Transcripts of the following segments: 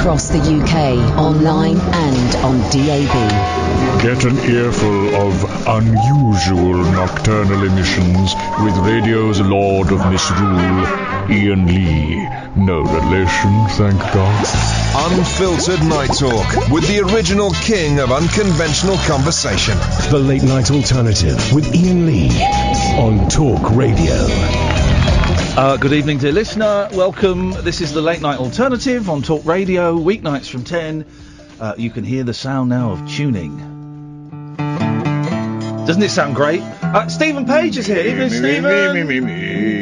across the UK, online and on DAB. Get an earful of unusual nocturnal emissions with radio's Lord of Misrule, Iain Lee. No relation, thank God. Unfiltered Night Talk with the original king of unconventional conversation. The Late Night Alternative with Iain Lee on Talk Radio. Good evening, dear listener. Welcome. This is the Late Night Alternative on Talk Radio, weeknights from 10. You can hear the sound now of tuning. Doesn't it sound great? Stephen Page is here. Evening, Stephen.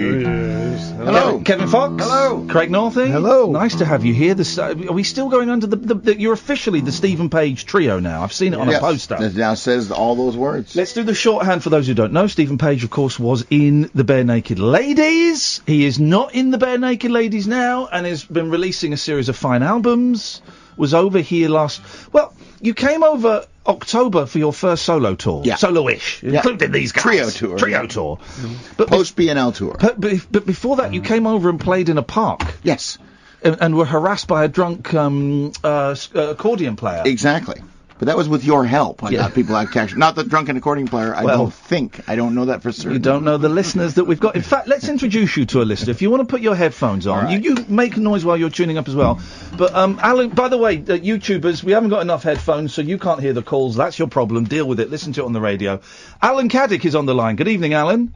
Hello. Kevin Fox. Hello. Craig Northe. Hello. Nice to have you here. Are we still going under you're officially the Stephen Page trio now. I've seen it on a poster. It now says all those words. Let's do the shorthand for those who don't know. Stephen Page, of course, was in the Bare Naked Ladies. He is not in the Bare Naked Ladies now and has been releasing a series of fine albums. Was over here you came over October for your first solo tour. Yeah. Solo-ish. Yeah. Including these guys. Trio tour. Mm-hmm. But Post-BNL tour. But before that, you came over and played in a park. Yes. And were harassed by a drunk accordion player. Exactly. But that was with your help. I got people out cash. Not the drunken accordion player. I don't know that for certain. You don't know the listeners that we've got. In fact, let's introduce you to a listener. If you want to put your headphones on, right. you make noise while you're tuning up as well. But Alan, by the way, YouTubers, we haven't got enough headphones, so you can't hear the calls. That's your problem. Deal with it. Listen to it on the radio. Alan Caddick is on the line. Good evening, Alan.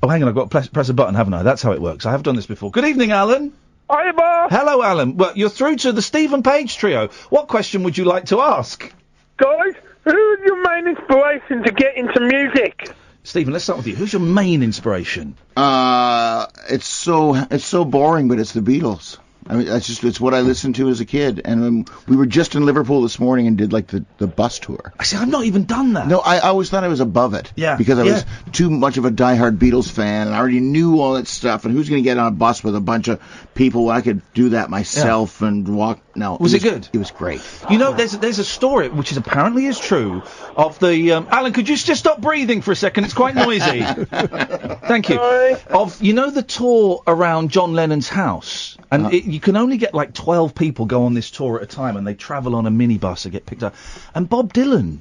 Oh, hang on. I've got to press a button, haven't I? That's how it works. I have done this before. Good evening, Alan. Hi, Bob. Hello, Alan. Well, you're through to the Stephen Page trio. What question would you like to ask? Guys, who's your main inspiration to get into music? Stephen, let's start with you. Who's your main inspiration? It's so boring, but it's the Beatles. I mean, it's what I listened to as a kid, and we were just in Liverpool this morning and did like the bus tour. I see, I've not even done that. No, I always thought I was above it. Yeah. Because I was too much of a diehard Beatles fan, and I already knew all that stuff. And who's going to get on a bus with a bunch of people when I could do that myself and walk? No. Was it good? It was great. You know, there's a story which is apparently is true of the Alan. Could you just stop breathing for a second? It's quite noisy. Thank you. Sorry. Of the tour around John Lennon's house, and you can only get like 12 people go on this tour at a time, and they travel on a minibus and get picked up. And Bob Dylan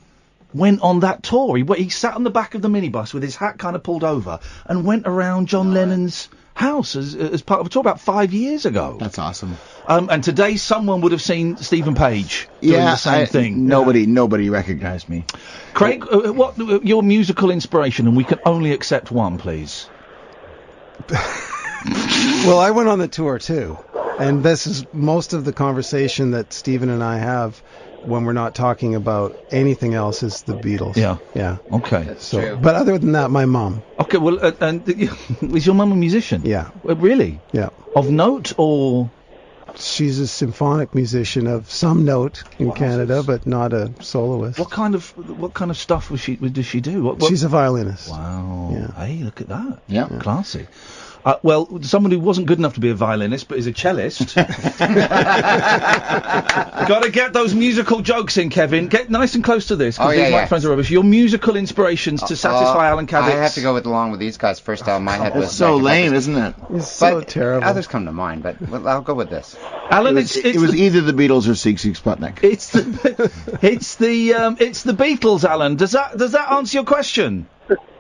went on that tour. He sat on the back of the minibus with his hat kind of pulled over and went around John Lennon's house as part of a tour about 5 years ago. That's awesome. And today someone would have seen Stephen Page doing the same thing. Nobody recognized me. Craig, what your musical inspiration? And we can only accept one, please. Well, I went on the tour too, and this is most of the conversation that Stephen and I have when we're not talking about anything else is the Beatles. Yeah. Okay. That's true. But other than that, my mom. Okay. Well, and is your mum a musician? Yeah. Really? Yeah. Of note or? She's a symphonic musician of some note in Canada, but not a soloist. What kind of stuff does she do? She's a violinist. Wow. Yeah. Hey, look at that. Yeah. Classy. Well, someone who wasn't good enough to be a violinist, but is a cellist. Got to get those musical jokes in, Kevin. Get nice and close to this, because these microphones are rubbish. Your musical inspirations to satisfy Alan Caddick. I have to go along with these guys. First album I had was... It's so lame, isn't it? It's so terrible. Others come to mind, but I'll go with this. Alan, it was either the Beatles or Sigue Sigue Sputnik. It's the Beatles, Alan. Does that answer your question?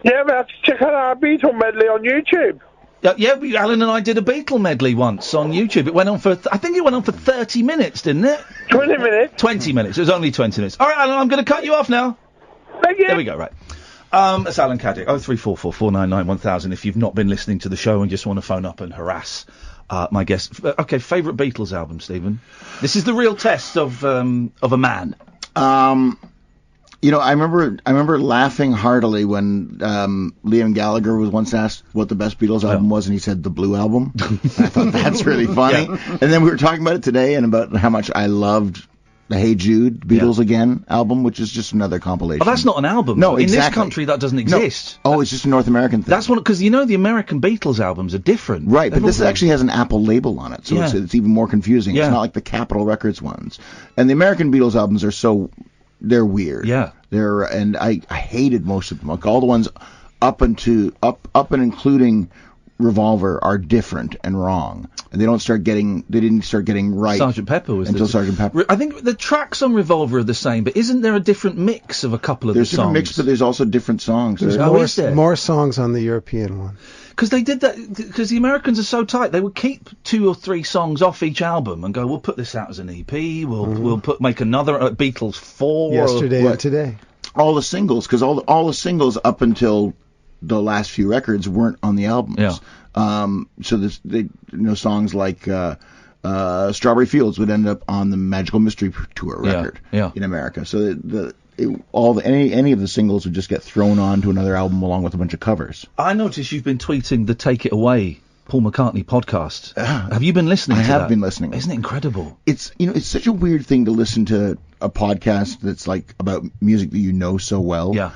Yeah, we have to check out our Beatle medley on YouTube. Alan and I did a Beatle medley once on YouTube. It went on for, I think it went on for 30 minutes, didn't it? 20 minutes. 20 minutes. It was only 20 minutes. All right, Alan, I'm going to cut you off now. Thank you. There we go, right. That's Alan Caddick, 0344 499 1000 if you've not been listening to the show and just want to phone up and harass my guest. Okay, favourite Beatles album, Stephen? This is the real test of a man. You know, I remember laughing heartily when Liam Gallagher was once asked what the best Beatles album was, and he said the Blue Album. I thought that's really funny. And then we were talking about it today and about how much I loved the Hey Jude Beatles Again album, which is just another compilation. Oh, that's not an album. No, in exactly. this country that doesn't exist. No. Oh, it's just a North American thing. That's one, because you know the American Beatles albums are different. Right, but this actually has an Apple label on it, so it's even more confusing. It's not like the Capitol Records ones. And the American Beatles albums are they're weird. Yeah. And I hated most of them. Like all the ones up and including Revolver are different and wrong, and they didn't start getting right. Sgt. Pepper was until Sgt. Pepper. I think the tracks on Revolver are the same, but isn't there a different mix of a couple of the songs? There's different mix, but there's also different songs. There's more songs on the European one. Because they did that, because the Americans are so tight, they would keep 2 or 3 songs off each album and go, we'll put this out as an EP, we'll make another Beatles 4. Yesterday and Today. All the singles, because all the singles up until the last few records weren't on the albums. Yeah. So songs like Strawberry Fields would end up on the Magical Mystery Tour record in America. So any of the singles would just get thrown onto another album along with a bunch of covers. I noticed you've been tweeting the Take It Away Paul McCartney podcast. Have you been listening to that? I have been listening. Isn't it incredible? It's such a weird thing to listen to a podcast that's like about music that you know so well. Yeah.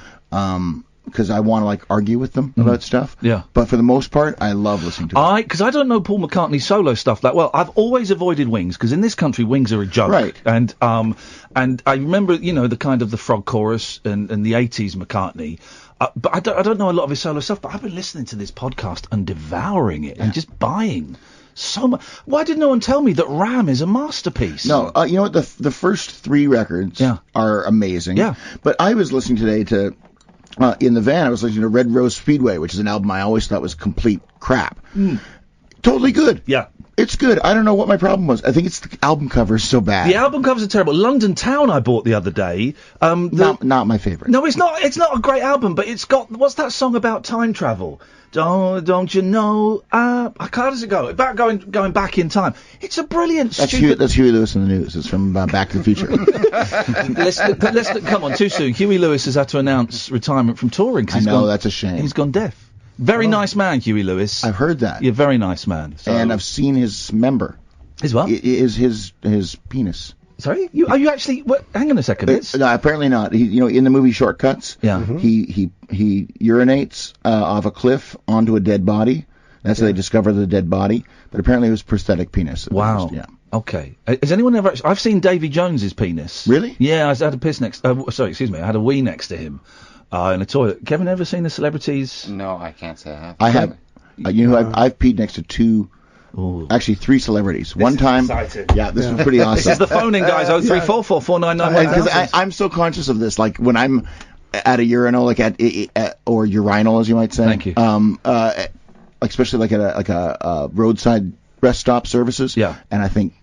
Because I want to like argue with them about stuff. Yeah. But for the most part, I love listening to it. Because I don't know Paul McCartney's solo stuff that well. I've always avoided Wings because in this country Wings are a joke. Right. And I remember the kind of the frog chorus and the 80s McCartney. But I don't know a lot of his solo stuff. But I've been listening to this podcast and devouring it and just buying so much. Why did no one tell me that Ram is a masterpiece? No, you know what? The first 3 records are amazing. Yeah. But I was listening today to. In the van, I was listening to Red Rose Speedway, which is an album I always thought was complete crap. Totally good. Yeah. It's good. I don't know what my problem was. I think it's the album cover is so bad. The album covers are terrible. London Town I bought the other day. Not my favorite. No, it's not. It's not a great album, but it's got what's that song about time travel? Don't you know? How does it go? About going back in time. It's a brilliant. That's Huey Lewis in the News. It's from Back to the Future. let's come on. Too soon. Huey Lewis has had to announce retirement from touring. I know that's a shame. He's gone deaf. Very nice man, Huey Lewis. I've heard that. Yeah, very nice man. So. And I've seen his member. His what? His penis. Sorry, are you actually? What? Hang on a second. No, apparently not. In the movie Shortcuts, he urinates off a cliff onto a dead body. That's how they discover the dead body. But apparently it was prosthetic penis. Wow. Okay. Has anyone ever? I've seen Davy Jones's penis. Really? Yeah, I had a piss next. Sorry, excuse me. I had a wee next to him in a toilet. Kevin, ever seen the celebrities? No, I can't say I have. I have. I've peed next to 2. Ooh. Actually, 3 celebrities. One time. Exciting. Yeah, this was pretty awesome. This is the phone in, guys. 0344499. Because I'm so conscious of this. Like when I'm at a urinal, like at or urinal, as you might say. Thank you. Especially like at a roadside rest stop services. Yeah. And I think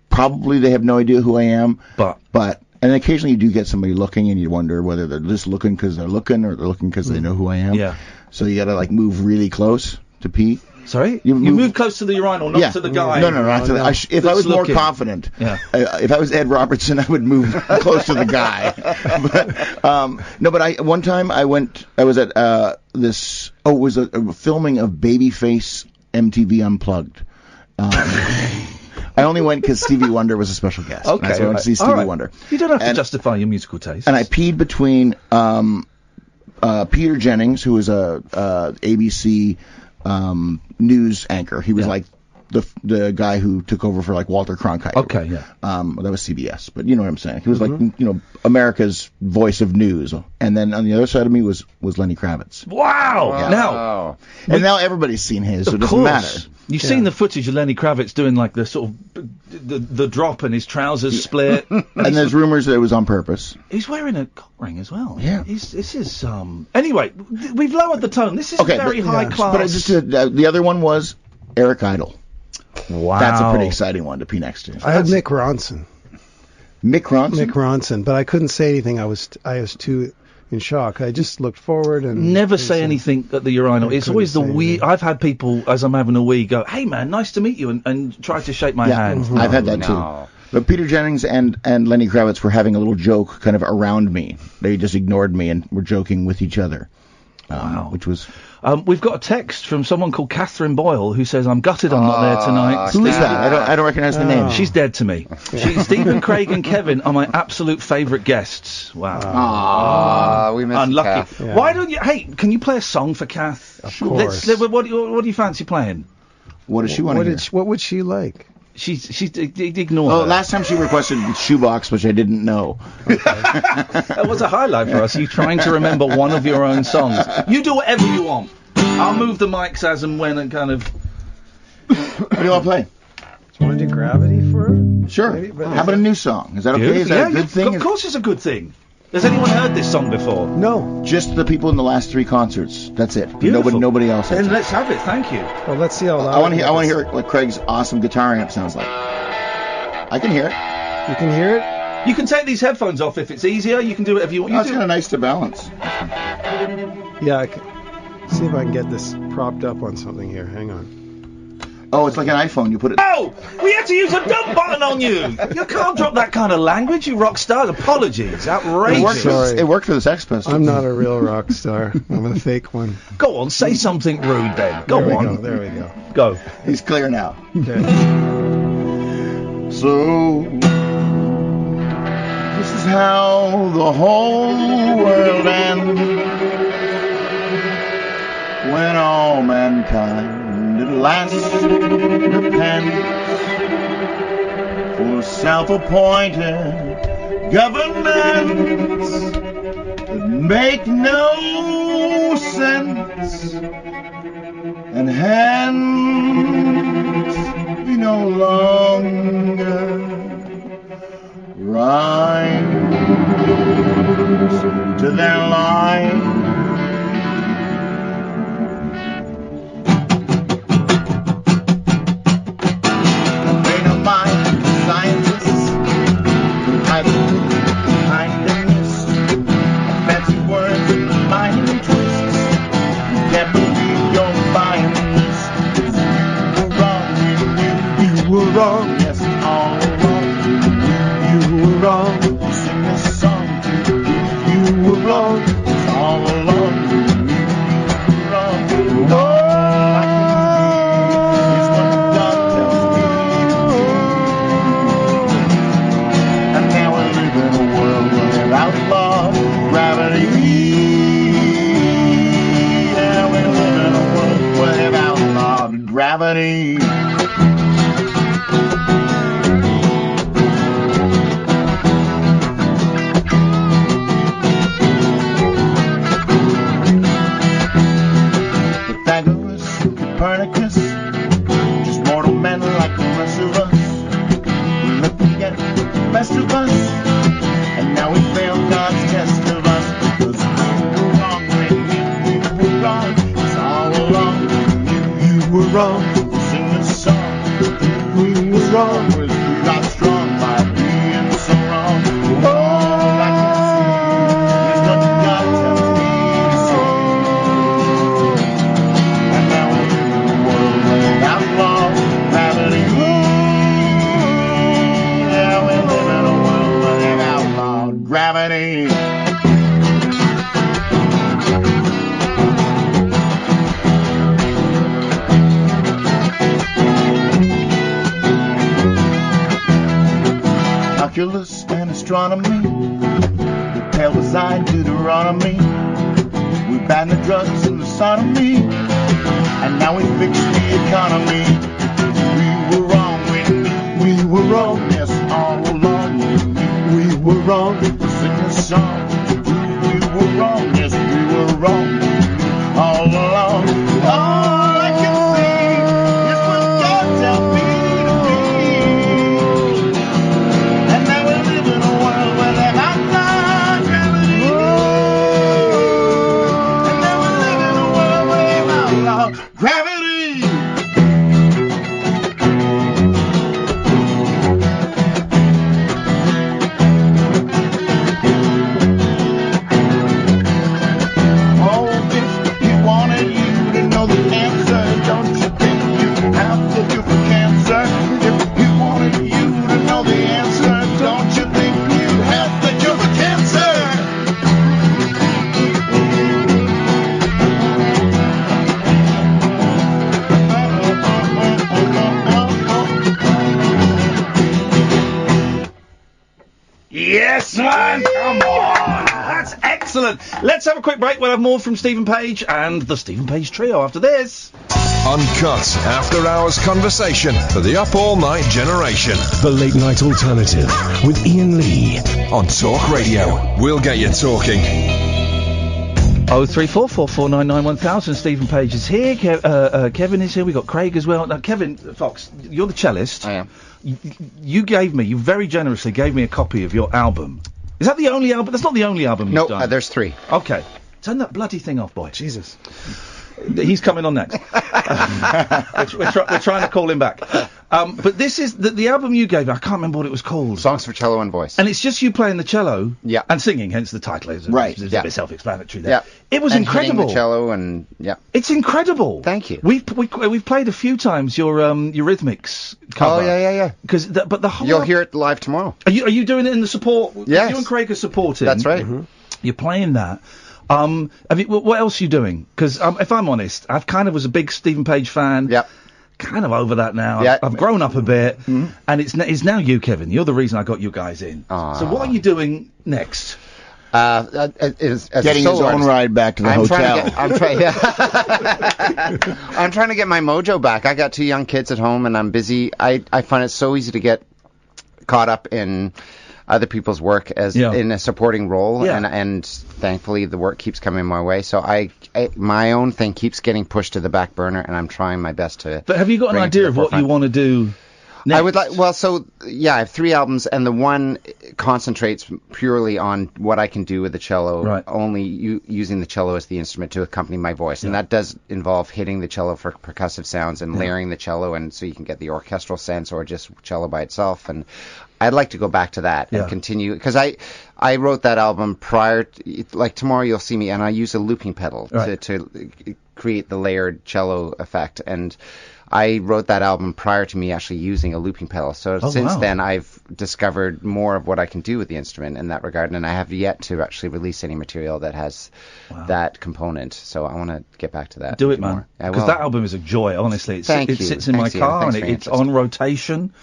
probably they have no idea who I am. But and occasionally you do get somebody looking, and you wonder whether they're just looking because they're looking, or they're looking because they know who I am. Yeah. So you got to like move really close to pee. Sorry? You move close to the urinal, not to the guy. No, not to the... If I was more confident, if I was Ed Robertson, I would move close to the guy. But one time I was at this... Oh, it was a filming of Babyface MTV Unplugged. I only went because Stevie Wonder was a special guest. Okay. So I went to see Stevie Wonder. You don't have to justify your musical taste. And I peed between Peter Jennings, who was a ABC... news anchor. He was like the guy who took over for like Walter Cronkite. Okay, yeah. That was CBS, but you know what I'm saying. He was like America's voice of news. And then on the other side of me was Lenny Kravitz. Wow. Yeah. Now everybody's seen his, so it doesn't matter. You've seen the footage of Lenny Kravitz doing like the sort of the drop and his trousers split. And there's rumors that it was on purpose. He's wearing a cock ring as well. Yeah. This is Anyway, we've lowered the tone. This is very high class. But the other one was Eric Idle. Wow. That's a pretty exciting one to pee next to. I had Mick Ronson. Mick Ronson? Mick Ronson, but I couldn't say anything. I was too in shock. I just looked forward and... Never say anything at the urinal. It's always the wee... I've had people, as I'm having a wee, go, hey man, nice to meet you, and try to shake my hand. Mm-hmm. I've had that too. But Peter Jennings and Lenny Kravitz were having a little joke kind of around me. They just ignored me and were joking with each other. Wow. Which was... we've got a text from someone called Catherine Boyle who says, I'm gutted I'm not there tonight. Who is that? I don't recognize the name. She's dead to me. Stephen, Craig and Kevin are my absolute favourite guests. Wow. We missed Unlucky. Kath. Yeah. Why don't you... Hey, can you play a song for Kath? Of course. What do you fancy playing? What does she want to hear? What would she like? She's ignored. Oh, last time she requested Shoebox, which I didn't know. That was a highlight for us. You trying to remember one of your own songs. You do whatever you want. I'll move the mics as and when and kind of... What do you want to play? Do you want to do Gravity for it? Sure. Maybe, but How about a new song? Is that okay? Is that a good thing? Of course it's a good thing. Has anyone heard this song before? No. Just the people in the last 3 concerts. That's it. Beautiful. Nobody else has Then it. let's have it, thank you. Well, let's see how loud I want to hear what Craig's awesome guitar amp sounds like. I can hear it. You can hear it? You can take these headphones off if it's easier. You can do whatever you want. It's kind of nice to balance. Yeah, I can see if I can get this propped up on something here. Hang on. Oh, it's like an iPhone. You put it... Oh! We had to use a dump button on you! You can't drop that kind of language, you rock stars. Apologies. Outrageous. It worked for the Sex Pistols. I'm not a real rock star. I'm a fake one. Go on, say something rude then. Go on. There we go. Go. He's clear now. Okay. So, this is how the whole world ends. When all mankind at last repents for self-appointed governments that make no sense, and hence we no longer rise to their line. Wrong, yes, all wrong. You were wrong. Sing this song to prove you were wrong. It's all along. You were wrong. All I can see is what God tells me to do. And now we live in a world without law, gravity. Yeah, we live in a world without law, gravity. Copernicus, just mortal men like the rest of us. We look to get the best of us, and now we fail God's test of us. Because we were wrong when we were wrong. It's all along. You were wrong. Sing this song. We were wrong. We got strong by being so wrong. All I can see is what God tells me to say. And now we without law, gravity. Yeah, we live in a world without law, gravity. Calculus and astronomy, the pale beside Deuteronomy. We banned the drugs and the sodomy, and now we fixed the economy. We were wrong when we were wrong. Yes, all along we were wrong. Sing this song. We were wrong. Yes, we were wrong. All along. All I can see is what God tells me to be. And now we live in a world where they're not gravity. And now we live in a world where they're not gravity. Oh, if he wanted you to know the answer, don't you think you have to cure for cancer? If he wanted you to know the answer, don't you think you have to cure for cancer? Yes, man! Come on! That's excellent! Let's have a quick break. We'll have more from Stephen Page and the Stephen Page Trio after this. Uncut after-hours conversation for the up-all-night generation. The Late Night Alternative with Iain Lee on Talk Radio. We'll get you talking. 03444991000. Stephen Page is here. Kevin is here. We got Craig as well. Now, Kevin Fox, you're the cellist. I am. You very generously gave me a copy of your album. Is that the only album? That's not the only album you've done. No, there's 3. Okay. Turn that bloody thing off, boy. Jesus. He's coming on next. we're trying to call him back. But this is the album you gave me. I can't remember what it was called. Songs for Cello and Voice. And it's just you playing the cello Yeah. and singing, hence the title. It's Right, a yeah. bit self-explanatory there. Yeah. It was and incredible. hitting the cello and yeah. It's incredible. Thank you. We've played a few times your Eurythmics cover. Oh yeah. But the whole You'll hear it live tomorrow. Are you doing it in the support? Yes. You and Craig are supporting. That's right. You're playing that. What else are you doing? Because if I'm honest, I've kind of was a big Stephen Page fan. Yep. Kind of over that now. Yeah. I've grown up a bit, and it's now you, Kevin. You're the reason I got you guys in. So what are you doing next? Getting his own ride back to the hotel. I'm trying to get my mojo back. I got 2 young kids at home, and I'm busy. I find it so easy to get caught up in other people's work in a supporting role, and thankfully the work keeps coming my way. So my own thing keeps getting pushed to the back burner, and I'm trying my best to. But have you got an idea of what you want to do next? I would like. Well, I have 3 albums, and the one concentrates purely on what I can do with the cello, right. only using the cello as the instrument to accompany my voice, and that does involve hitting the cello for percussive sounds and layering the cello, and so you can get the orchestral sense or just cello by itself. And I'd like to go back to that and continue, because I wrote that album prior to, like tomorrow you'll see me, and I use a looping pedal to create the layered cello effect, and I wrote that album prior to me actually using a looping pedal. So since then I've discovered more of what I can do with the instrument in that regard, and I have yet to actually release any material that has that component. So I want to get back to that. Do it, man. Because that album is a joy, honestly. It sits in my car, and it's on rotation.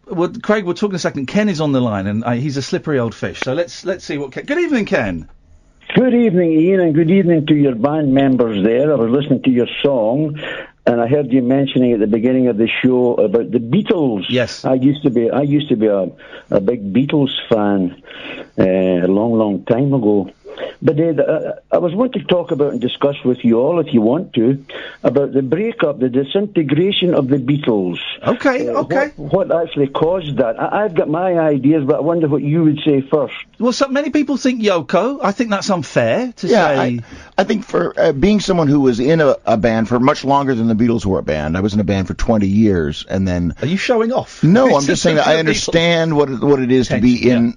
Well, Craig, we'll talk in a second. Ken is on the line, and he's a slippery old fish. So let's see what Ken... Good evening, Ken. Good evening, Ian, and good evening to your band members there. I was listening to your song, and I heard you mentioning at the beginning of the show about the Beatles. Yes. I used to be a big Beatles fan a long time ago. But I was wanting to talk about and discuss with you all, if you want to, about the breakup, the disintegration of the Beatles. Okay. What actually caused that? I've got my ideas, but I wonder what you would say first. Well, many people think Yoko. I think that's unfair to say. I think for being someone who was in a band for much longer than the Beatles were a band, I was in a band for 20 years, and then... Are you showing off? No, I'm just saying that I understand what it is to be in...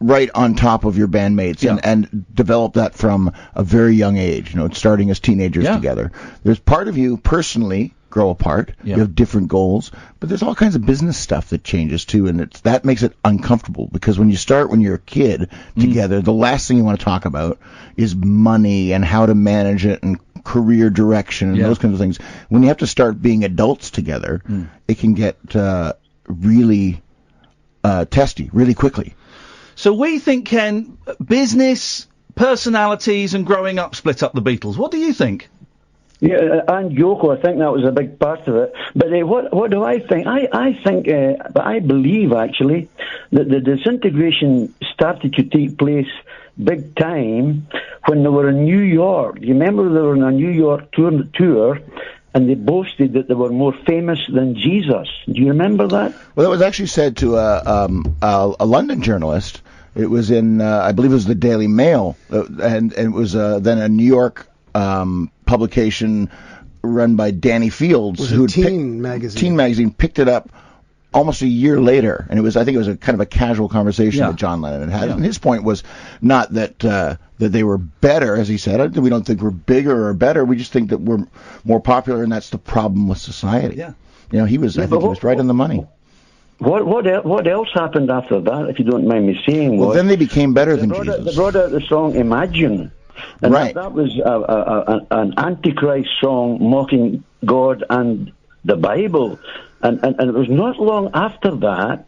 right on top of your bandmates and develop that from a very young age, starting as teenagers together. There's part of you personally grow apart. You have different goals, but there's all kinds of business stuff that changes too, and that makes it uncomfortable, because when you're a kid together, the last thing you want to talk about is money and how to manage it and career direction and those kinds of things. When you have to start being adults together, it can get really testy really quickly. So we think, Ken, business, personalities, and growing up split up the Beatles. What do you think? Yeah, and Yoko, I think that was a big part of it. But what do I think? I think, but I believe actually, that the disintegration started to take place big time when they were in New York. You remember they were on a New York tour, and they boasted that they were more famous than Jesus. Do you remember that? Well, that was actually said to a London journalist. It was in, I believe it was the Daily Mail, and it was then a New York publication run by Danny Fields, who Teen Magazine picked it up almost a year later, and I think it was a kind of a casual conversation that John Lennon had. And his point was not that that they were better, as he said. We don't think we're bigger or better. We just think that we're more popular, and that's the problem with society. Yeah. I think he was right on the money. What else happened after that, if you don't mind me saying? Well, then they became better than Jesus. They brought out the song Imagine. And that was an Antichrist song mocking God and the Bible. And it was not long after that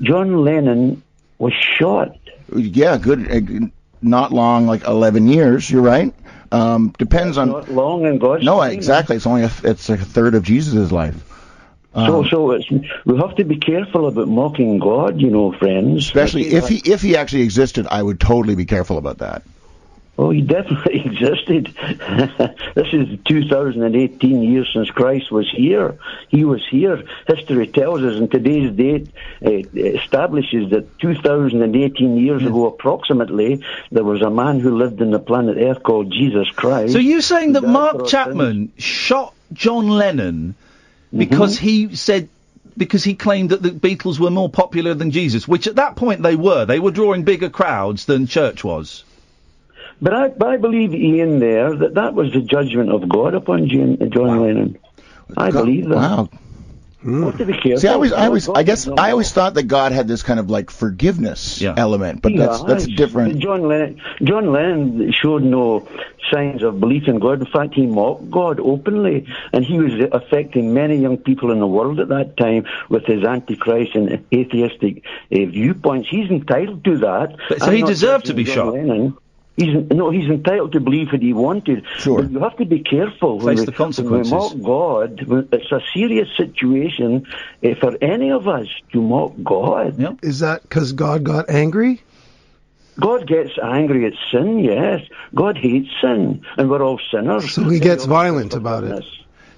John Lennon was shot. Yeah, good. Not long, like 11 years, you're right. Depends on... Not long in God's No, time. exactly. It's a third of Jesus' life. So we have to be careful about mocking God, friends. Especially if he actually existed, I would totally be careful about that. Oh, he definitely existed. This is 2018 years since Christ was here. He was here. History tells us, and today's date establishes that 2018 years ago, approximately, there was a man who lived on the planet Earth called Jesus Christ. So you're saying that Mark Chapman shot John Lennon because he said... Because he claimed that the Beatles were more popular than Jesus, which at that point they were. They were drawing bigger crowds than church was. But I believe, Ian, there, that was the judgment of God upon John Lennon. I believe that. Wow. Have to be careful. See, I always thought that God had this kind of like forgiveness element, but that's different. John Lennon showed no signs of belief in God. In fact, he mocked God openly, and he was affecting many young people in the world at that time with his antichrist and atheistic viewpoints. He's entitled to that. So he deserved to be shot. Lennon. He's entitled to believe what he wanted. Sure. But you have to be careful. Face the consequences. When we mock God, it's a serious situation for any of us to mock God. Yep. Is that because God got angry? God gets angry at sin, yes. God hates sin, and we're all sinners. So he gets violent about it.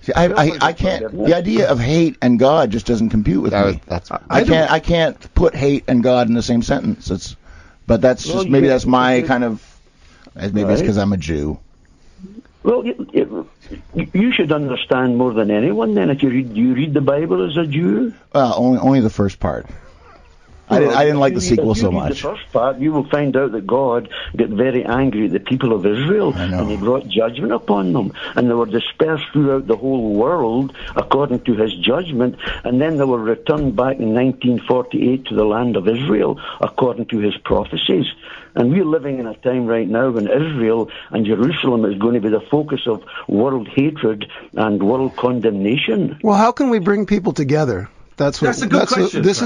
See, I can't. The idea of hate and God just doesn't compute with me. I can't put hate and God in the same sentence. But that's just maybe that's my kind of. Maybe it's because I'm a Jew. Well, you should understand more than anyone. Then, if you read the Bible as a Jew. Well, only the first part. I didn't like the sequel so much. The first part, you will find out that God got very angry at the people of Israel, and he brought judgment upon them, and they were dispersed throughout the whole world according to his judgment, and then they were returned back in 1948 to the land of Israel according to his prophecies. And we're living in a time right now when Israel and Jerusalem is going to be the focus of world hatred and world condemnation. Well, how can we bring people together? That's a good question. This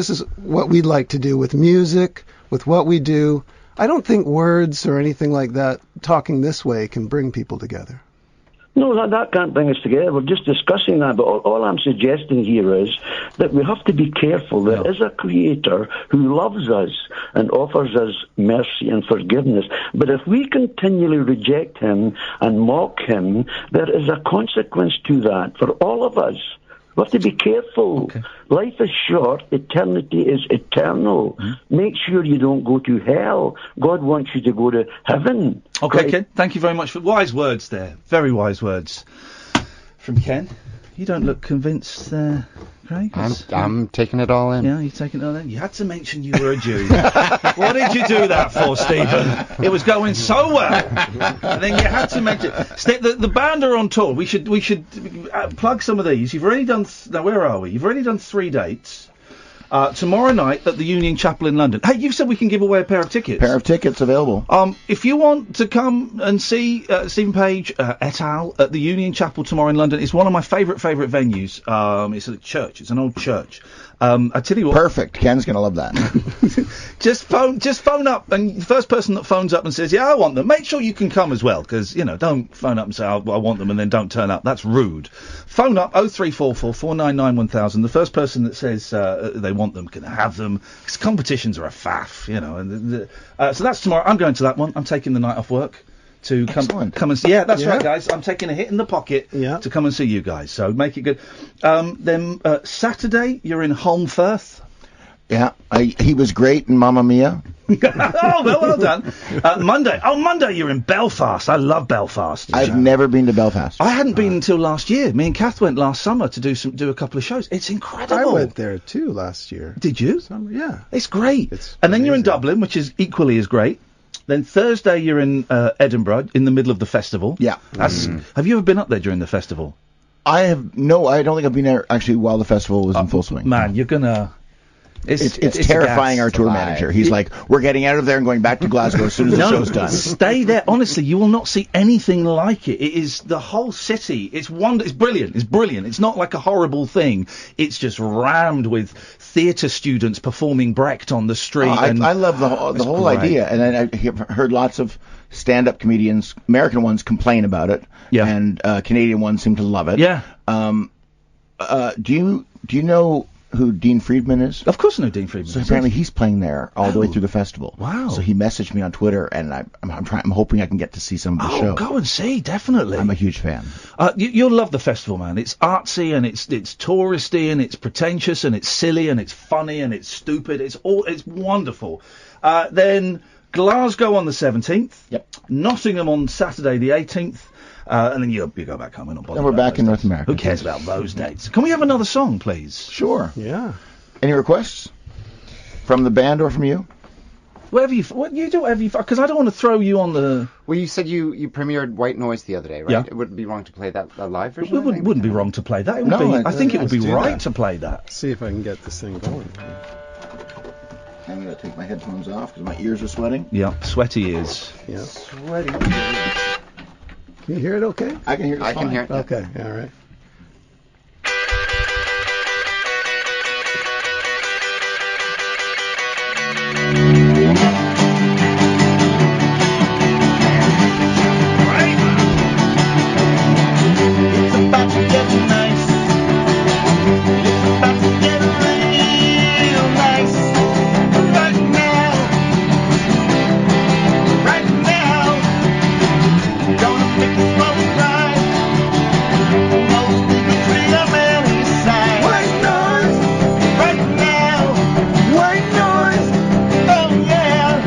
is what we'd like to do with music, with what we do. I don't think words or anything like that, talking this way, can bring people together. No, that can't bring us together. We're just discussing that. But all I'm suggesting here is that we have to be careful. There is a Creator who loves us and offers us mercy and forgiveness. But if we continually reject him and mock him, there is a consequence to that for all of us. We have to be careful. Okay. Life is short. Eternity is eternal. Make sure you don't go to hell. God wants you to go to heaven. Okay, Ken. Thank you very much for wise words there. Very wise words from Ken. You don't look convinced there, Craig. I'm taking it all in. Yeah, you're taking it all in. You had to mention you were a Jew. What did you do that for, Stephen? It was going so well, and then you had to mention. The band are on tour. We should plug some of these. You've already done. Now, where are we? You've already done 3 dates. Tomorrow night at the Union Chapel in London. Hey, you said we can give away a pair of tickets. Pair of tickets available. If you want to come and see Stephen Page et al. At the Union Chapel tomorrow in London, it's one of my favourite venues. It's a church. It's an old church. I tell you what. Perfect. Ken's gonna love that. Just phone up, and the first person that phones up and says, "Yeah, I want them," make sure you can come as well, because don't phone up and say, "I want them," and then don't turn up. That's rude. Phone up 0344 499 1000. The first person that says they want them can have them, because competitions are a faff, And so that's tomorrow. I'm going to that one. I'm taking the night off work to come and see. Yeah, that's right, guys. I'm taking a hit in the pocket to come and see you guys. So make it good. Then Saturday, you're in Holmfirth. Yeah, he was great in Mamma Mia. Oh, well done. Monday you're in Belfast. I love Belfast. I've never been to Belfast. I hadn't been until last year. Me and Kath went last summer to do a couple of shows. It's incredible. I went there too last year. Did you? Summer, yeah. It's great. It's and then amazing. you're in Dublin, which is equally as great. Then Thursday you're in Edinburgh, in the middle of the festival. Yeah. Have you ever been up there during the festival? I don't think I've been there actually while the festival was in full swing. Man, you're gonna... It's terrifying, our tour manager. He's like, we're getting out of there and going back to Glasgow as soon as the show's done. Stay there. Honestly, you will not see anything like it. It is the whole city. It's brilliant. It's brilliant. It's not like a horrible thing. It's just rammed with theatre students performing Brecht on the street. I love the whole idea. And I've heard lots of stand-up comedians, American ones, complain about it. Yeah. And Canadian ones seem to love it. Yeah. Do you know who Dean Friedman is? Of course I know Dean Friedman. So apparently he's playing there all the way through the festival. Wow. So he messaged me on Twitter, and I'm hoping I can get to see some of the show. Oh, go and see, definitely. I'm a huge fan. You'll love the festival, man. It's artsy, and it's touristy, and it's pretentious, and it's silly, and it's funny, and it's stupid. It's wonderful. Then Glasgow on the 17th. Yep. Nottingham on Saturday the 18th. And then you go back home. We're not bothered. Then we're back in North America. Who cares about those dates? Can we have another song, please? Sure. Yeah. Any requests from the band or from you? Whatever you do, whatever you, because I don't want to throw you on the. Well, you said you premiered White Noise the other day, right? Yeah. It wouldn't be wrong to play that a live version. It wouldn't be wrong to play that. It would I think it would be right to play that. See if I can get this thing going. I'm going to take my headphones off because my ears are sweating. Yeah, sweaty ears. Yeah. Sweaty. Can you hear it okay? I can hear it. I can hear it. Okay, all right. It's about to get nice. It's about to get real nice. Right now. Right now. Gonna pick the most right. Most people treat them any side. White noise. Right now. White noise. Oh yeah.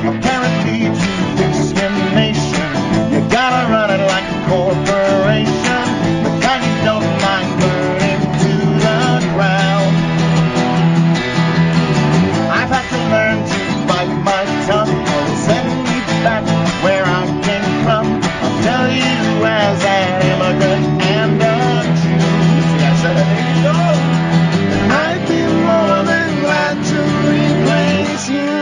I'll guarantee you discrimination. You gotta run it like a corporation. The kind you don't mind burning to the ground. I've had to learn to bite my tongue. Send me back where I came from. I'll tell you as an immigrant and a Jew. See, I said it, there you go. I'd be more than glad to replace you.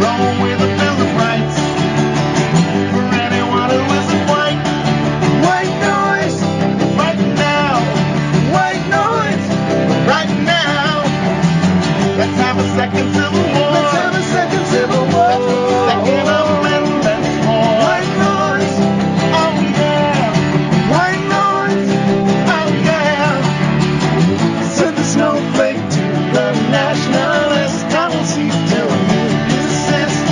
Roll with a bill of rights for anyone who isn't white. White noise, right now. White noise, right now. Let's have a second civil war. Let's have a second civil war. That's what the Second Amendment's for. White noise, oh yeah. White noise, oh yeah. Send the snowflake to the nationalist. I will see till you insist.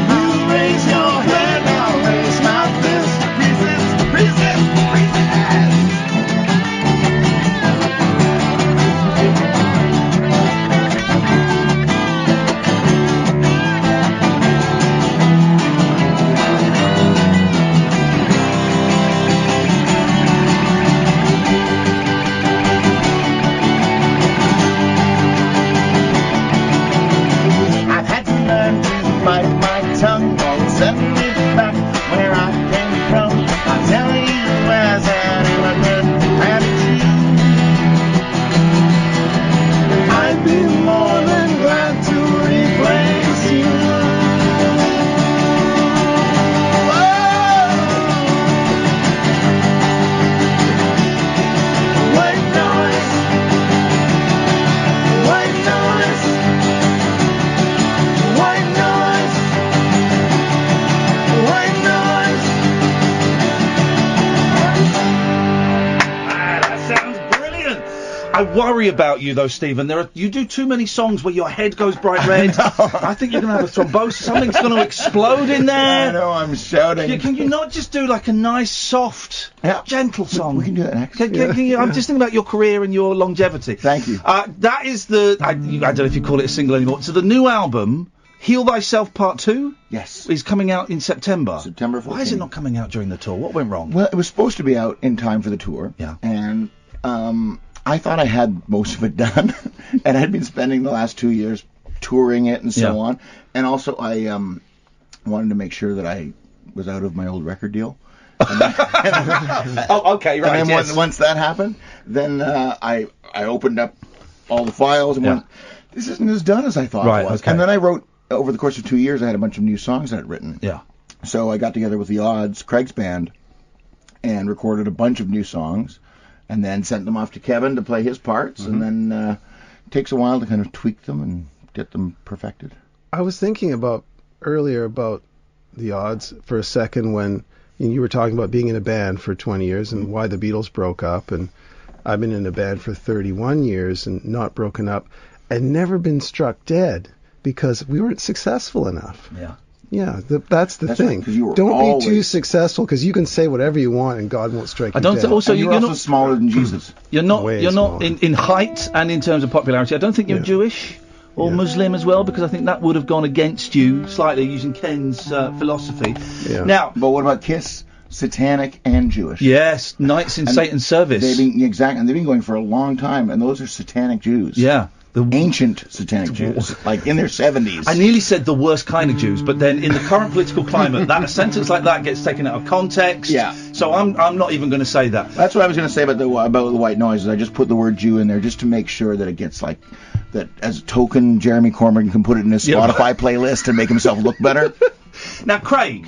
You raise your hand, I'll raise my fist. Resist, resist, resist. I've had to learn to bite my tongue. Don't send me back where I came from. I'll tell you as an immigrant and a Jew. I'd be more than glad to replace you. White noise. White noise. White noise. White noise. That sounds brilliant. I worry about you though, Stephen. You do too many songs where your head goes bright red. I think you're going to have a thrombosis. Something's going to explode in there. I know, I'm shouting. Can you not just do like a nice, soft, gentle song? We can do that next. Can you, I'm just thinking about your career and your longevity. Thank you. That is I don't know if you call it a single anymore. So the new album, Heal Thyself Part 2, Yes. is coming out in September. September 14th. Why is it not coming out during the tour? What went wrong? Well, it was supposed to be out in time for the tour. Yeah. And I thought I had most of it done. And I had been spending the last 2 years touring it and so on. And also I wanted to make sure that I was out of my old record deal. Oh, okay, right. And then once that happened, then I opened up all the files and went, this isn't as done as I thought it was. Okay. And then I wrote, over the course of 2 years, I had a bunch of new songs I'd written. Yeah. So I got together with the Odds, Craig's band, and recorded a bunch of new songs, and then sent them off to Kevin to play his parts, and then it takes a while to kind of tweak them and get them perfected. I was thinking earlier about the Odds for a second when you were talking about being in a band for 20 years and why the Beatles broke up, and I've been in a band for 31 years and not broken up and never been struck dead because we weren't successful enough. Yeah. Yeah, that's the thing. Right, don't be too successful, because you can say whatever you want and God won't strike you dead. Also, you're also smaller than Jesus. You're not in height and in terms of popularity. I don't think you're Jewish or Muslim as well, because I think that would have gone against you slightly using Ken's philosophy. Yeah. Now, but what about Kiss? Satanic and Jewish. Yes, Knights in Satan's Service. And they've been going for a long time, and those are satanic Jews. Yeah. The ancient satanic Jews, like in their 70s. I nearly said the worst kind of Jews, but then in the current political climate, that a sentence like that gets taken out of context. Yeah. So I'm not even going to say that. That's what I was going to say about the white noise. Is I just put the word Jew in there just to make sure that it gets like that as a token. Jeremy Cormigan can put it in his Spotify playlist and make himself look better. Now, Craig,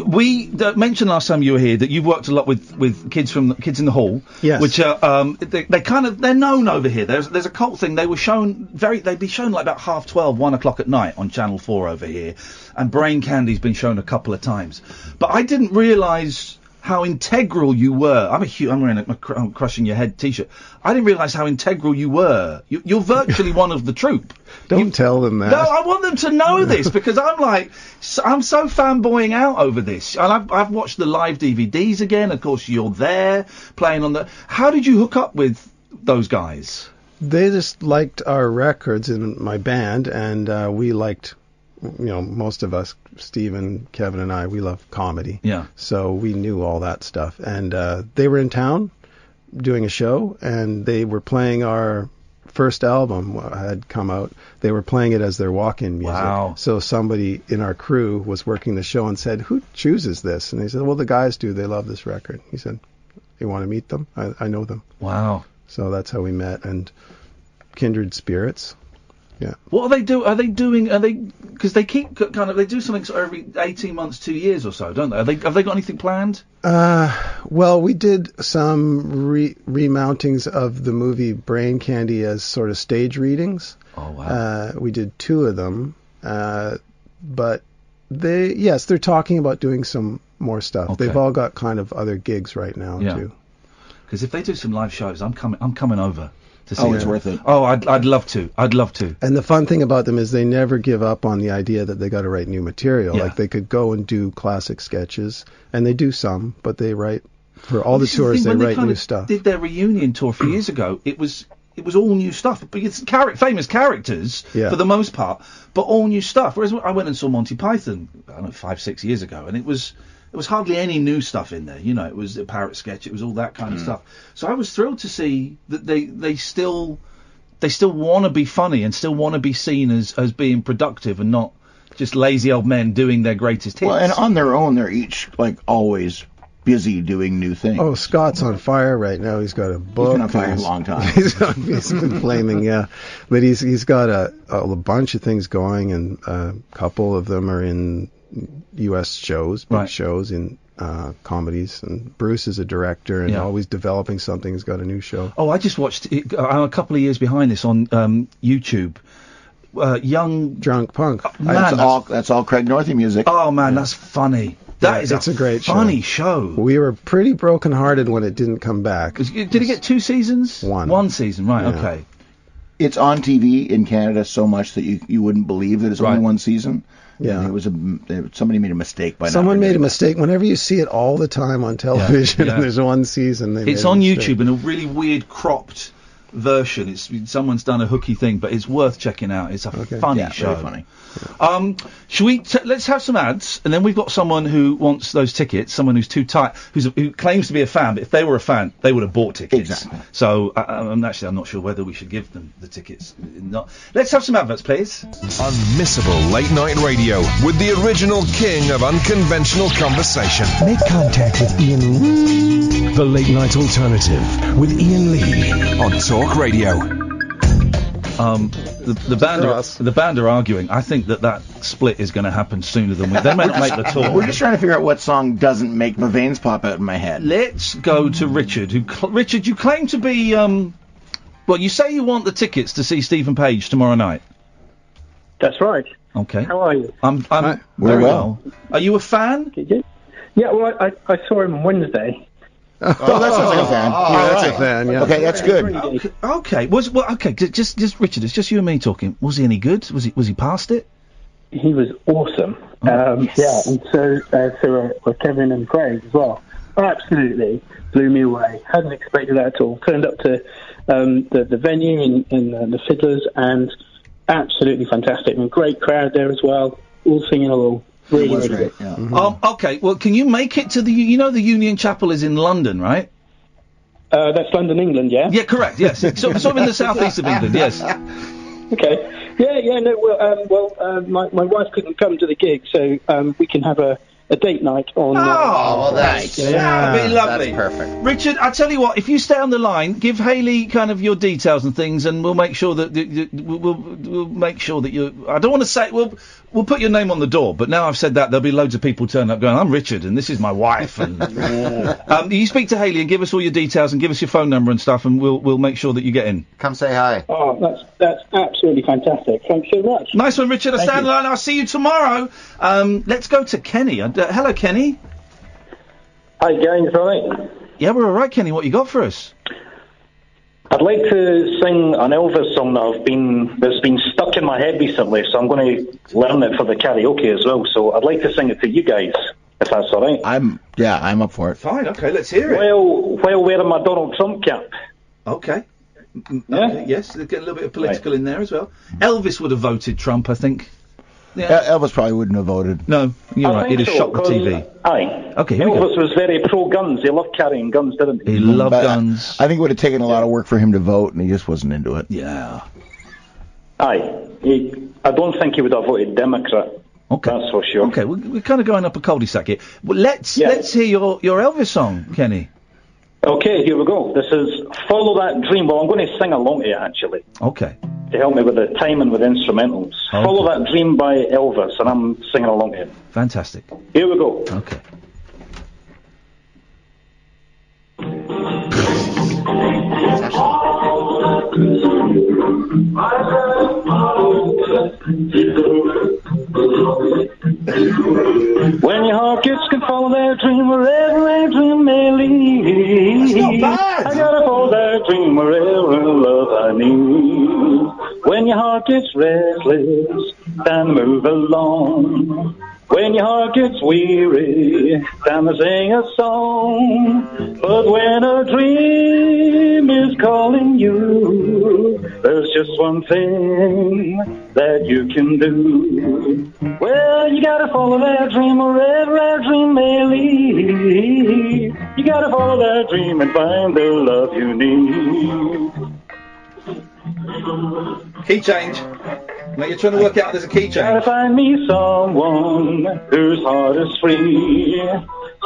we mentioned last time you were here that you've worked a lot with kids from Kids in the Hall, which are they're known over here. There's a cult thing. They'd be shown like about 12:30, 1 o'clock at night on Channel 4 over here, and Brain Candy's been shown a couple of times. But I didn't realise how integral you were. I'm wearing a Crushing Your Head T-shirt. I didn't realise how integral you were. You're virtually one of the troupe. Don't tell them that. No, I want them to know this, because I'm so fanboying out over this. And I've watched the live DVDs again. Of course, you're there playing on the... How did you hook up with those guys? They just liked our records in my band, and we liked... most of us, Stephen, Kevin, and I, we love comedy. Yeah. So we knew all that stuff. And they were in town doing a show, and they were playing our first album had come out. They were playing it as their walk-in music. Wow. So somebody in our crew was working the show and said, "Who chooses this?" And they said, "Well, the guys do. They love this record." He said, "You want to meet them? I know them." Wow. So that's how we met, and kindred spirits. Yeah. What are they do? Are they doing? Are they? Because they keep they do something sort of every 18 months, 2 years or so, don't they? Have they got anything planned? Well, we did some remountings of the movie Brain Candy as sort of stage readings. Oh wow. We did 2 of them, but they're talking about doing some more stuff. Okay. They've all got kind of other gigs right now too. Because if they do some live shows, I'm coming over. It's worth it. Oh, I'd love to. And the fun thing about them is they never give up on the idea that they got to write new material. Yeah. Like they could go and do classic sketches, and they do some, but they write for all the tours. They write new stuff. Did their reunion tour a few years ago? It was all new stuff, but it's famous characters for the most part, but all new stuff. Whereas I went and saw Monty Python, I don't know, 5-6 years ago, and it was hardly any new stuff in there. It was a parrot sketch. It was all that kind of stuff. So I was thrilled to see that they still want to be funny and still want to be seen as being productive and not just lazy old men doing their greatest hits. Well, and on their own, they're each always busy doing new things. Oh, Scott's on fire right now. He's got a book. He's been on fire a long time. He's been flaming, but he's got a bunch of things going, and a couple of them are in U.S. shows, big shows in comedies, and Bruce is a director and always developing something. He's got a new show. Oh, I just watched I'm a couple of years behind this on YouTube. Young Drunk Punk. That's all Craig Northe music. Oh man, that's funny. It's a great funny show. We were pretty brokenhearted when it didn't come back. Did it get 2 seasons? One season, right? Yeah. Okay. It's on TV in Canada so much that you wouldn't believe that it's only one season. Yeah, somebody made a mistake by Someone made a mistake. Whenever you see it all the time on television, and there's one season, it's on YouTube in a really weird cropped version. Someone's done a hooky thing, but it's worth checking out. It's a funny show. Very funny. Should we? Let's have some ads, and then we've got someone who wants those tickets. Someone who's too tight, who claims to be a fan, but if they were a fan, they would have bought tickets. Exactly. So I'm not sure whether we should give them the tickets. Let's have some adverts, please. Unmissable late night radio with the original king of unconventional conversation. Make contact with Iain Lee. The Late Night Alternative with Iain Lee on Talk Radio. The band are arguing. I think that split is going to happen sooner than they might not make the tour. We're just trying to figure out what song doesn't make my veins pop out in my head. Let's go to Richard. Richard, you claim to be you say you want the tickets to see Stephen Page tomorrow night. That's right. Okay. How are you? I'm very well. Are you a fan? Yeah, well, I saw him Wednesday. Oh, that sounds like a fan. That's a fan, yeah. Okay, that's good. Okay. Just Richard, it's just you and me talking. Was he any good? Was he past it? He was awesome. Yeah, and so were Kevin and Craig as well. Absolutely blew me away. Hadn't expected that at all. Turned up to the venue in the Fiddlers, and absolutely fantastic. And great crowd there as well, all singing along. Really great. Yeah. Okay, well, can you make it to the Union Chapel is in London, right? That's London, England, yeah? Yeah, correct, yes. Sort of in the southeast of England, yes. Okay. Yeah, no, my wife couldn't come to the gig, so we can have a date night on... well, that's... That'd be lovely. That's perfect. Richard, I tell you what, if you stay on the line, give Hayley kind of your details and things, and we'll make sure that we'll make sure that you... I don't want to say... We'll put your name on the door, but now I've said that, there'll be loads of people turning up going, I'm Richard, and this is my wife, and... you speak to Hayley and give us all your details and give us your phone number and stuff, and we'll make sure that you get in. Come say hi. Oh, that's absolutely fantastic. Thanks so much. Nice one, Richard. I'll stand on the line. I'll see you tomorrow. Let's go to Kenny. Hello, Kenny. Hi, guys. All right? Yeah, we're all right, Kenny. What you got for us? I'd like to sing an Elvis song that's been stuck in my head recently, so I'm going to learn it for the karaoke as well. So I'd like to sing it to you guys, if that's all right. I'm up for it. Fine. Okay, let's hear it. While wearing my Donald Trump cap. Okay. Okay, yes, get a little bit of political in there as well. Elvis would have voted Trump, I think. Yeah. Elvis probably wouldn't have voted. No, you're right. He'd have shot the TV. Aye. Okay, here we go. Elvis was very pro-guns. He loved carrying guns, didn't he? He loved guns. I think it would have taken a lot of work for him to vote, and he just wasn't into it. Yeah. Aye. I don't think he would have voted Democrat. Okay. That's for sure. Okay, we're kind of going up a cul-de-sac here. Well, let's hear your Elvis song, Kenny. Okay, here we go. This is Follow That Dream. Well, I'm going to sing along to it, actually. Okay. To help me with the timing with instrumentals. Okay. Follow That Dream by Elvis, and I'm singing along to it. Fantastic. Here we go. Okay. When your heart can follow their dream wherever their dream may lead. That's not bad. I gotta follow their dream wherever love I need. When your heart gets restless, then move along. When your heart gets weary, then sing a song. But when a dream is calling you, there's just one thing that you can do. Well, you gotta follow that dream wherever that dream may lead. You gotta follow that dream and find the love you need. Key change. Now you're trying to work out there's a key change. Gotta find me someone whose heart is free.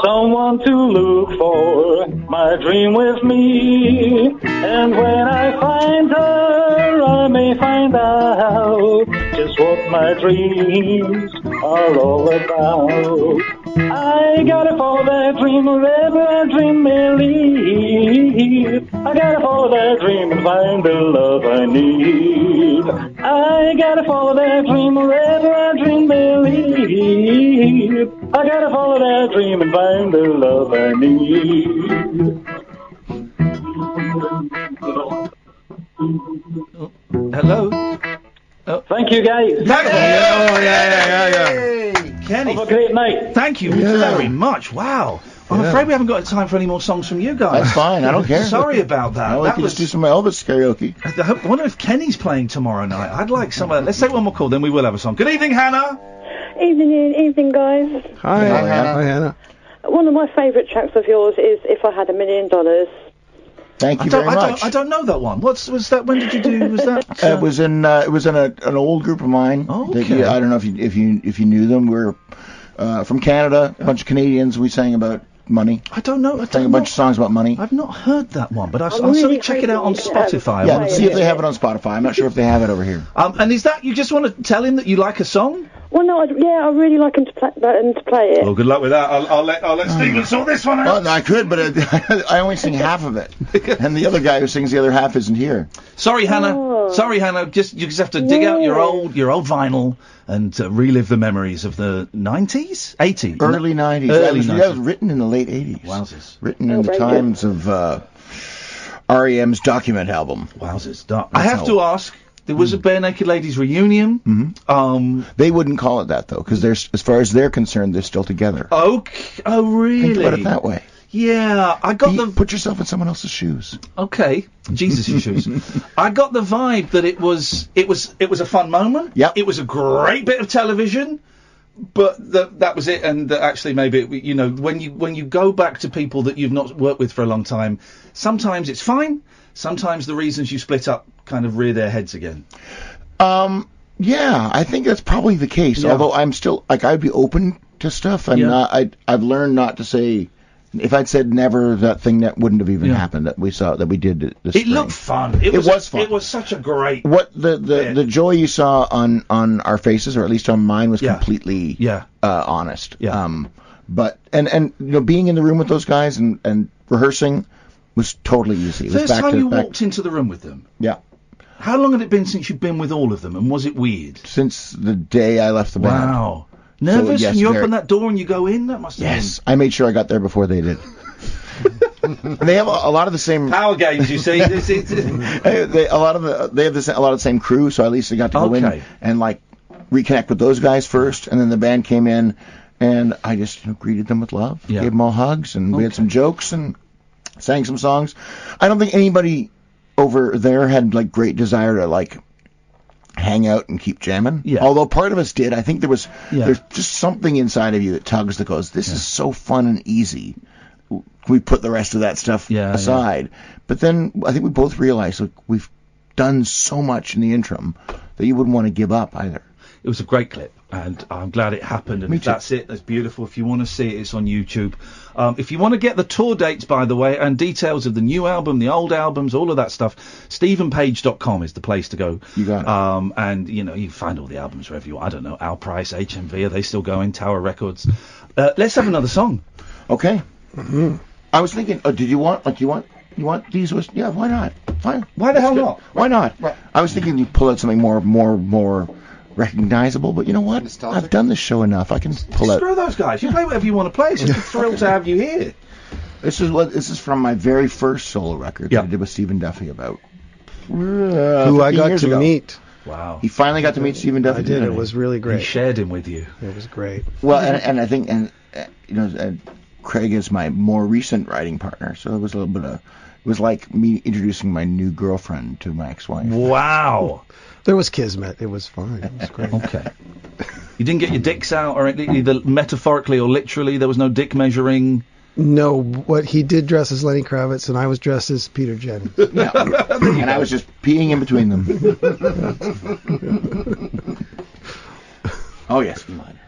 Someone to look for my dream with me. And when I find her, I may find out just what my dreams are all about. I gotta follow that dream wherever that dream may lead. I gotta follow that dream and find the love I need. I gotta follow that dream wherever that dream may lead. I gotta follow that dream and find the love I need. Hello? Oh. Thank you, guys. Kenny. Have a great night. Thank you very much. Wow. I'm afraid we haven't got time for any more songs from you guys. That's fine. I don't care. Sorry about that. I can just do some Elvis karaoke. I wonder if Kenny's playing tomorrow night. I'd like some. Let's take one more call, then we will have a song. Good evening, Hannah. Evening, guys. Hi, Hannah. One of my favourite tracks of yours is "If I Had $1 Million." Thank you very much. I don't know that one. Was that? When did you do? Was that? It was in an old group of mine. Oh, okay. I don't know if you knew them. We're from Canada, a bunch of Canadians. We sang about money. I don't know. Sang a bunch of songs about money. I've not heard that one, but I'll certainly check it out on Spotify. Yeah, see if they have it on Spotify. I'm not sure if they have it over here. And is that you just want to tell him that you like a song? Well, no, I really like him to play it. Well, good luck with that. I'll let Stephen sort this one out. Well, I could, but I only sing half of it, and the other guy who sings the other half isn't here. Sorry, Hannah. Sorry, Hannah. You just have to dig out your old vinyl and relive the memories of the 90s, 80s, early 90s. That was written in the late 80s. Wowzers. Written in the times of REM's Document album. Wowzers. I have to ask. There was a Bare Naked Ladies reunion. Mm-hmm. They wouldn't call it that though, because as far as they're concerned, they're still together. Okay. Oh, really? Think about it that way. Yeah, I got put yourself in someone else's shoes. Okay, Jesus' shoes. I got the vibe that it was a fun moment. Yeah. It was a great bit of television, but that was it. And actually, maybe when you go back to people that you've not worked with for a long time, sometimes it's fine. Sometimes the reasons you split up kind of rear their heads again. Yeah, I think that's probably the case. Yeah. Although I'm still I'd be open to stuff. I've learned not to say. If I'd said never, that thing that wouldn't have even happened that we did this spring. It looked fun. It was fun. It was such a great. What the joy you saw on our faces, or at least on mine, was completely honest. Yeah. But being in the room with those guys and rehearsing was totally easy. It was First time you walked into the room with them. Yeah. How long had it been since you'd been with all of them, and was it weird? Since the day I left the band. Wow. Nervous when you open that door and you go in? That must have been... I made sure I got there before they did. They have a lot of the same power games. You see, they have a lot of the same crew, so at least I got to go in and reconnect with those guys first, and then the band came in, and I just greeted them with love, gave them all hugs, and we had some jokes and sang some songs. I don't think anybody over there had great desire to hang out and keep jamming. Yeah. Although part of us did. I think there's just something inside of you that tugs that goes, this is so fun and easy. We put the rest of that stuff aside. But then I think we both realized we've done so much in the interim that you wouldn't want to give up either. It was a great clip, and I'm glad it happened. And that's it. That's beautiful. If you want to see it, it's on YouTube. If you want to get the tour dates, by the way, and details of the new album, the old albums, all of that stuff, StephenPage.com is the place to go. You got it. And, you can find all the albums wherever you want. I don't know, Al Price, HMV, are they still going? Tower Records. Let's have another song. Okay. Mm-hmm. I was thinking, did you want these? Yeah, why not? Fine. Why the hell not? Why not? Right. I was thinking you pull out something more recognizable, but you know what? Nostalgic. I've done this show enough. I can pull out. Screw those guys. You play whatever you want to play. It's just a thrill to have you here. This is from my very first solo record that I did with Stephen Duffy about who I got to meet. Wow. He finally got to meet Stephen Duffy. I did. It was really great. He shared him with you. It was great. Well, and I think Craig is my more recent writing partner, so it was a little bit of. It was like me introducing my new girlfriend to my ex-wife. Wow. There was kismet. It was fine. It was great. Okay. You didn't get your dicks out, or either metaphorically or literally? There was no dick measuring? No. What he did dress as Lenny Kravitz, and I was dressed as Peter Jennings. Yeah. And I was just peeing in between them. Oh, yes. Minor.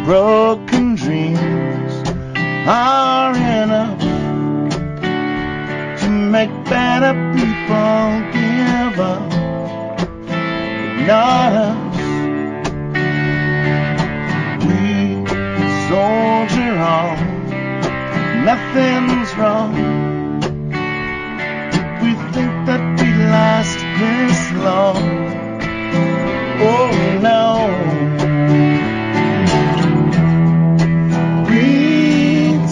Broken dreams are enough to make better people give up, but not us. We soldier on, nothing's wrong. Did we think that we last this long? Oh no.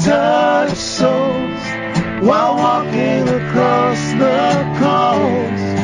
Touch souls while walking across the coast.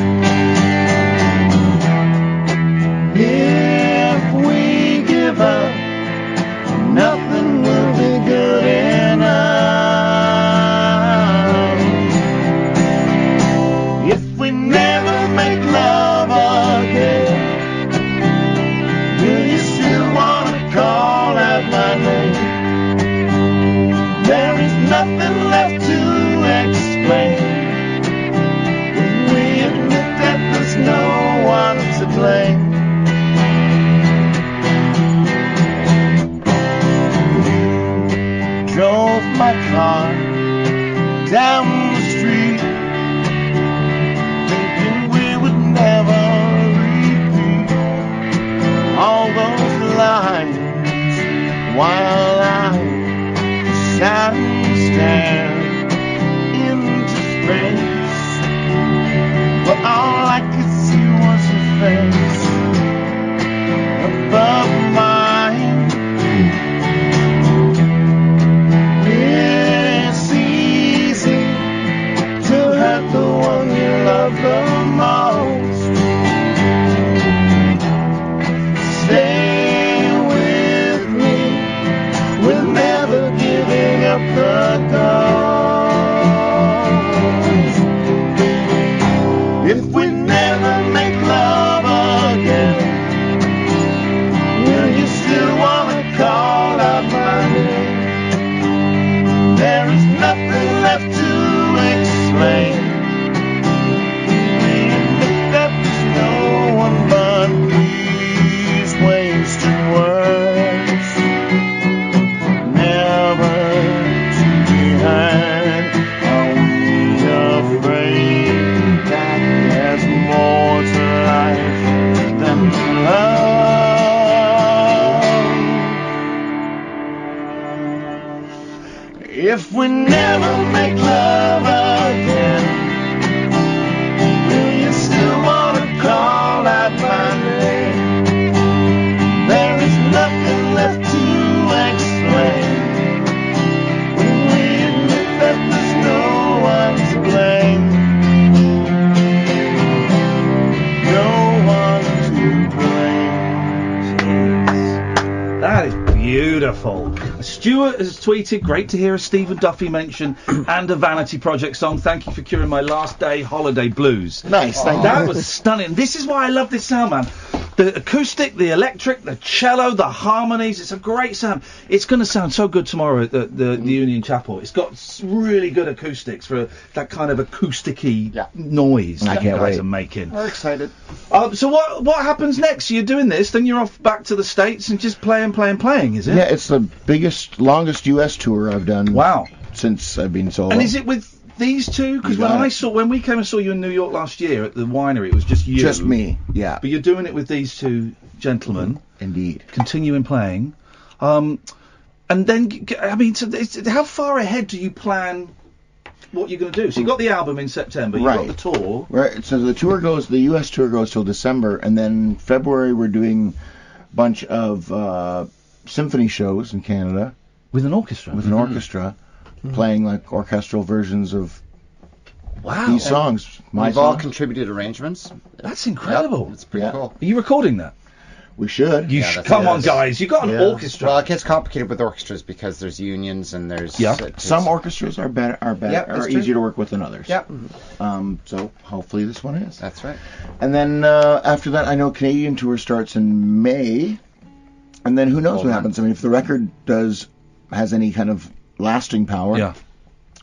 If we never make love again, will you still want to call out my name? There is nothing left to explain. When we admit that there's no one to blame. No one to blame. That is beautiful. Stuart has tweeted, great to hear a Stephen Duffy mention and a Vanity Project song. Thank you for curing my last day holiday blues. Nice, thank you. That was stunning. This is why I love this sound, man. The acoustic, the electric, the cello, the harmonies. It's a great sound. It's going to sound so good tomorrow at the Union Chapel. It's got really good acoustics for that kind of acousticy noise I that can't you guys wait. are making. We're excited. So what happens next? You're doing this, then you're off back to the States and just playing, is it? Yeah, it's the biggest, longest U.S. tour I've done. Wow. Since I've been solo. And is it with these two? Because when we came and saw you in New York last year at the winery, it was just you. Just me, yeah. But you're doing it with these two gentlemen. Indeed. Continuing playing. And then, I mean, how far ahead do you plan what you're going to do? So you got the album in September, you got the tour. Right. So the U.S. tour goes till December, and then February we're doing a bunch of symphony shows in Canada. With an orchestra? With an orchestra, playing like orchestral versions of Wow. these songs. We've all contributed arrangements. That's incredible. It's pretty cool. Are you recording that? We should. Come on, guys. You got an orchestra. Well, it gets complicated with orchestras because there's unions and there's Some orchestras are better, are easier to work with than others. Yep. So hopefully this one is. That's right. And then after that, I know Canadian tour starts in May, and then who knows what happens. I mean, if the record has any kind of lasting power,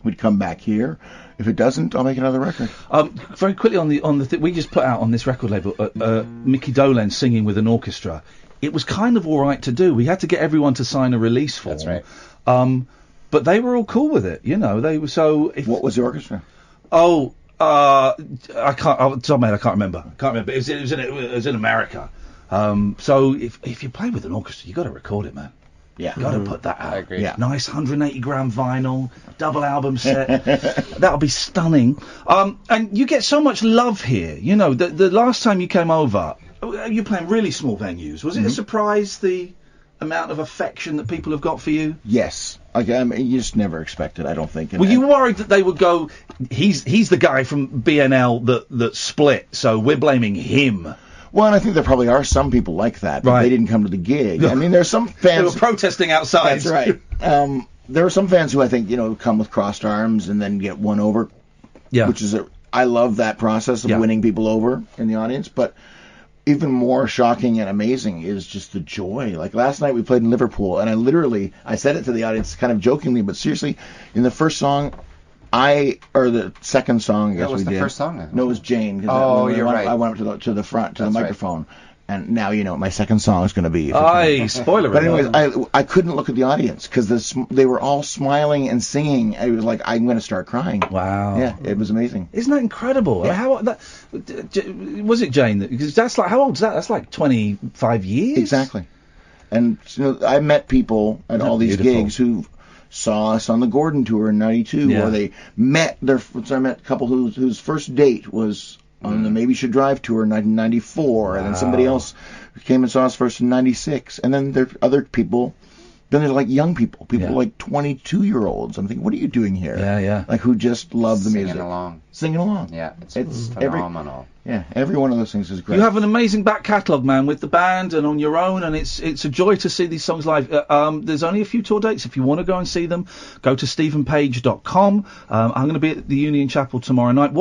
we'd come back here. If it doesn't, I'll make another record. Very quickly on the we just put out on this record label, Mickey Dolenz singing with an orchestra. It was kind of all right to do. We had to get everyone to sign a release form. That's right. But they were all cool with it. You know, they were so. What was the orchestra? I can't. Sorry, mate, I can't remember. It was in America. So if you play with an orchestra, you got to record it, man. Yeah. Got to put that out. I agree. Yeah. Nice 180 gram vinyl, double album set. That'll be stunning. And you get so much love here. You know, the last time you came over, you're playing really small venues. Was it a surprise, the amount of affection that people have got for you? Yes. I mean, you just never expect it, I don't think. Were you worried that they would go, he's the guy from BNL that split, so we're blaming him? Well, and I think there probably are some people like that. But they didn't come to the gig. I mean, there's some fans. They were protesting outside. That's right. There are some fans who I think, come with crossed arms and then get won over. Yeah. Which is I love that process of winning people over in the audience. But even more shocking and amazing is just the joy. Like last night we played in Liverpool, and I said it to the audience kind of jokingly, but seriously, in the first song, or the second song, I guess we did. That was the first song. No, it was Jane. You're right. I went up to the front, to the microphone. And now you know what my second song is going to be. Spoiler But alert. anyways, I couldn't look at the audience because they were all smiling and singing. I was like, I'm going to start crying. Wow. Yeah, it was amazing. Isn't that incredible? Yeah. I mean, was it Jane? Because that's like, how old is that? That's like 25 years? Exactly. And I met people at all these gigs who saw us on the Gordon tour in '92, or they met I met a couple whose first date was on the Maybe Should Drive tour in 1994, and then somebody else came and saw us first in '96, and then there are other people. Then there's like young people like 22-year-olds. I'm thinking, what are you doing here? Yeah. Like who just love the music. Singing along. Yeah, it's phenomenal. Every one of those things is great. You have an amazing back catalogue, man, with the band and on your own, and it's a joy to see these songs live. There's only a few tour dates. If you want to go and see them, go to stephenpage.com. I'm going to be at the Union Chapel tomorrow night.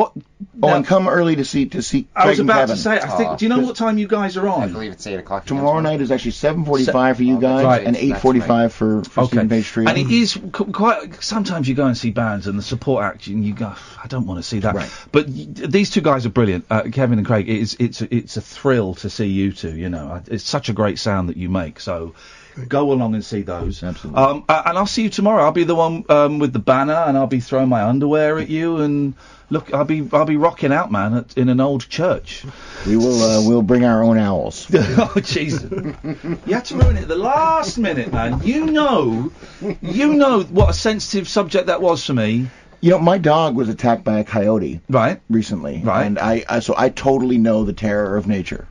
And come early to see. I was about to say, I think. Do you know what time you guys are on? I believe it's 8 o'clock. Tomorrow night is actually 7:45 for you guys, and 8:45 for Stephen Page Trio. And it is quite. Sometimes you go and see bands and the support act, and you go, I don't want to see see that. Right. But these two guys are brilliant, Kevin and Craig. It's a thrill to see you two. You know, it's such a great sound that you make. So go along and see those. Absolutely. And I'll see you tomorrow. I'll be the one with the banner, and I'll be throwing my underwear at you. And look, I'll be rocking out, man, in an old church. We will. We'll bring our own owls. Oh, Jesus. You had to ruin it at the last minute, man. You know what a sensitive subject that was for me. You know, my dog was attacked by a coyote. Right. Recently. Right. And so I totally know the terror of nature.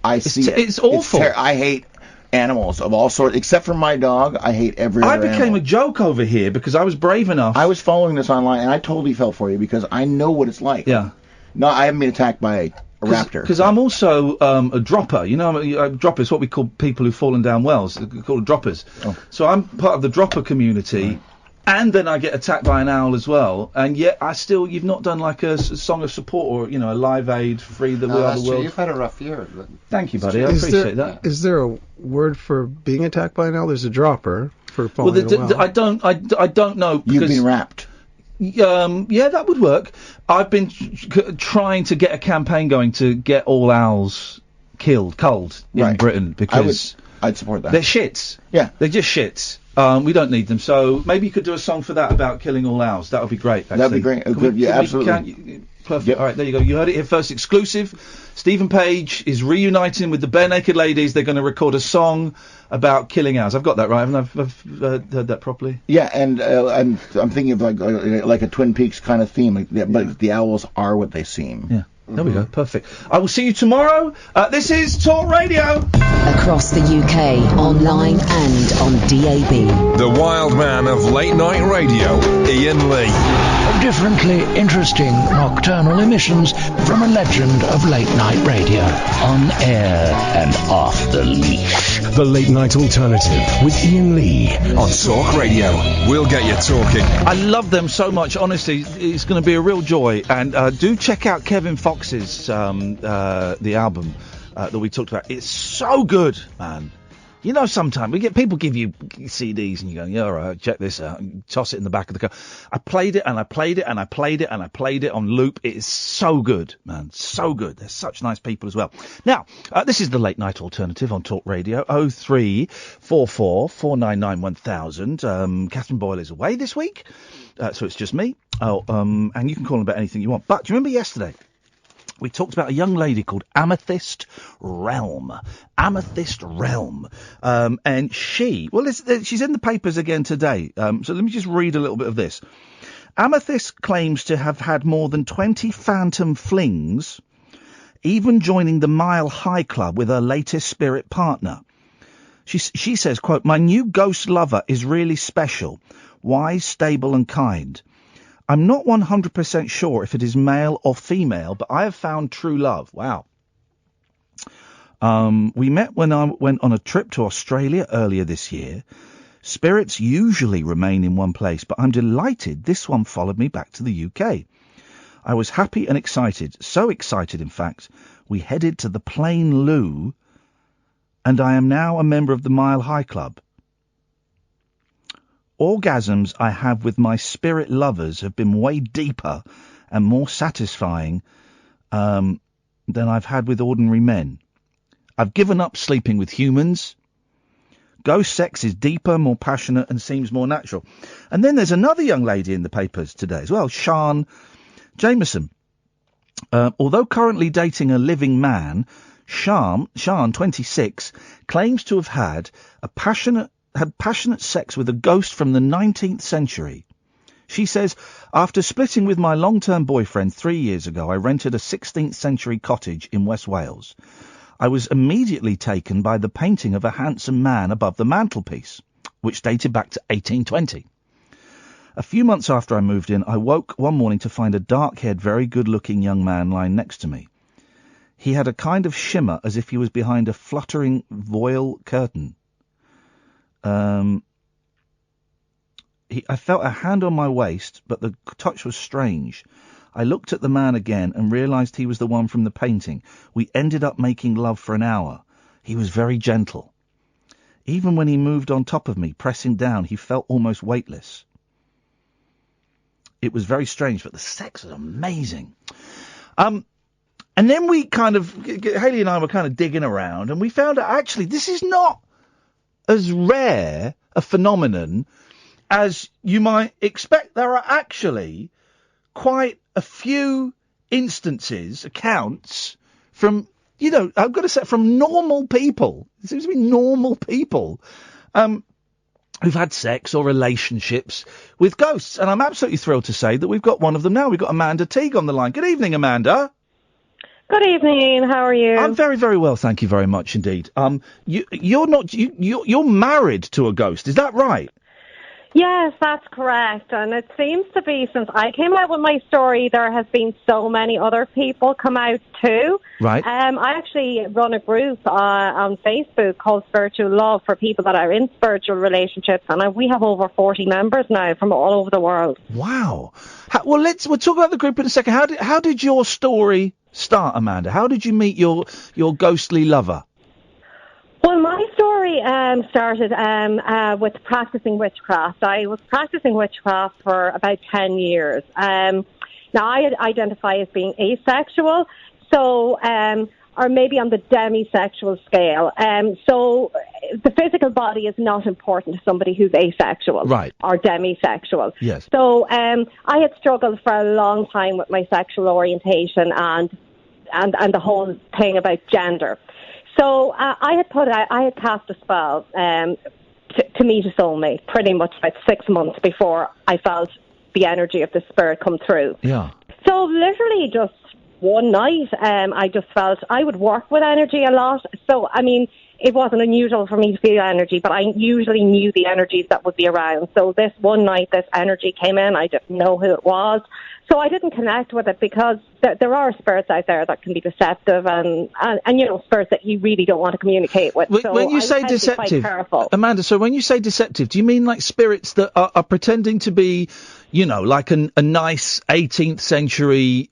I see it. It's awful. I hate animals of all sorts, except for my dog. I hate every other I became animal. a joke over here because I was brave enough. I was following this online, and I totally felt for you because I know what it's like. Yeah. No, I haven't been attacked by a raptor. Because I'm also a dropper. You know, a dropper is what we call people who've fallen down wells. They're called droppers. Oh. So I'm part of the dropper community. Right. And then I get attacked by an owl as well, and yet you've not done like a song of support or, a Live Aid, Free the We Are the World. You've had a rough year. Thank you, buddy. I appreciate that. Is there a word for being attacked by an owl? There's a dropper for falling in a well. I don't know. You've been wrapped. Yeah, that would work. I've been trying to get a campaign going to get all owls culled in Britain because I'd support that. They're shits. Yeah, they're just shits. We don't need them, so maybe you could do a song for that about killing all owls. That would be great. Actually. That'd be great. Absolutely. Perfect. Yep. All right, there you go. You heard it here first, exclusive. Stephen Page is reuniting with the Bare Naked Ladies. They're going to record a song about killing owls. I've got that right, haven't I? I've heard that properly. Yeah, and I'm thinking of like a Twin Peaks kind of theme, but the owls are what they seem. Yeah. There we go. Perfect. I will see you tomorrow. This is Talk Radio. Across the UK, online and on DAB. The wild man of late night radio, Iain Lee. Differently interesting nocturnal emissions from a legend of late night radio. On air and off the leash. The Late Night Alternative with Iain Lee. On Talk Radio. We'll get you talking. I love them so much. Honestly, it's going to be a real joy. And do check out Kevin Fox's the album that we talked about. It's so good, man. You know, sometimes people give you CDs and you go, yeah, all right, check this out, and toss it in the back of the car. I played it and I played it and I played it and I played it on loop. It is so good, man, so good. They're such nice people as well. Now, this is the Late Night Alternative on Talk Radio, 0344 499 1000. Catherine Boyle is away this week, so it's just me. And you can call in about anything you want. But do you remember yesterday? We talked about a young lady called Amethyst Realm. Amethyst Realm. And she's in the papers again today. So let me just read a little bit of this. Amethyst claims to have had more than 20 phantom flings, even joining the Mile High Club with her latest spirit partner. She says, quote, "My new ghost lover is really special, wise, stable and kind. I'm not 100% sure if it is male or female, but I have found true love." Wow. We met when I went on a trip to Australia earlier this year. Spirits usually remain in one place, but I'm delighted this one followed me back to the UK. I was happy and excited, so excited in fact, we headed to the Plain Loo, and I am now a member of the Mile High Club. Orgasms I have with my spirit lovers have been way deeper and more satisfying than I've had with ordinary men. I've given up sleeping with humans. Ghost sex is deeper, more passionate and seems more natural. And then there's another young lady in the papers today as well, Sian Jameson. Although currently dating a living man, Sian, 26, claims to have had passionate sex with a ghost from the 19th century. She says, after splitting with my long-term boyfriend 3 years ago, I rented a 16th century cottage in West Wales. I was immediately taken by the painting of a handsome man above the mantelpiece, which dated back to 1820. A few months after I moved in, I woke one morning to find a dark-haired, very good-looking young man lying next to me. He had a kind of shimmer as if he was behind a fluttering voile curtain. I felt a hand on my waist, but the touch was strange. I looked at the man again and realised he was the one from the painting. We ended up making love for an hour. He was very gentle. Even when he moved on top of me, pressing down, he felt almost weightless. It was very strange, but the sex was amazing. And then we kind of, Hayley and I were kind of digging around, and we found out actually this is not as rare a phenomenon as you might expect. There are actually quite a few accounts from, I've got to say, from normal people. It seems to be normal people who've had sex or relationships with ghosts. And I'm absolutely thrilled to say that we've got one of them now. We've got Amanda Teague on the line. Good evening, Amanda. Good evening, Ian. How are you? I'm very, very well, thank you very much indeed. You're married to a ghost, is that right? Yes, that's correct. And it seems to be, since I came out with my story, there has been so many other people come out too. Right. I actually run a group on Facebook called Spiritual Love for people that are in spiritual relationships, and we have over 40 members now from all over the world. Wow. We'll talk about the group in a second. How did your story start, Amanda? How did you meet your ghostly lover? Well, my story started with practicing witchcraft. I was practicing witchcraft for about 10 years. Now, I identify as being asexual, so or maybe on the demisexual scale. So the physical body is not important to somebody who's asexual, right, or demisexual. Yes. So I had struggled for a long time with my sexual orientation and the whole thing about gender. So I had cast a spell to meet a soulmate pretty much about 6 months before I felt the energy of the spirit come through. Yeah. So literally just one night, I just felt I would work with energy a lot. So, I mean, it wasn't unusual for me to feel energy, but I usually knew the energies that would be around. So this one night, this energy came in. I didn't know who it was. So I didn't connect with it because there are spirits out there that can be deceptive and spirits that you really don't want to communicate with. When you say deceptive, Amanda, so when you say deceptive, do you mean like spirits that are pretending to be, like a nice 18th century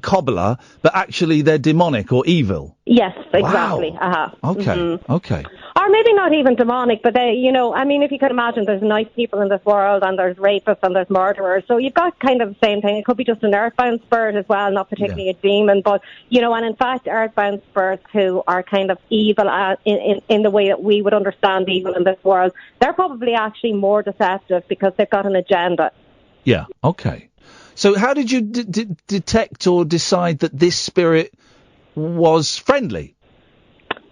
cobbler, but actually they're demonic or evil? Yes, exactly. Wow. Okay, okay. Or maybe not even demonic, but they, if you can imagine, there's nice people in this world, and there's rapists and there's murderers. So you've got kind of the same thing. It could be just an earthbound spirit as well, not particularly a demon, but, and in fact, earthbound spirits who are kind of evil in the way that we would understand evil in this world, they're probably actually more deceptive because they've got an agenda. Yeah, okay. So how did you detect or decide that this spirit was friendly?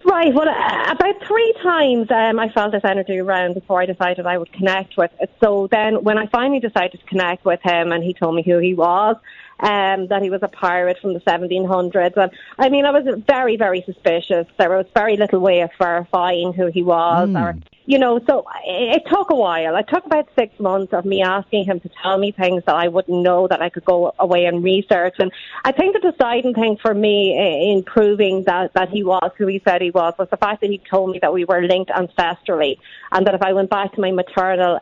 Right, well, about 3 times I felt this energy around before I decided I would connect with it. So then when I finally decided to connect with him and he told me who he was, that he was a pirate from the 1700s. And I mean, I was very, very suspicious. There was very little way of verifying who he was. So it took a while. It took about 6 months of me asking him to tell me things that I wouldn't know, that I could go away and research. And I think the deciding thing for me in proving that he was who he said he was the fact that he told me that we were linked ancestrally, and that if I went back to my maternal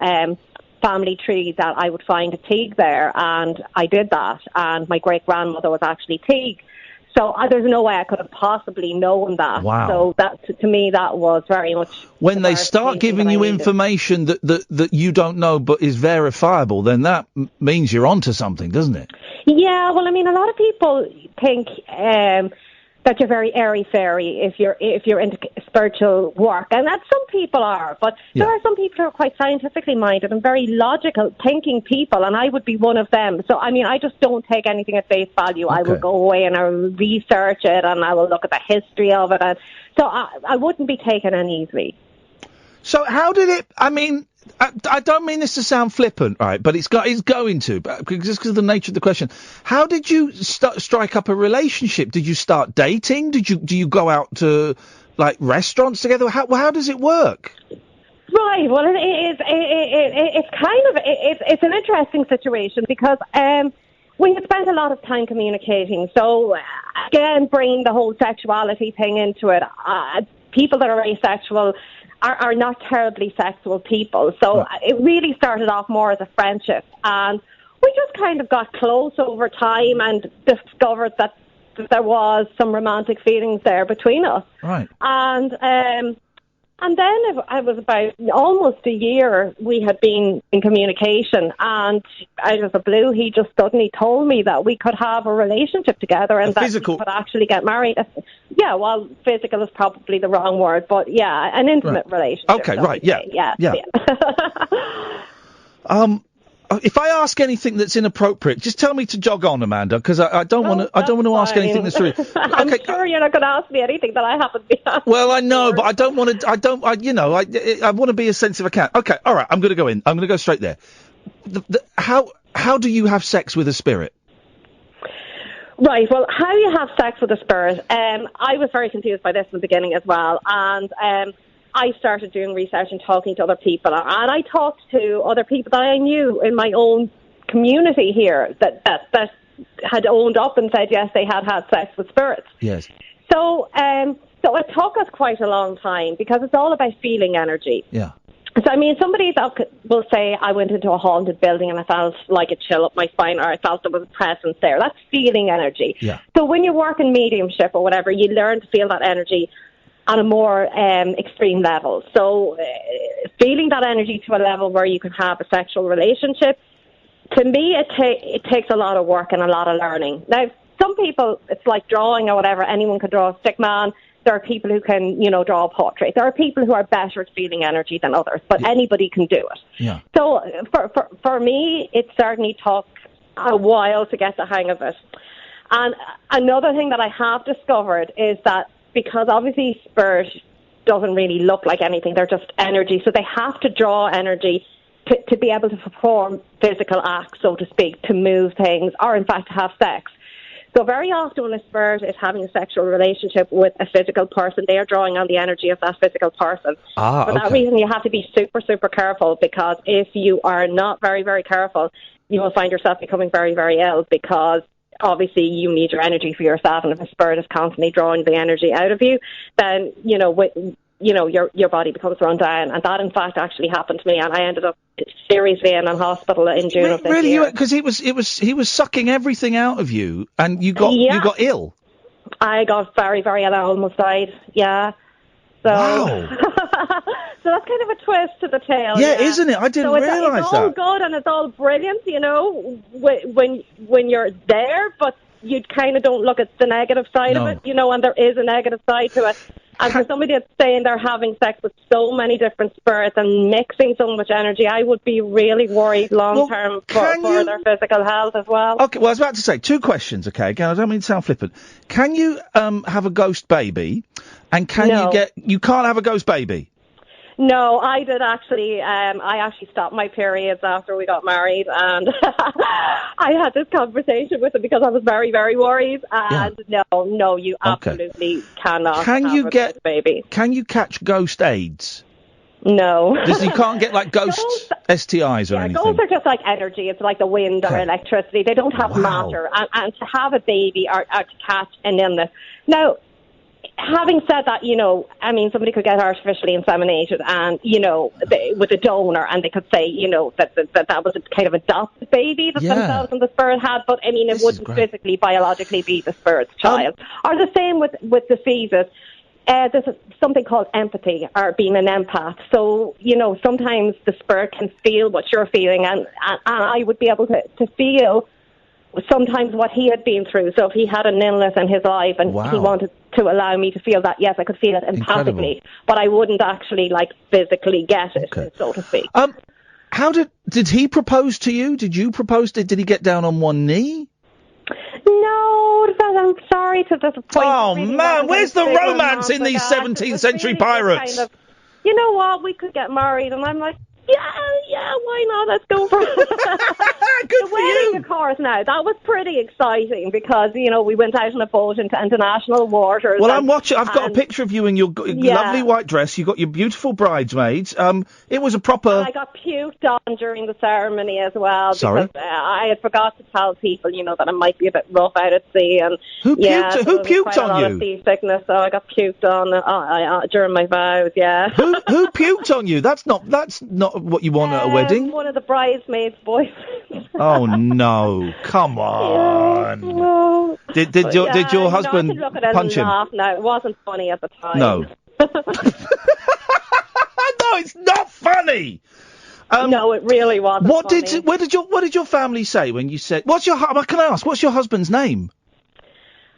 family tree that I would find a Teague there, and I did that, and my great-grandmother was actually Teague. So there's no way I could have possibly known that. Wow. So that, to me, that was very much... When they start giving you information that you don't know but is verifiable, then that means you're onto something, doesn't it? Yeah, well, I mean, a lot of people think that you're very airy-fairy if you're into spiritual work, and that some people are, but there are some people who are quite scientifically minded and very logical thinking people, and I would be one of them. So I mean, I just don't take anything at face value. I will go away and I will research it, and I will look at the history of it, and so I wouldn't be taken uneasily. So how did it? I mean, I don't mean this to sound flippant, right? But it's going to, just because of the nature of the question. How did you strike up a relationship? Did you start dating? Do you go out to like restaurants together? How does it work? Right. Well, it's an interesting situation because we had spent a lot of time communicating. So again, bringing the whole sexuality thing into it, people that are asexual are not terribly sexual people. So it really started off more as a friendship. And we just kind of got close over time and discovered that there was some romantic feelings there between us. Right. And And then I was about almost a year we had been in communication, and out of the blue he just suddenly told me that we could have a relationship together and that we could actually get married. Yeah, well, physical is probably the wrong word, but yeah, an intimate relationship. Okay, right, yeah. If I ask anything that's inappropriate, just tell me to jog on, Amanda, because I don't want to. I don't want to ask anything that's really. I'm sure you're not going to ask me anything that I haven't been asked. Well, I know, but I don't want to. I want to be a sensitive account. Okay, all right. I'm going to go in. I'm going to go straight there. How do you have sex with a spirit? Right. Well, how you have sex with a spirit? I was very confused by this in the beginning as well, and I started doing research and talking to other people, and I talked to other people that I knew in my own community here that had owned up and said yes, they had sex with spirits. Yes. So it took us quite a long time because it's all about feeling energy. Yeah. So, I mean, somebody that will say, I went into a haunted building and I felt like a chill up my spine, or I felt there was a presence there. That's feeling energy. Yeah. So when you work in mediumship or whatever, you learn to feel that energy on a more extreme level. So feeling that energy to a level where you can have a sexual relationship, to me, it takes a lot of work and a lot of learning. Now, some people, it's like drawing or whatever. Anyone can draw a stick man. There are people who can, draw a portrait. There are people who are better at feeling energy than others, but anybody can do it. Yeah. So for me, it certainly took a while to get the hang of it. And another thing that I have discovered is that because obviously spirit doesn't really look like anything, they're just energy, so they have to draw energy to be able to perform physical acts, so to speak, to move things, or in fact to have sex. So very often when a spirit is having a sexual relationship with a physical person, they are drawing on the energy of that physical person. For that reason, you have to be super, super careful, because if you are not very, very careful, you will find yourself becoming very, very ill, because obviously you need your energy for yourself, and if a spirit is constantly drawing the energy out of you, then, your body becomes run down. And that, in fact, actually happened to me, and I ended up seriously in a hospital in June of this year. Really? Because he was sucking everything out of you, and you got ill. I got very, very ill. I almost died. Yeah. So, wow. So that's kind of a twist to the tale. Yeah, isn't it? I didn't realise it's that. all good and it's all brilliant, when you're there, but you kind of don't look at the negative side of it, and there is a negative side to it. And for somebody that's saying they're having sex with so many different spirits and mixing so much energy, I would be really worried long term for their physical health as well. Okay, well, I was about to say 2 questions, okay? Again, I don't mean to sound flippant. Can you have a ghost baby? And you can't have a ghost baby? No, I did actually. I actually stopped my periods after we got married, and I had this conversation with him because I was very, very worried. And no, you absolutely cannot have a ghost baby. Can you catch ghost AIDS? No. You can't get like ghost STIs or anything? Ghosts are just like energy. It's like the wind or electricity. They don't have matter. And to have a baby or to catch an illness. Now, having said that, somebody could get artificially inseminated and, with a donor, and they could say, that was a kind of adopted baby that themselves and the spirit had, but it wouldn't physically, biologically be the spirit's child. Or the same with diseases. There's something called empathy, or being an empath. So, sometimes the spirit can feel what you're feeling, and I would be able to feel sometimes what he had been through. So if he had an illness in his life and he wanted to allow me to feel that, yes, I could feel it empathically, but I wouldn't actually physically get it, so to speak. How did he propose to you? Did you propose? Did he get down on one knee? No, I'm sorry to disappoint. Oh man, where's the romance in these 17th century pirates? You know what? We could get married, and I'm like, yeah, why not? Let's go for it. Good for you. Of course, now that was pretty exciting because we went out on a boat into international waters. Well, I'm watching. I've got a picture of you in your lovely white dress. You got your beautiful bridesmaids. It was a proper. And I got puked on during the ceremony as well. Sorry, because, I had forgot to tell people, that I might be a bit rough out at sea, and who puked? Who puked on you? Of seasickness, so I got puked on during my vows. Yeah. Who puked on you? That's not what you want at a wedding. One of the bridesmaids' boyfriends. Oh no! Come on. No. Did your husband I can look at it punch and him? laugh. No, it wasn't funny at the time. No. it's not funny. No, it really wasn't. What did your family say when you said? Can I ask? What's your husband's name?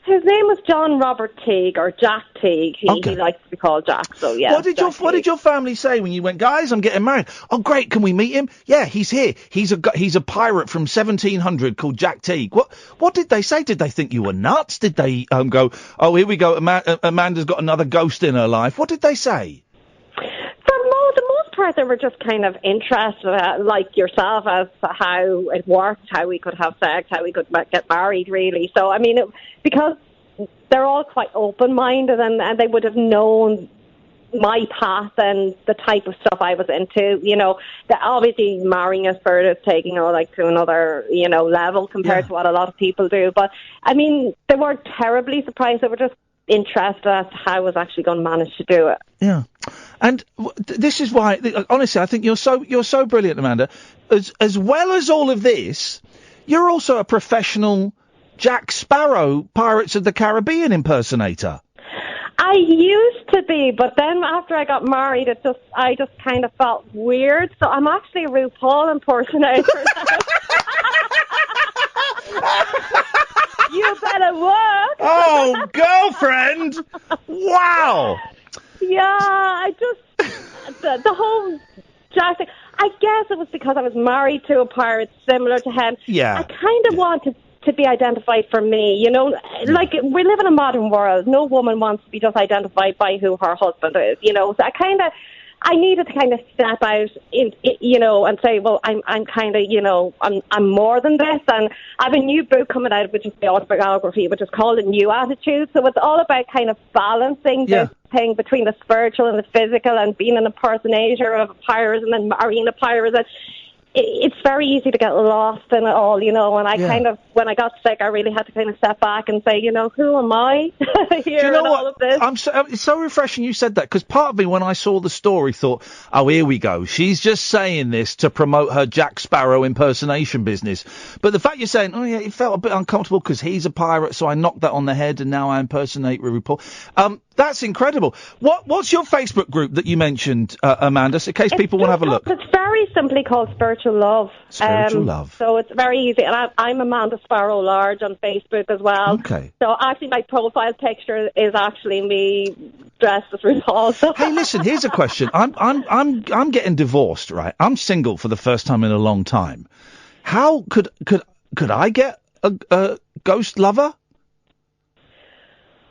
His name was John Robert Teague, or Jack Teague. He likes to be called Jack, so yeah. What did your family say when you went, guys, I'm getting married? Oh, great, can we meet him? Yeah, he's here. He's a pirate from 1700 called Jack Teague. What did they say? Did they think you were nuts? Did they go, oh, here we go, Amanda's got another ghost in her life? What did they say? For the most part, they were just kind of interested, like yourself, as to how it worked, how we could have sex, how we could get married, really. So, I mean, because they're all quite open-minded, and they would have known my path and the type of stuff I was into, that obviously marrying us further is taking to another, level compared to what a lot of people do. But, I mean, they weren't terribly surprised. They were just interested as to how I was actually going to manage to do it. Yeah. And this is why, honestly, I think you're so brilliant, Amanda. As well as all of this, you're also a professional Jack Sparrow Pirates of the Caribbean impersonator. I used to be, but then after I got married, I just kind of felt weird. So I'm actually a RuPaul impersonator. You better work. Oh, girlfriend! Wow. Yeah, I just the whole Jack thing. I guess it was because I was married to a pirate similar to him. Yeah. I kind of wanted to be identified for me, like we live in a modern world. No woman wants to be just identified by who her husband is, so I needed to kind of step out and say, well, I'm kind of, I'm more than this. And I have a new book coming out, which is the autobiography, which is called A New Attitude. So it's all about kind of balancing this thing between the spiritual and the physical, and being an impersonator of a pirate and then marrying a pirate. And it's very easy to get lost in it all, and I kind of, when I got sick, I really had to kind of step back and say, who am I here in all of this? It's so refreshing you said that, because part of me, when I saw the story, thought, oh, here we go. She's just saying this to promote her Jack Sparrow impersonation business. But the fact you're saying, oh, yeah, it felt a bit uncomfortable because he's a pirate, so I knocked that on the head and now I impersonate RuPaul. That's incredible. What's your Facebook group that you mentioned, Amanda, in case people want to have a look? It's very simply called Spiritual Love. Spiritual Love. So it's very easy. And I'm Amanda Sparrow Large on Facebook as well. Okay. So actually my profile picture is actually me dressed as RuPaul. So. Hey, listen, here's a question. I'm getting divorced, right? I'm single for the first time in a long time. How could I get a ghost lover?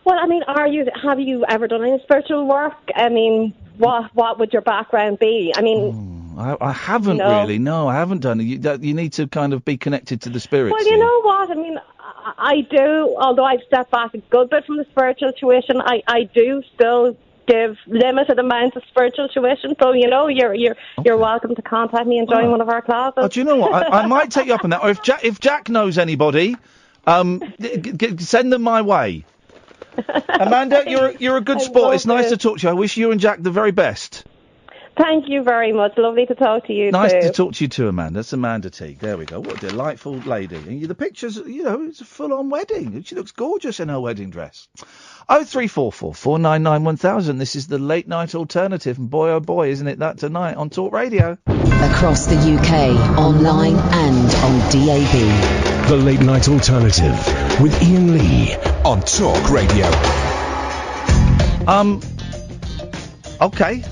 Well, I mean, have you ever done any spiritual work? I mean, what would your background be? I mean, I haven't really. No, I haven't done it. You need to kind of be connected to the spirits. Well, you know what? I mean, I do. Although I've stepped back a good bit from the spiritual tuition, I do still give limited amounts of spiritual tuition. So you're welcome to contact me and join one of our classes. Oh, do you know what? I might take you up on that. Or if Jack knows anybody, send them my way. Amanda, you're a good sport. It's nice to talk to you. I wish you and Jack the very best. Thank you very much. Lovely to talk to you. Nice to talk to you too, Amanda. That's Amanda Teague. There we go. What a delightful lady. And the pictures, it's a full-on wedding. She looks gorgeous in her wedding dress. 0344 499 1000. This is the late night alternative. And boy, oh boy, isn't it that tonight on Talk Radio. Across the UK, online and on DAB. The late night alternative with Iain Lee on Talk Radio. Okay.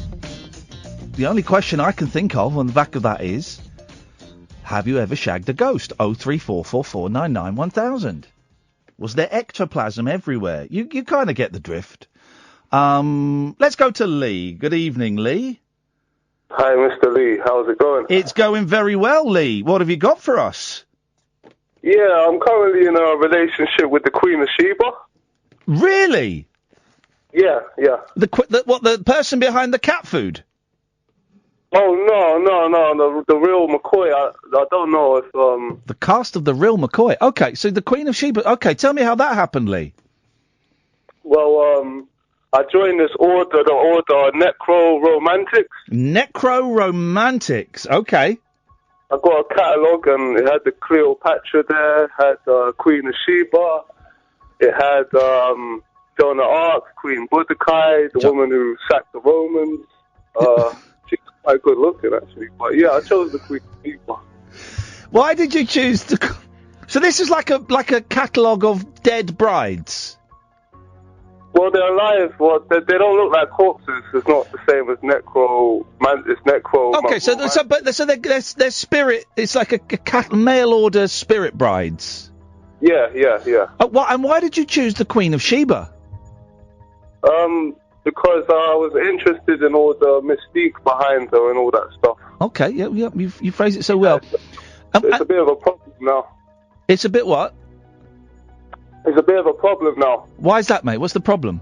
The only question I can think of on the back of that is, have you ever shagged a ghost? 0344 499 1000. Was there ectoplasm everywhere? You kind of get the drift. Let's go to Lee. Good evening, Lee. Hi, Mr. Lee. How's it going? It's going very well, Lee. What have you got for us? Yeah, I'm currently in a relationship with the Queen of Sheba. Really? Yeah. The person behind the cat food? Oh, no, the real McCoy. I don't know if... The cast of the real McCoy. Okay, so the Queen of Sheba. Okay, tell me how that happened, Lee. Well, I joined the order Necro Romantics. Necro Romantics, okay. I got a catalogue and it had the Cleopatra there, had Queen of Sheba, it had Joan of Arc, Queen Budokai, the woman who sacked the Romans. She's quite good looking actually. But yeah, I chose the Queen of Sheba. Why did you choose the? So this is like a catalogue of dead brides. Well, they're alive. Well, they don't look like corpses. It's not the same as necro. It's necro. Okay, so they're spirit. It's like a mail order spirit brides. Yeah. And why did you choose the Queen of Sheba? Because I was interested in all the mystique behind her and all that stuff. Okay, yeah, you phrased it so well. It's a bit of a problem now. It's a bit what? It's a bit of a problem now. Why is that, mate? What's the problem?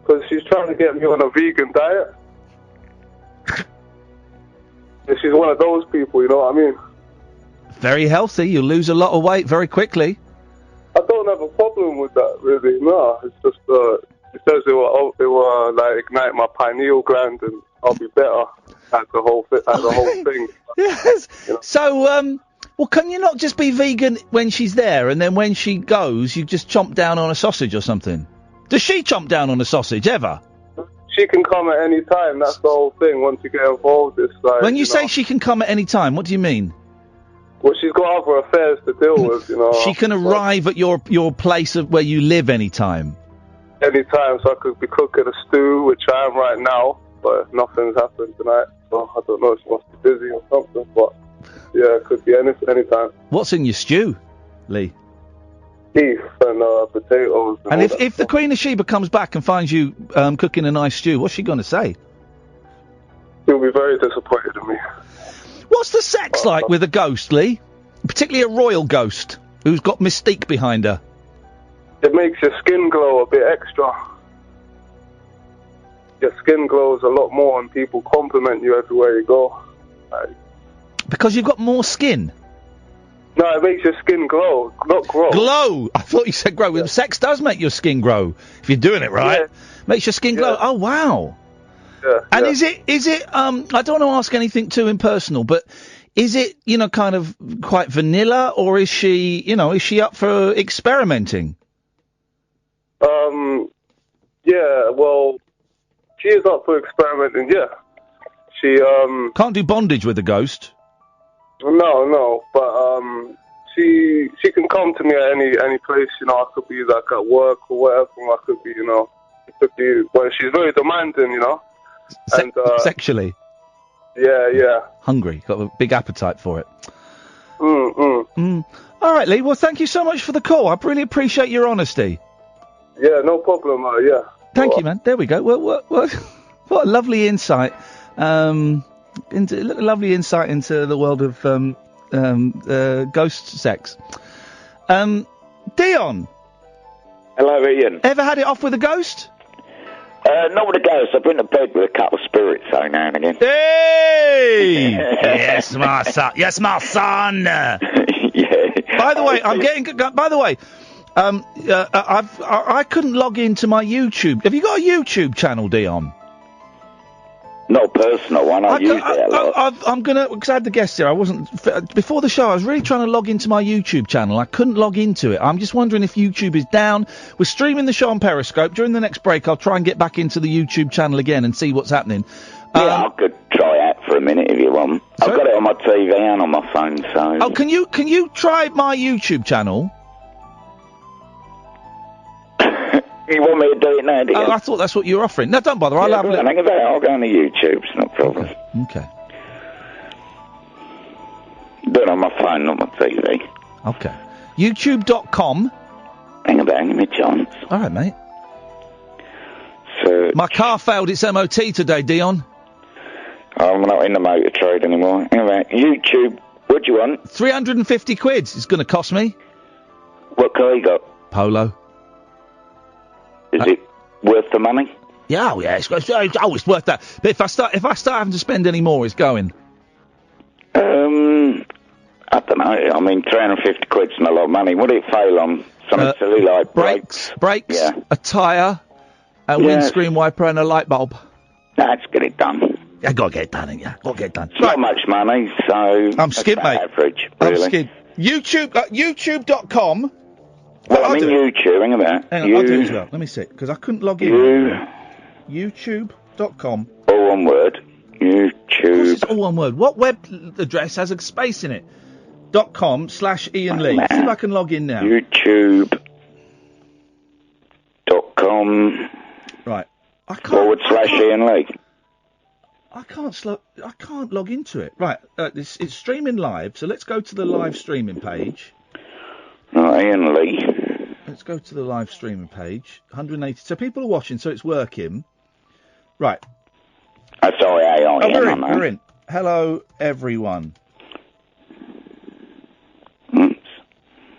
Because she's trying to get me on a vegan diet. And she's one of those people, you know what I mean? Very healthy. You lose a lot of weight very quickly. I don't have a problem with that, really. No, it's just it says it will like ignite my pineal gland and I'll be better at the whole thing. Yes. You know? So, well, can you not just be vegan when she's there, and then when she goes, you just chomp down on a sausage or something? Does she chomp down on a sausage ever? She can come at any time. That's the whole thing. Once you get involved, it's like. When you say she can come at any time, what do you mean? Well, she's got other affairs to deal with, you know. She can arrive at your place of where you live any time. Any time, so I could be cooking a stew, which I am right now, but nothing's happened tonight, so I don't know if she must be busy or something, but yeah, it could be any time. What's in your stew, Lee? Beef and potatoes. And if the Queen of Sheba comes back and finds you cooking a nice stew, what's she going to say? She'll be very disappointed in me. What's the sex like with a ghost, Lee? Particularly a royal ghost who's got mystique behind her. It makes your skin glow a bit extra. Your skin glows a lot more and people compliment you everywhere you go. Because you've got more skin? No, it makes your skin glow, not grow. Glow? I thought you said grow. Yeah. Sex does make your skin grow, if you're doing it right. Yeah. Makes your skin glow. Oh, wow. Yeah. And is it, I don't want to ask anything too impersonal, but is it, kind of quite vanilla, or is she, is she up for experimenting? Yeah, well, she is up for experimenting, yeah. She, Can't do bondage with a ghost. No, but, she can come to me at any place, I could be, like, at work or whatever, I could be, it could be, well, she's very demanding, and, sexually? Yeah. Hungry, got a big appetite for it. All right, Lee, well, thank you so much for the call. I really appreciate your honesty. Yeah, no problem, yeah. Thank you, man. There we go. What a lovely insight. Into the world of ghost sex. Dion. Hello, Ian. Ever had it off with a ghost? Not with a ghost. I've been to bed with a couple of spirits every now and again. Hey! Yes, my son. Yes, my son. Yeah. By the way, I couldn't log into my YouTube. Have you got a YouTube channel, Dion? Not a personal one. I use it a lot. I'm gonna, because I had the guest here. I wasn't before the show. I was really trying to log into my YouTube channel. I couldn't log into it. I'm just wondering if YouTube is down. We're streaming the show on Periscope. During the next break, I'll try and get back into the YouTube channel again and see what's happening. Yeah, I could try out for a minute if you want. I've got it on my TV and on my phone. So. Oh, can you try my YouTube channel? You want me to do it now, do you? Oh, I thought that's what you were offering. No, don't bother. I'll have a look. I'll go on the YouTube. It's no problem. Okay. Do it on my phone, not my TV. Okay. YouTube.com. Hang about, give me a chance. All right, mate. So my car failed its MOT today, Dion. I'm not in the motor trade anymore. Hang about, YouTube. What do you want? 350 quid. It's going to cost me. What car you got? Polo. Is it worth the money? Yeah, it's worth that. But if I start having to spend any more, it's going. I don't know. I mean, 350 quid's not a lot of money. Would it fail on something silly like brakes? Brakes, a tyre, a windscreen wiper, and a light bulb. Let's get it done. I gotta get it done, ain't ya? Gotta get it done. It's not much money, so I'm skid, mate. Average, really. I'm skid. YouTube.com. Well, I'm in YouTube. Hang about. Hang on, I'll do it as well. Let me see, because I couldn't log in. YouTube.com. YouTube.com. All one word. YouTube. YouTube. It's all one word. What web address has a space in it? .com/Iain Lee. See if I can log in now. YouTube.com. Right. /Iain Lee. I can't log into it. Right. It's streaming live, so let's go to the live streaming page. Right, Iain Lee. Let's go to the live streaming page. 180. So people are watching, so it's working. Right. Sorry, we're in. Hello, everyone.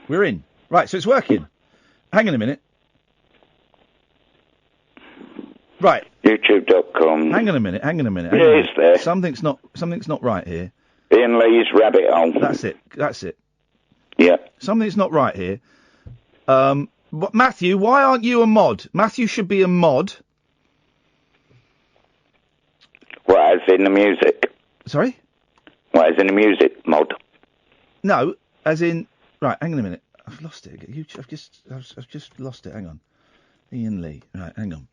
We're in. Right, so it's working. Hang on a minute. Right. YouTube.com. Hang on a minute. Yeah, it's there. Something's not right here. Iain Lee's rabbit hole. That's it. Yeah. Something's not right here. But Matthew, why aren't you a mod? Matthew should be a mod. What, as in the music? Sorry? What, as in the music mod? No, as in... Right, hang on a minute. I've lost it. I've just lost it. Hang on. Iain Lee. Right, hang on.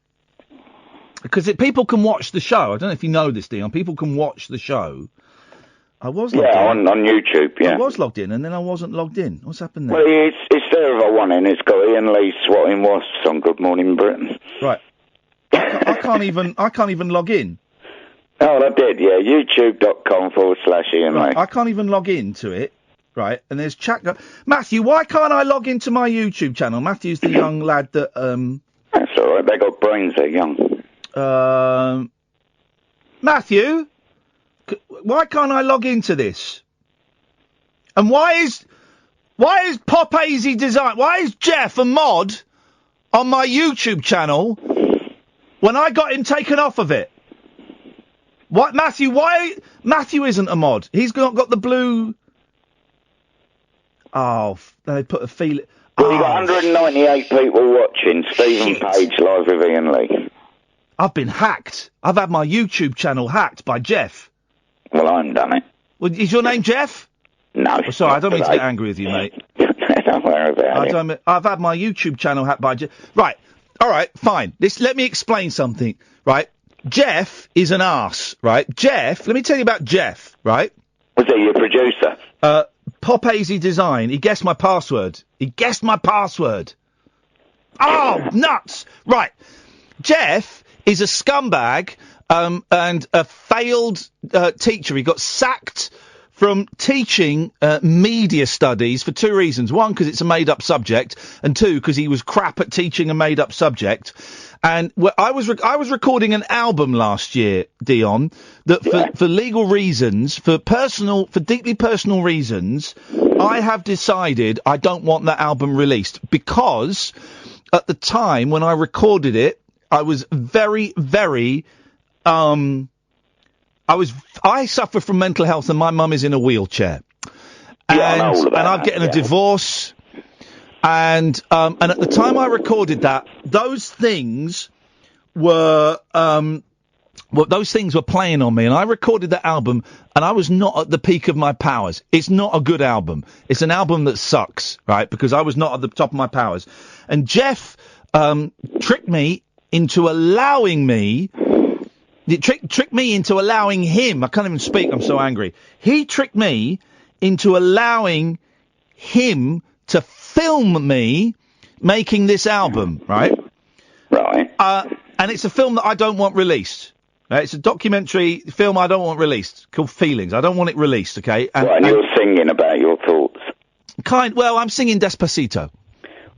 Because people can watch the show. I don't know if you know this, Dion. People can watch the show. I was logged in. on YouTube, yeah. I was logged in, and then I wasn't logged in. What's happened there? Well, it's there if I want it. It's got Iain Lee swatting wasps on Good Morning Britain. Right. I can't even log in. Oh, I did, yeah. YouTube.com/Iain Lee. I can't even log into it. Right, and there's chat. Matthew, why can't I log into my YouTube channel? Matthew's the young lad that. That's all right. They got brains. They're young. Matthew, why can't I log into this? And why is Pop Hazy Design? Why is Jeff a mod on my YouTube channel when I got him taken off of it? What, Matthew? Why Matthew isn't a mod? He's not got the blue. Oh, they put a feel. Well, you got 198 people watching. Stephen Page live with Iain Lee. I've been hacked. I've had my YouTube channel hacked by Jeff. Well, I haven't done it. Well, is your name Jeff? No. Oh, sorry, I don't mean to get angry with you, mate. Don't worry about it. I've had my YouTube channel hacked by Jeff. Right. All right. Fine. Let me explain something. Right. Jeff is an arse. Right. Jeff. Let me tell you about Jeff. Right. Was he your producer? Pop Hazy Design. He guessed my password. Oh, nuts. Right. Jeff is a scumbag and a failed teacher. He got sacked from teaching media studies for two reasons. One, because it's a made-up subject, and two, because he was crap at teaching a made-up subject. And I was recording an album last year, Dion, that for legal reasons, for deeply personal reasons, I have decided I don't want that album released because at the time when I recorded it, I was very, very, I suffer from mental health and my mum is in a wheelchair. And I'm getting a divorce. And at the time I recorded that, those things were playing on me, and I recorded that album, and I was not at the peak of my powers. It's not a good album. It's an album that sucks, right? Because I was not at the top of my powers. And Jeff tricked me into allowing me. Tricked me into allowing him. I can't even speak. I'm so angry. He tricked me into allowing him to film me making this album, right? Right. And it's a film that I don't want released. Right? It's a documentary film I don't want released, called Feelings. I don't want it released, okay? And you're singing about your thoughts. Well, I'm singing Despacito.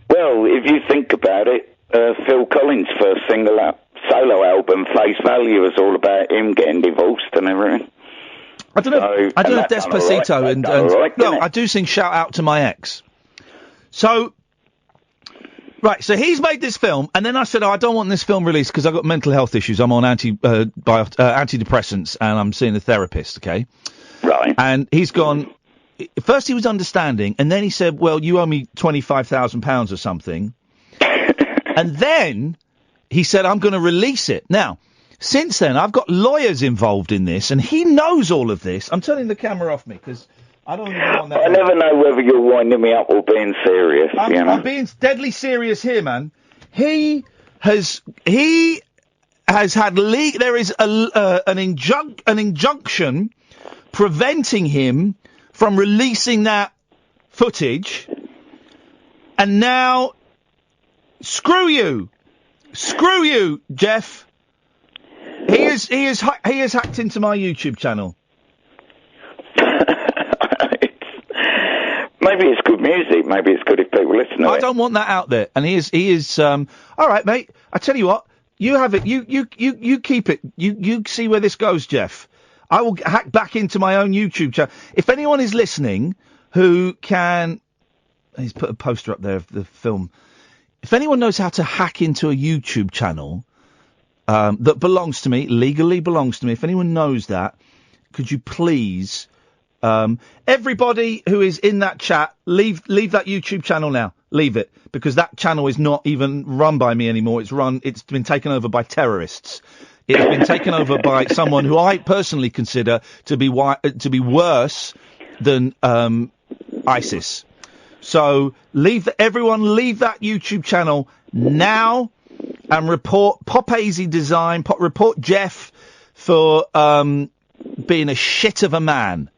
Well, if you think about it, Phil Collins' first solo album, Face Value, was all about him getting divorced and everything. I don't know if Despacito I do sing Shout Out to My Ex. So, right, so he's made this film, and then I said, I don't want this film released because I've got mental health issues. I'm on antidepressants, and I'm seeing a therapist, okay? Right. And he's gone, first he was understanding, and then he said, well, you owe me £25,000 or something. And then he said, I'm going to release it. Now, since then, I've got lawyers involved in this, and he knows all of this. I'm turning the camera off me, because I don't even want that. I never know whether you're winding me up or being serious, I'm being deadly serious here, man. He has had there is an injunction preventing him from releasing that footage, and now screw you, Jeff. He has hacked into my YouTube channel. Maybe it's good music. Maybe it's good if people listen to it. I don't want that out there. And he is. All right, mate. I tell you what. You have it. You keep it. You see where this goes, Jeff. I will hack back into my own YouTube channel. If anyone is listening who can, he's put a poster up there of the film. If anyone knows how to hack into a YouTube channel that belongs to me, legally belongs to me, if anyone knows that, could you please, everybody who is in that chat, leave that YouTube channel now. Leave it, because that channel is not even run by me anymore. It's been taken over by terrorists. It's been taken over by someone who I personally consider to be worse than ISIS. So everyone leave that YouTube channel now and report Pop-Azy Design, report Jeff for being a shit of a man.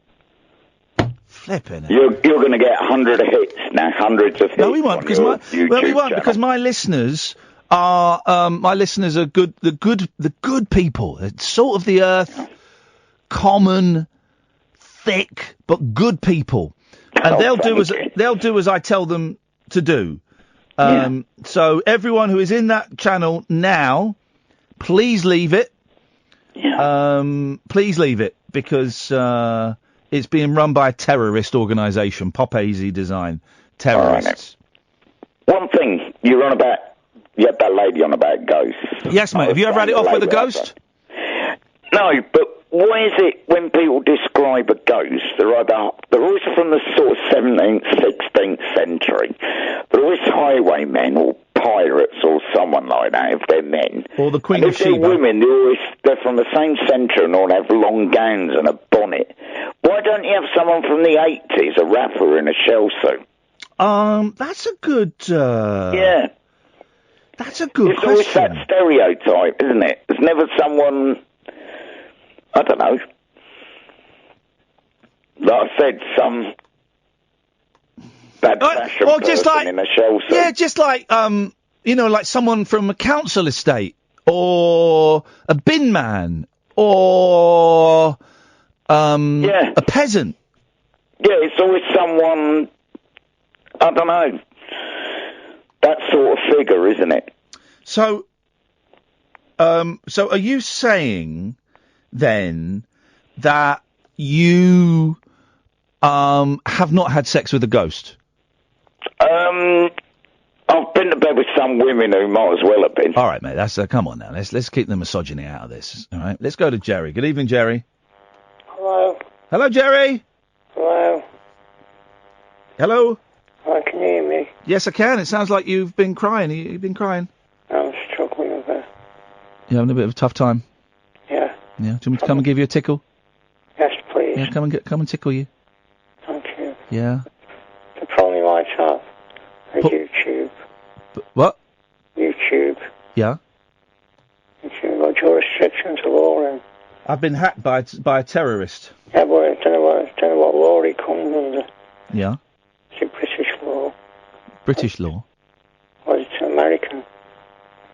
Flipping it. You're going to get 100 hits now, hundreds of hits. No, we won't, because my listeners are good. The good people. It's salt of the earth, common, thick, but good people, and they'll do as I tell them to do. So everyone who is in that channel now, please leave it. Please leave it, because it's being run by a terrorist organisation, Pop-Azy Design. Terrorists. One thing, you had that lady on about ghosts. Yes, mate. Have you ever had it off with a ghost? No, but why is it when people describe a ghost, they're always from the sort of 17th, 16th century. They're always highwaymen or pirates or someone like that, if they're men. Or the Queen and of Sheba. If they're women, they're from the same centre and all have long gowns and a bonnet. Why don't you have someone from the 80s, a rapper in a shell suit? That's a good... yeah. That's a good question. It's always that stereotype, isn't it? There's never someone... I don't know. Like I said, some bad fashion person in a shell suit. Yeah, just like, like someone from a council estate, or a bin man, or a peasant. Yeah, it's always someone, I don't know, that sort of figure, isn't it? So are you saying then that you have not had sex with a ghost? I've been to bed with some women who might as well have been. All right, mate. That's come on now. Let's keep the misogyny out of this. All right. Let's go to Jerry. Good evening, Jerry. Hello. Hello, Jerry. Hello. Hello. Hi, can you hear me? Yes, I can. It sounds like you've been crying. You've been crying. I'm struggling with that. You're having a bit of a tough time. Yeah. Yeah. Do you want me to come and give you a tickle? Yes, please. Yeah. Come and tickle you. Thank you. Yeah. The problem I have is YouTube. What? YouTube. Yeah. YouTube got your restrictions of law in. I've been hacked by a terrorist. Yeah, but I don't know what law he comes under. Yeah. Is it British law? British law. Or is it American?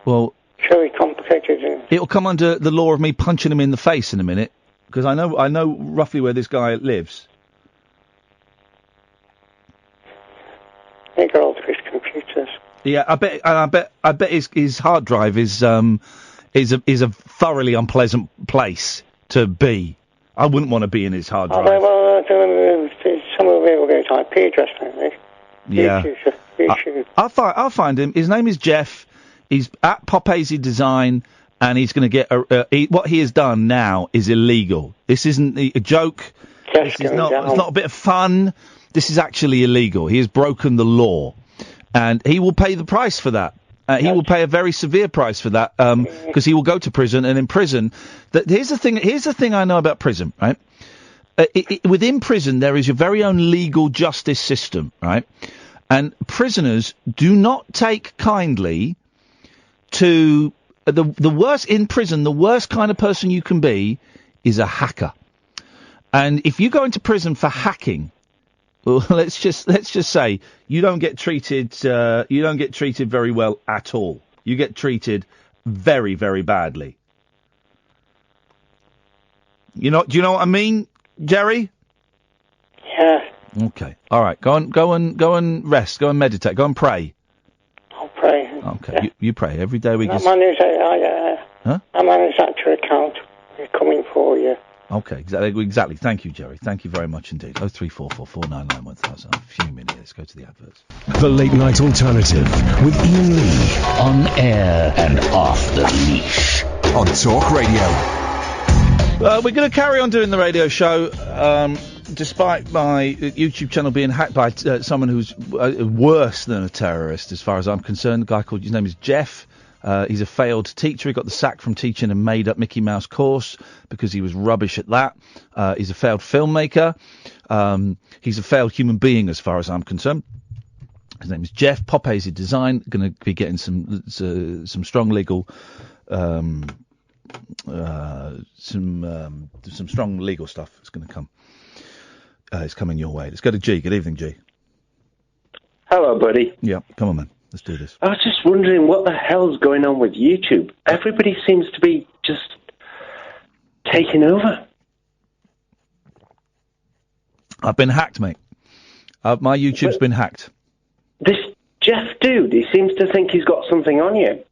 Well, It's very complicated. it'll come under the law of me punching him in the face in a minute, because I know roughly where this guy lives. They got all his computers. Yeah, I bet his hard drive is a thoroughly unpleasant place to be. I wouldn't want to be in his hard drive. Well, some of the people get IP address, don't they? Yeah. YouTube. I'll find him. His name is Jeff. He's at Pop-Azy Design, and he's going to get what he has done now is illegal. This isn't a joke. It's not a bit of fun. This is actually illegal. He has broken the law, and he will pay the price for that. He will pay a very severe price for that, because he will go to prison, and in prison, here's the thing I know about prison, right? Within prison, there is your very own legal justice system, right? And prisoners do not take kindly to the worst in prison, the worst kind of person you can be is a hacker. And if you go into prison for hacking, well, let's just say you don't get treated very well at all. You get treated very, very badly. Do you know what I mean, Jerry? Yeah. Okay. All right. Go and rest. Go and meditate. Go and pray. I'll pray. Okay. Yeah. You pray every day. We I just. manage Huh? I manage that to account. We're coming for you. Okay. Exactly. Thank you, Jerry. Thank you very much indeed. 03444991000. I'm fuming here. Let's go to the adverts. The Late Night Alternative with Iain Lee. On air and off the leash. On Talk Radio. We're going to carry on doing the radio show, despite my YouTube channel being hacked by someone who's worse than a terrorist, as far as I'm concerned. A guy called, his name is Jeff. He's a failed teacher. He got the sack from teaching a made-up Mickey Mouse course because he was rubbish at that. He's a failed filmmaker. He's a failed human being, as far as I'm concerned. His name is Jeff. Pop Hazy Design. Going to be getting some strong legal. Some strong legal stuff is going to come. It's coming your way. Let's go to G. Good evening, G. Hello, buddy. Yeah, come on, man. Let's do this. I was just wondering what the hell's going on with YouTube. Everybody seems to be just taking over. I've been hacked, mate. My YouTube's been hacked. This Jeff dude, he seems to think he's got something on you.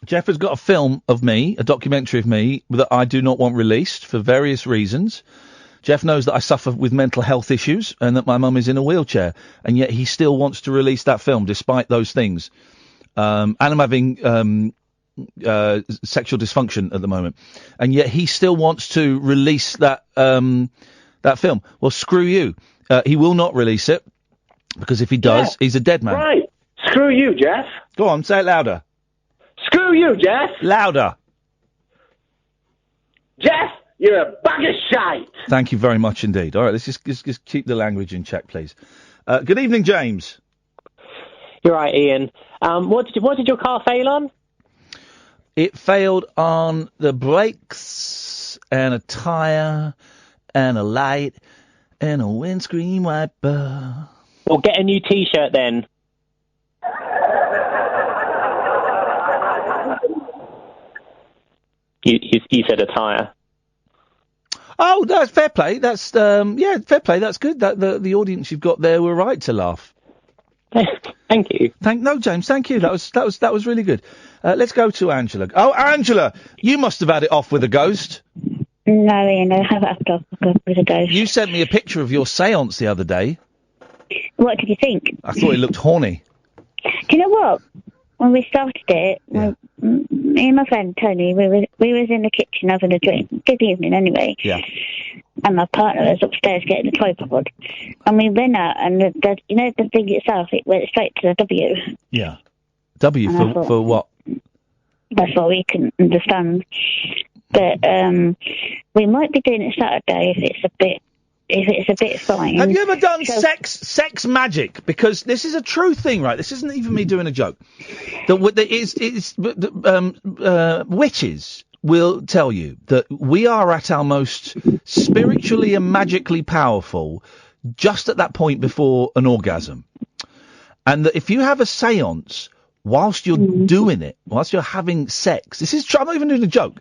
Jeff has got a film of me, a documentary of me, that I do not want released for various reasons. Jeff knows that I suffer with mental health issues and that my mum is in a wheelchair, and yet he still wants to release that film despite those things. And I'm having sexual dysfunction at the moment, and yet he still wants to release that film. Well, screw you. He will not release it, because if he does, he's a dead man. Right. Screw you, Jeff. Go on, say it louder. Screw you, Jeff. Louder. Jeff, you're a bag of shite. Thank you very much indeed. All right, let's just keep the language in check, please. Good evening, James. You're right, Ian. What did your car fail on? It failed on the brakes and a tyre and a light and a windscreen wiper. Well, get a new T-shirt then. You said a tyre. Oh, that's fair play. That's fair play. That's good. That the audience you've got there were right to laugh. Thank you. No, James. Thank you. That was really good. Let's go to Angela. Oh, Angela, you must have had it off with a ghost. No, Ian, I haven't had it off with a ghost. You sent me a picture of your séance the other day. What did you think? I thought it looked horny. Do you know what? When we started it, me and my friend Tony, we was in the kitchen having a drink. Good evening, anyway. Yeah. And my partner was upstairs getting the tripod, and we went out, and the thing itself, it went straight to the W. Yeah. W for what? That's what we couldn't understand. But we might be doing it Saturday if it's a bit fine. Have you ever done sex magic? Because this is a true thing, right? This isn't even me doing a joke. Witches will tell you that we are at our most spiritually and magically powerful just at that point before an orgasm. And that if you have a séance whilst you're doing it, whilst you're having sex, this is true, I'm not even doing a joke,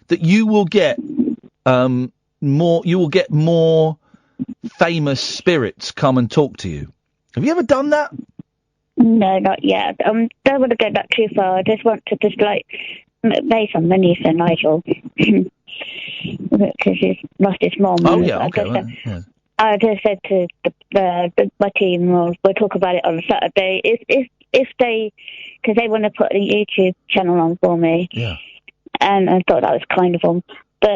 that you will get more famous spirits come and talk to you. Have you ever done that? No, not yet. Don't want to go that too far. I just want to pay some money for Nigel. Because he's lost his mum. Oh, yeah, okay. I just said to my team, we'll talk about it on Saturday. If they, because they want to put a YouTube channel on for me. Yeah. And I thought that was kind of them. But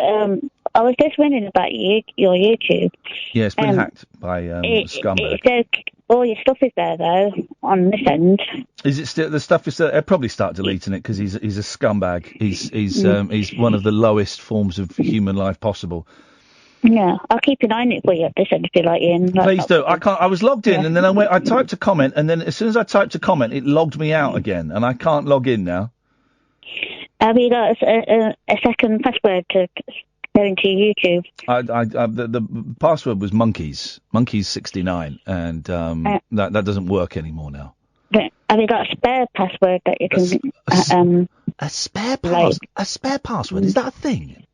I was just wondering about your YouTube. Yeah, it's been hacked by scumbag. All your stuff is there, though, on this end. Is it still, the stuff is still, I'll probably start deleting it because he's a scumbag. He's one of the lowest forms of human life possible. Yeah, I'll keep an eye on it for you at this end if you like, Ian. Please do. I was logged in and then I typed a comment, and then as soon as I typed a comment, it logged me out again, and I can't log in now. Have you got a second password to go into YouTube? The password was monkeys69, and that doesn't work anymore now. Have you got a spare password that you can... A spare password? Is that a thing?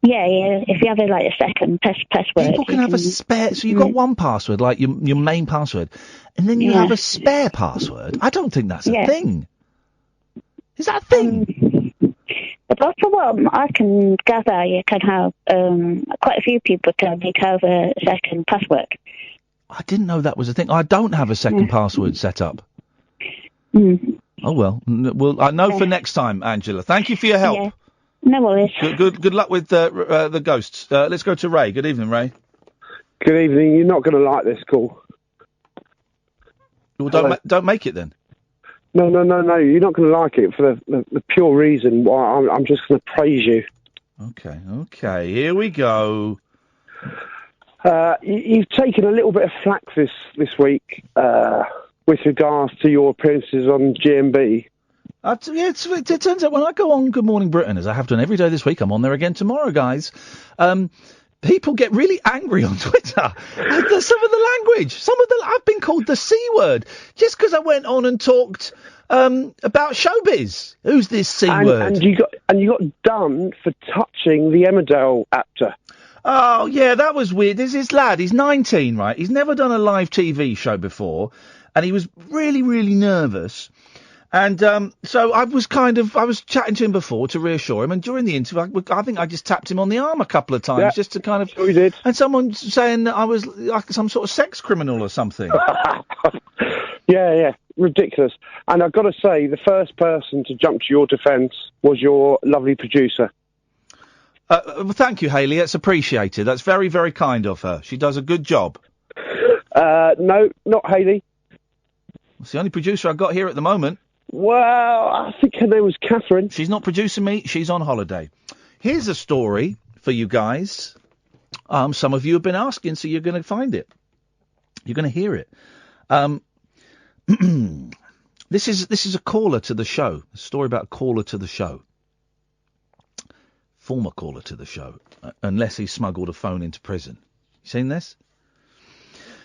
Yeah. If you have a second password... People can have a spare... So you've got one password, like your main password, and then you have a spare password? I don't think that's a thing. Is that a thing? But from what I can gather, you can have... quite a few people tell me to have a second password. I didn't know that was a thing. I don't have a second password set up. Oh, well. Well, I know for next time, Angela. Thank you for your help. Yeah. No worries. Good luck with the ghosts. Let's go to Ray. Good evening, Ray. Good evening. You're not going to like this call. Well, don't make it then. No. You're not going to like it for the pure reason why I'm just going to praise you. Okay. Here we go. You've taken a little bit of flack this week with regards to your appearances on GMB. It turns out when I go on Good Morning Britain, as I have done every day this week, I'm on there again tomorrow, guys. People get really angry on Twitter. Some of the language. I've been called the C word just because I went on and talked about showbiz. Who's this C word? And you got done for touching the Emmerdale actor. Oh, yeah, that was weird. There's this lad, he's 19, right? He's never done a live TV show before, and he was really, really nervous. And so I was chatting to him before to reassure him, and during the interview, I think I just tapped him on the arm a couple of times just to kind of... Sure you did. And someone saying that I was like some sort of sex criminal or something. Yeah, ridiculous. And I've got to say, the first person to jump to your defence was your lovely producer. Thank you, Hayley. It's appreciated. That's very, very kind of her. She does a good job. No, not Hayley. It's the only producer I've got here at the moment. Well, I think her name was Catherine. She's not producing me. She's on holiday. Here's a story for you guys. Some of you have been asking, so you're going to find it. You're going to hear it. This is a caller to the show. A story about a caller to the show. Former caller to the show, unless he smuggled a phone into prison. You seen this?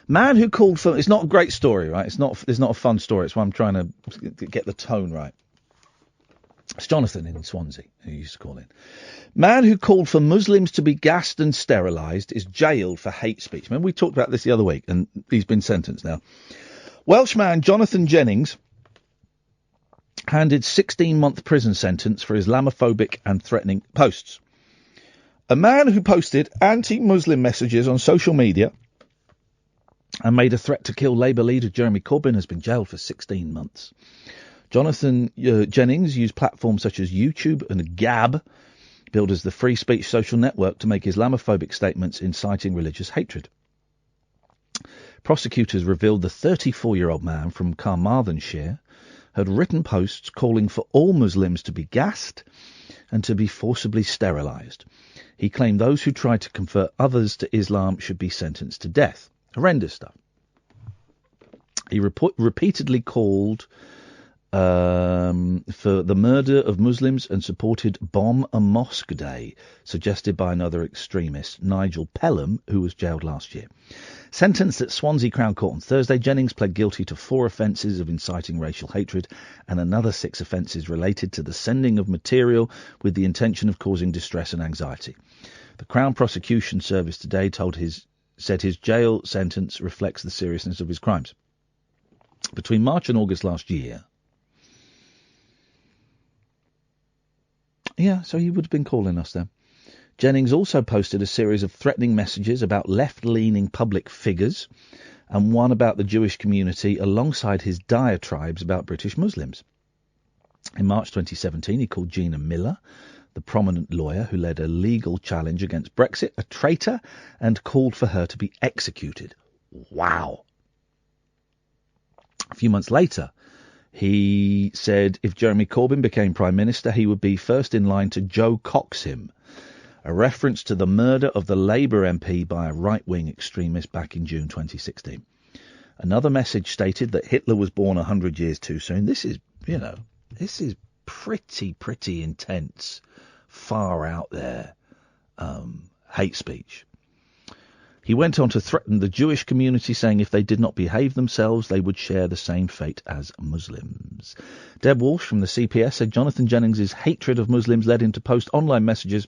Man who called for... It's not a great story, right? It's not a fun story. It's why I'm trying to get the tone right. It's Jonathan in Swansea who used to call in. Man who called for Muslims to be gassed and sterilised is jailed for hate speech. Remember we talked about this the other week, and he's been sentenced now. Welshman Jonathan Jennings handed 16-month prison sentence for Islamophobic and threatening posts. A man who posted anti-Muslim messages on social media and made a threat to kill Labour leader Jeremy Corbyn has been jailed for 16 months. Jonathan Jennings used platforms such as YouTube and Gab, billed as the free speech social network, to make Islamophobic statements inciting religious hatred. Prosecutors revealed the 34-year-old man from Carmarthenshire had written posts calling for all Muslims to be gassed and to be forcibly sterilised. He claimed those who tried to convert others to Islam should be sentenced to death. Horrendous stuff. He repeatedly called for the murder of Muslims and supported Bomb a Mosque Day, suggested by another extremist, Nigel Pelham, who was jailed last year. Sentenced at Swansea Crown Court on Thursday, Jennings pled guilty to 4 offences of inciting racial hatred and another 6 offences related to the sending of material with the intention of causing distress and anxiety. The Crown Prosecution Service today said his jail sentence reflects the seriousness of his crimes. Between March and August last year... Yeah, so he would have been calling us then. Jennings also posted a series of threatening messages about left-leaning public figures and one about the Jewish community alongside his diatribes about British Muslims. In March 2017, he called Gina Miller, the prominent lawyer who led a legal challenge against Brexit, a traitor, and called for her to be executed. Wow. A few months later, he said if Jeremy Corbyn became Prime Minister, he would be first in line to Joe Cox him, a reference to the murder of the Labour MP by a right-wing extremist back in June 2016. Another message stated that Hitler was born 100 years too soon. This is pretty intense, far out there hate speech. He went on to threaten the Jewish community, saying if they did not behave themselves, they would share the same fate as Muslims. Deb Walsh from the CPS said Jonathan Jennings' hatred of Muslims led him to post online messages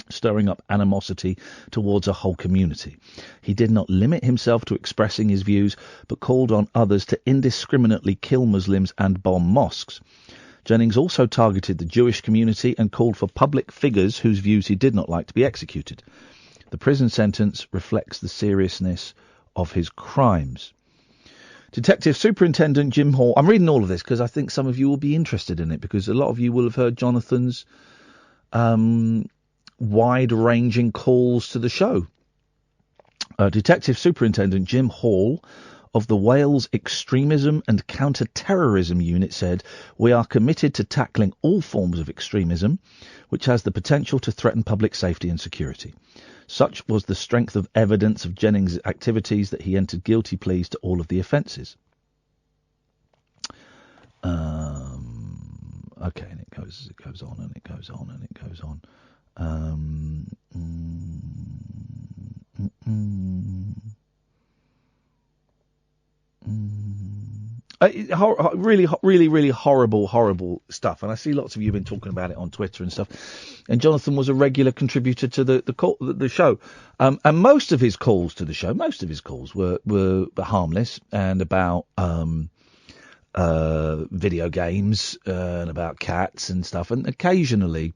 stirring up animosity towards a whole community. He did not limit himself to expressing his views, but called on others to indiscriminately kill Muslims and bomb mosques. Jennings also targeted the Jewish community and called for public figures whose views he did not like to be executed. The prison sentence reflects the seriousness of his crimes. Detective Superintendent Jim Hall... I'm reading all of this because I think some of you will be interested in it, because a lot of you will have heard Jonathan's wide-ranging calls to the show. Detective Superintendent Jim Hall of the Wales Extremism and Counter-Terrorism Unit said, "We are committed to tackling all forms of extremism which has the potential to threaten public safety and security. Such was the strength of evidence of Jennings' activities that he entered guilty pleas to all of the offences." Okay, and it goes on and it goes on and it goes on. Really horrible stuff, and I see lots of you have been talking about it on Twitter and stuff. And Jonathan was a regular contributor to the show, and most of his calls to the show, were harmless and about video games and about cats and stuff, and occasionally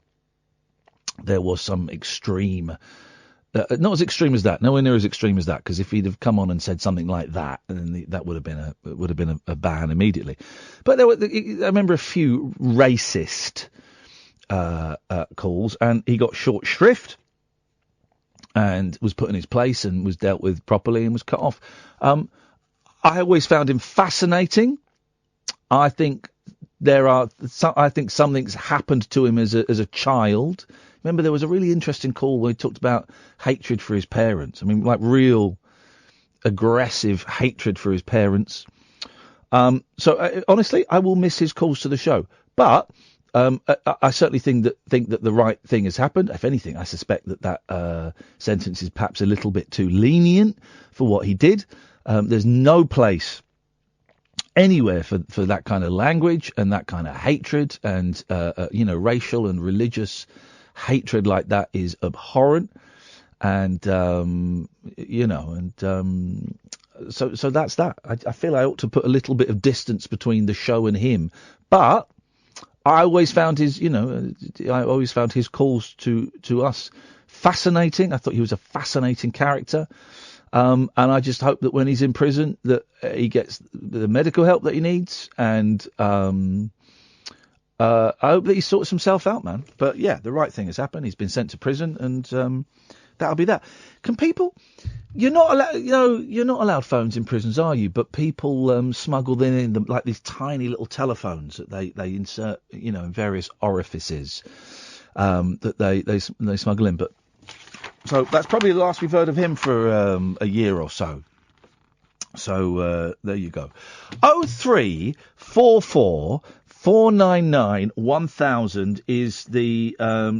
there was some extreme. Not as extreme as that, nowhere near as extreme as that, because if he'd have come on and said something like that, then that would have been a ban immediately. But I remember a few racist calls, and he got short shrift and was put in his place and was dealt with properly and was cut off. I always found him fascinating. I think something's happened to him as a child. Remember, there was a really interesting call where he talked about hatred for his parents. I mean, like real aggressive hatred for his parents. Honestly, I will miss his calls to the show. But I certainly think that the right thing has happened. If anything, I suspect that sentence is perhaps a little bit too lenient for what he did. There's no place anywhere for that kind of language and that kind of hatred and racial and religious hatred like that is abhorrent, and so that's that. I feel I ought to put a little bit of distance between the show and him, but I always found his calls to us fascinating. I thought he was a fascinating character, and I just hope that when he's in prison that he gets the medical help that he needs, and I hope that he sorts himself out, man. But yeah, the right thing has happened. He's been sent to prison, and that'll be that. Can people? You're not allowed phones in prisons, are you? But people smuggle them in like these tiny little telephones that they insert, in various orifices that they smuggle in. But so that's probably the last we've heard of him for a year or so. So there you go. 0344 499 1000 is the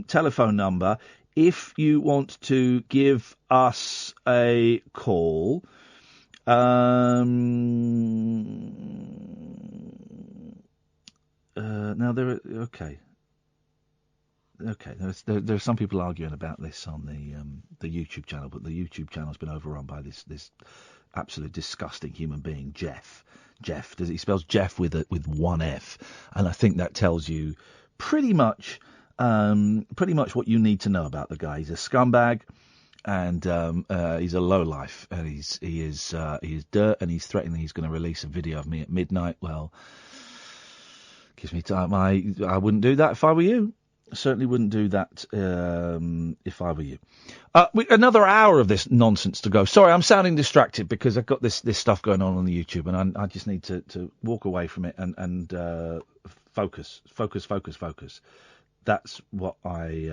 telephone number if you want to give us a call. Now there are some people arguing about this on the YouTube channel, but the YouTube channel's been overrun by this absolute disgusting human being, Jeff. He spells Jeff with one F, and I think that tells you pretty much what you need to know about the guy. He's a scumbag, and he's a lowlife, and he is dirt, and he's threatening he's going to release a video of me at midnight. Well, gives me time. I wouldn't do that if I were you. I certainly wouldn't do that if I were you. Another hour of this nonsense to go. Sorry, I'm sounding distracted because I've got this stuff going on the YouTube, and I just need to walk away from it and focus. That's what I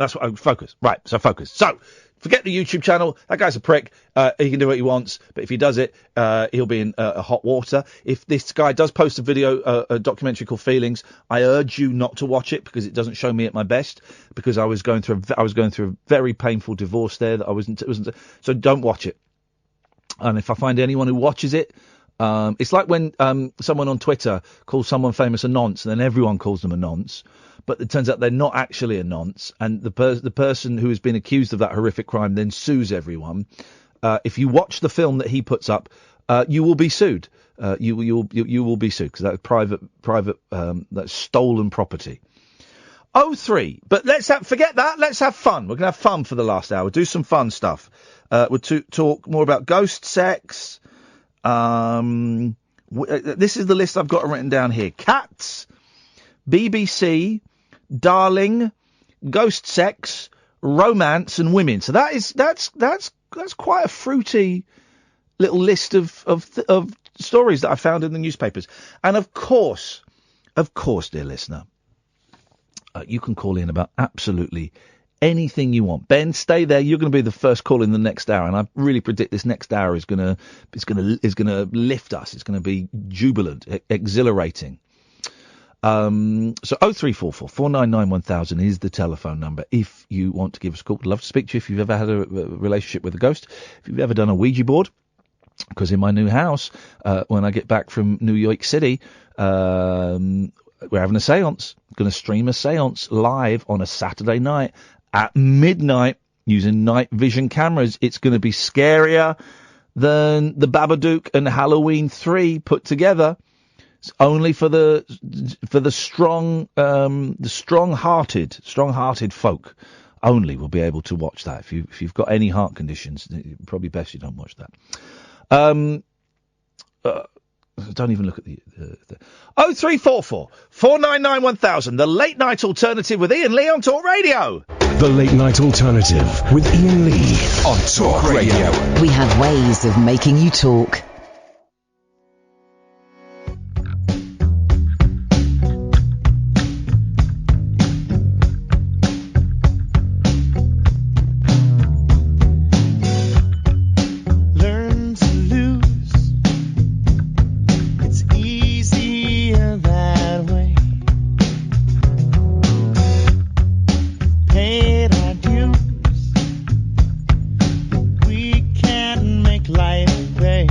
focus. Right, so focus. So Forget the YouTube channel. That guy's a prick. He can do what he wants, but if he does it, he'll be in hot water. If this guy does post a video, a documentary called Feelings, I urge you not to watch it because it doesn't show me at my best. Because I was going through a very painful divorce there that it wasn't. So don't watch it. And if I find anyone who watches it, it's like when someone on Twitter calls someone famous a nonce, and then everyone calls them a nonce. But it turns out they're not actually a nonce, and the person who has been accused of that horrific crime then sues everyone. If you watch the film that he puts up, you will be sued. You will be sued because that's private that's stolen property. 03. But forget that. Let's have fun. We're gonna have fun for the last hour. Do some fun stuff. We'll talk more about ghost sex. This is the list I've got written down here: cats, BBC, Darling, ghost sex, romance, and women. So that's quite a fruity little list of stories that I found in the newspapers. And of course, dear listener, you can call in about absolutely anything you want. Ben, stay there. You're going to be the first call in the next hour, and I really predict this next hour is going to lift us. It's going to be jubilant, exhilarating. So 0344 499 1000 is the telephone number if you want to give us a call. I'd love to speak to you if you've ever had a relationship with a ghost, if you've ever done a Ouija board, because in my new house, when I get back from New York City, we're having a seance. I'm going to stream a seance live on a Saturday night at midnight using night vision cameras. It's going to be scarier than the Babadook and Halloween 3 put together. It's only for the strong-hearted folk only will be able to watch that. If you've got any heart conditions, probably best you don't watch that. Don't even look at the 0344 499 1000, the late night alternative with Iain Lee on Talk Radio. The Late Night Alternative with Iain Lee on Talk Radio. We have ways of making you talk. Life, babe.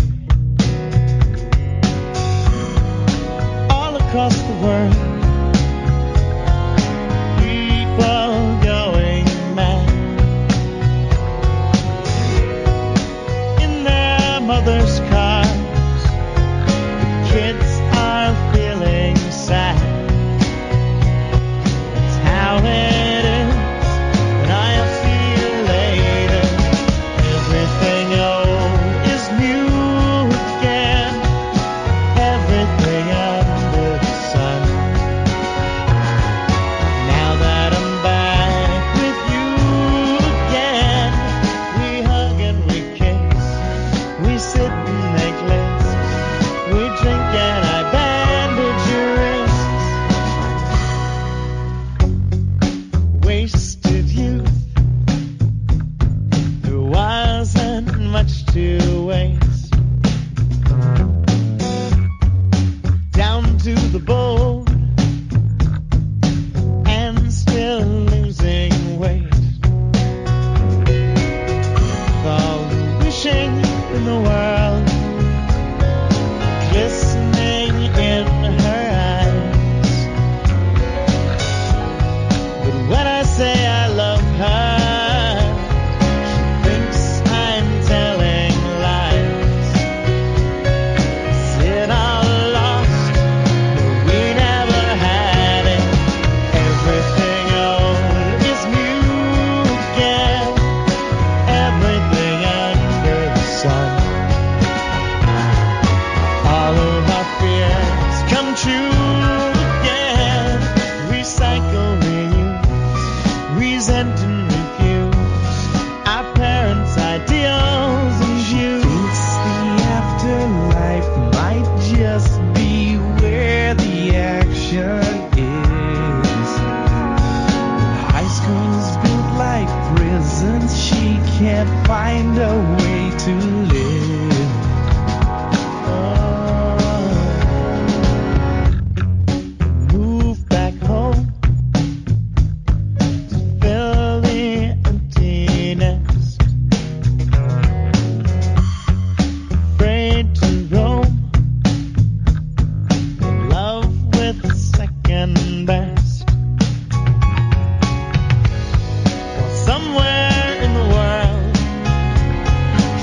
somewhere in the world.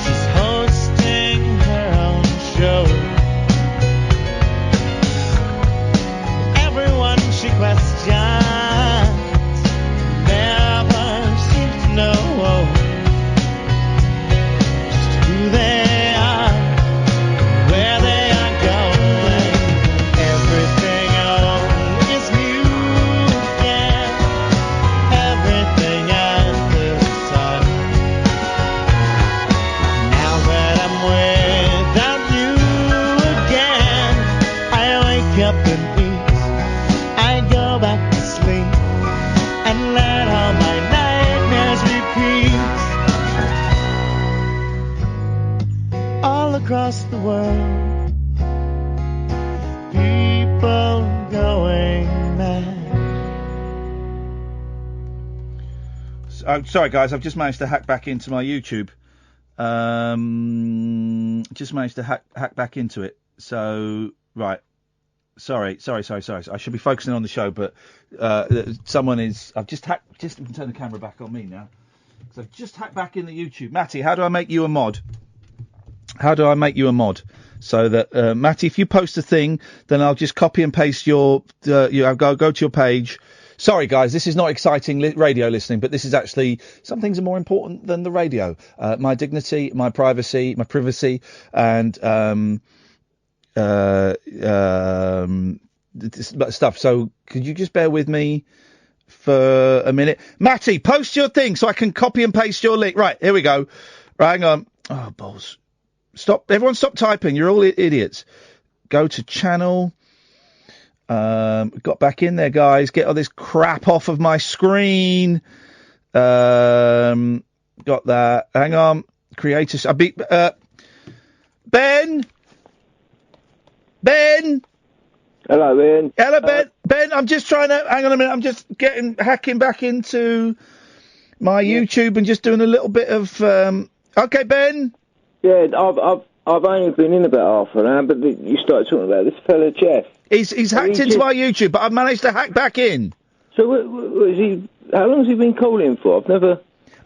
She's hosting her own show. Everyone she questions never seems to know just who they are, where they are going. Everything old is new again. Everything under the sun. Now that I'm without you again, I wake up in peace. I go back to sleep and let all my nightmares repeat. All across the world, people going mad. Sorry, guys, I've just managed to hack back into my YouTube. Just managed to hack back into it. So, right. Sorry. I should be focusing on the show, but someone is... I've just hacked... you can turn the camera back on me now. So I've just hacked back in the YouTube. Matty, how do I make you a mod? How do I make you a mod? So that, Matty, if you post a thing, then I'll just copy and paste your... I'll go to your page. Sorry, guys, this is not exciting radio listening, but this is actually... Some things are more important than the radio. My dignity, my privacy, and... stuff. So could you just bear with me for a minute? Matty, post your thing so I can copy and paste your link. Right, here we go. Right, hang on. Oh, balls. Stop. Everyone stop typing. You're all idiots. Go to channel. Got back in there, guys. Get all this crap off of my screen. Got that. Hang on. Creators. Ben. Hello, Ian. Hello, Ben. Ben, I'm just trying to... Hang on a minute. I'm just hacking back into my YouTube and just doing a little bit of... Okay, Ben? Yeah, I've only been in about half an hour, but you started talking about this fella, Jeff. He's hacked into my YouTube, but I've managed to hack back in. So what is he... How long has he been calling for? I've never...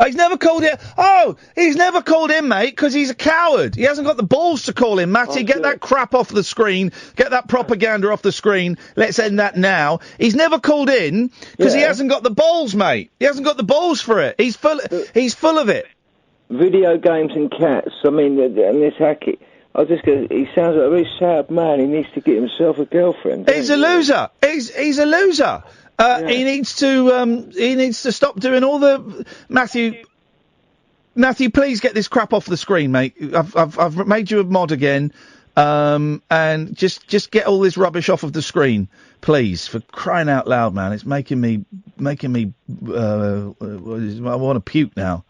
He's never called in. Oh, he's never called in, mate, because he's a coward. He hasn't got the balls to call in. Matty, get that crap off the screen. Get that propaganda off the screen. Let's end that now. He's never called in because he hasn't got the balls, mate. He hasn't got the balls for it. He's full of it. Video games and cats. I mean, and this hacking. I just go. He sounds like a very sad man. He needs to get himself a girlfriend. He's a loser. He's a loser. He needs to stop doing all the Matthew, please get this crap off the screen, mate. I've made you a mod again, and just get all this rubbish off of the screen, please, for crying out loud, man. It's making me I want to puke now.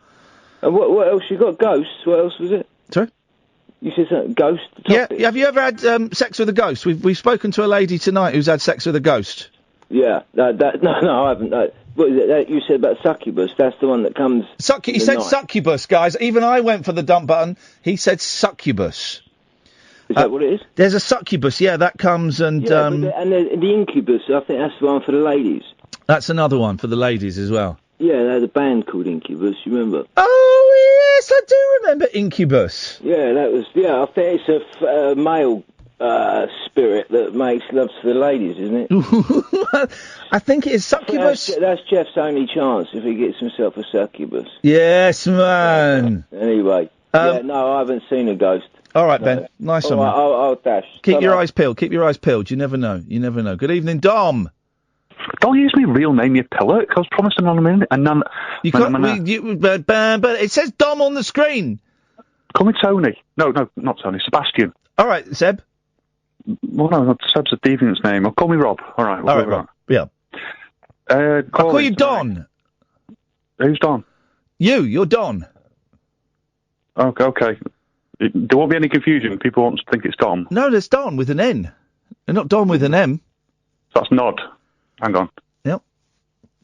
And what else? You got ghosts? What else was it? Sorry? You said something, ghost? Yeah. Have you ever had sex with a ghost? We've spoken to a lady tonight who's had sex with a ghost. Yeah, no, I haven't. What is it that you said about succubus? That's the one that comes. He said succubus, guys. Even I went for the dump button. He said succubus. Is that what it is? There's a succubus, yeah. That comes and and the incubus. I think that's the one for the ladies. That's another one for the ladies as well. Yeah, they had a band called Incubus. You remember? Oh yes, I do remember Incubus. Yeah, that was. Yeah, I think it's a male. Spirit that makes love to the ladies, isn't it? I think it is succubus. That's Jeff's only chance if he gets himself a succubus. Yes, man. Anyway, no, I haven't seen a ghost. All right, Ben. Nice one. Right, I'll dash. Keep your eyes peeled. Keep your eyes peeled. You never know. Good evening, Dom. Don't use my real name, you pillock. I was promising on a minute, and none. You can't. But it says Dom on the screen. Call me Tony. No, not Tony. Sebastian. All right, Seb. Well, no, Seb's a deviant's name. Call me Rob. All right. All right, Rob. Yeah. I'll call you Don. Who's Don? You're Don. Okay. There won't be any confusion. People won't think it's Dom. No, there's Don with an N. They're not Don with an M. That's Nod. Hang on. Yep.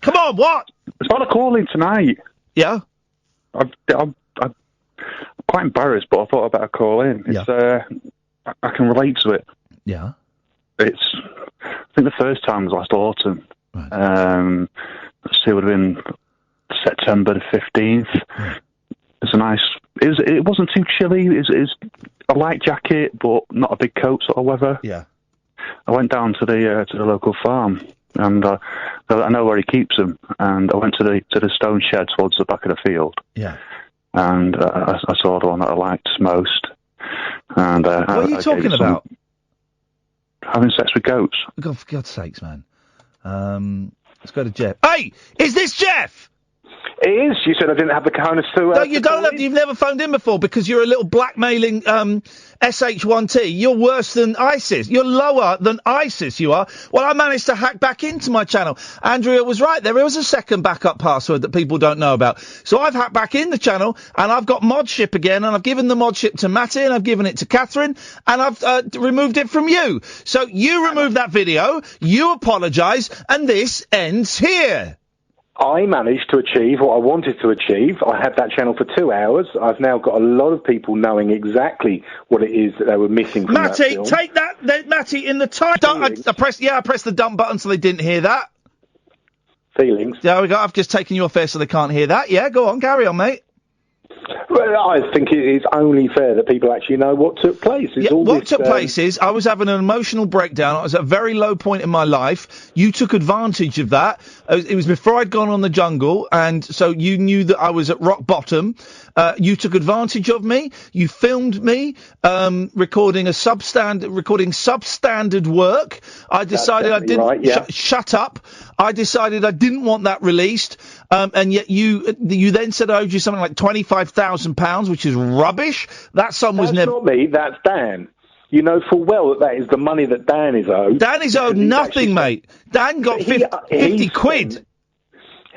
Come on, what? It's not a call-in tonight. Yeah? I'm quite embarrassed, but I thought I'd better call in. Yeah. I can relate to it. Yeah. I think the first time was last autumn. Right. Let's see, it would have been September the 15th. It's a nice. It wasn't too chilly. It's a light jacket, but not a big coat sort of weather. Yeah. I went down to the local farm, and I know where he keeps them. And I went to the stone shed towards the back of the field. Yeah. And I saw the one that I liked most. And what are you talking about? Having sex with goats. God, for God's sakes, man. Let's go to Jeff. Hey, is this Jeff? It is. You said I didn't have the cojones to... No, you don't have... You've never phoned in before because you're a little blackmailing SH1T. You're worse than ISIS. You're lower than ISIS, you are. Well, I managed to hack back into my channel. Andrea was right. There was a second backup password that people don't know about. So I've hacked back in the channel, and I've got modship again, and I've given the modship to Matty, and I've given it to Catherine, and I've removed it from you. So you remove that video, you apologise, and this ends here. I managed to achieve what I wanted to achieve. I had that channel for 2 hours. I've now got a lot of people knowing exactly what it is that they were missing from that film. Take that, Matty, in the title. I pressed the dump button so they didn't hear that. Feelings. There we go. I've just taken you off air so they can't hear that. Yeah, go on, carry on, mate. Well, I think it is only fair that people actually know what took place. What took place is I was having an emotional breakdown. I was at a very low point in my life. You took advantage of that. It was before I'd gone on the jungle, and so you knew that I was at rock bottom. You took advantage of me. You filmed me recording substandard work. I decided I didn't. Right, yeah. Shut up. I decided I didn't want that released. And yet you then said I owed you something like £25,000, which is rubbish. That sum was never... That's not me, that's Dan. You know full well that is the money that Dan is owed. Dan is owed nothing, mate. Dan got 50 quid.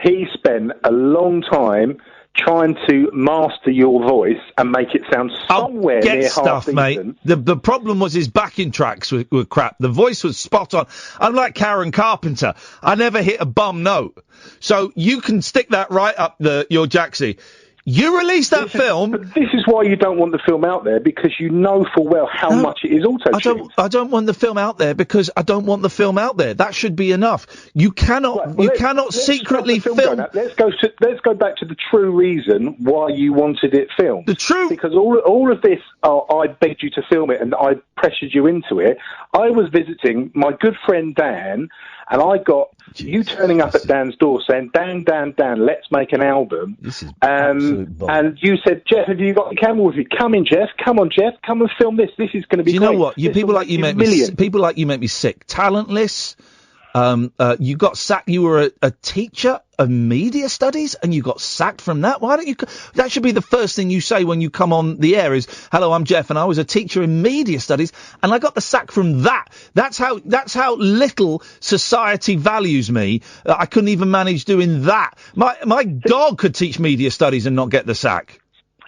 He spent a long time trying to master your voice and make it sound somewhere near half decent. Mate. The problem was his backing tracks were crap. The voice was spot on. Unlike Karen Carpenter, I never hit a bum note. So you can stick that right up your jacksie. You released that film. But this is why you don't want the film out there, because you know full well how much it is auto-tuned. I don't want the film out there because I don't want the film out there. That should be enough. You cannot. Let's secretly film. Let's go back to the true reason why you wanted it filmed. Because all of this, I begged you to film it and I pressured you into it. I was visiting my good friend Dan, and I got you turning up at Dan's door saying, Dan, let's make an album. This is and you said, Jeff, have you got the camera with you? Come in, Jeff. Come on, Jeff. Come and film this. This is going to be great. Do you know what? People like you make me sick. Talentless. You got sacked. You were a teacher of media studies, and you got sacked from that. Why don't you? That should be the first thing you say when you come on the air is, "Hello, I'm Jeff, and I was a teacher in media studies, and I got the sack from that." That's how little society values me. I couldn't even manage doing that. My dog could teach media studies and not get the sack.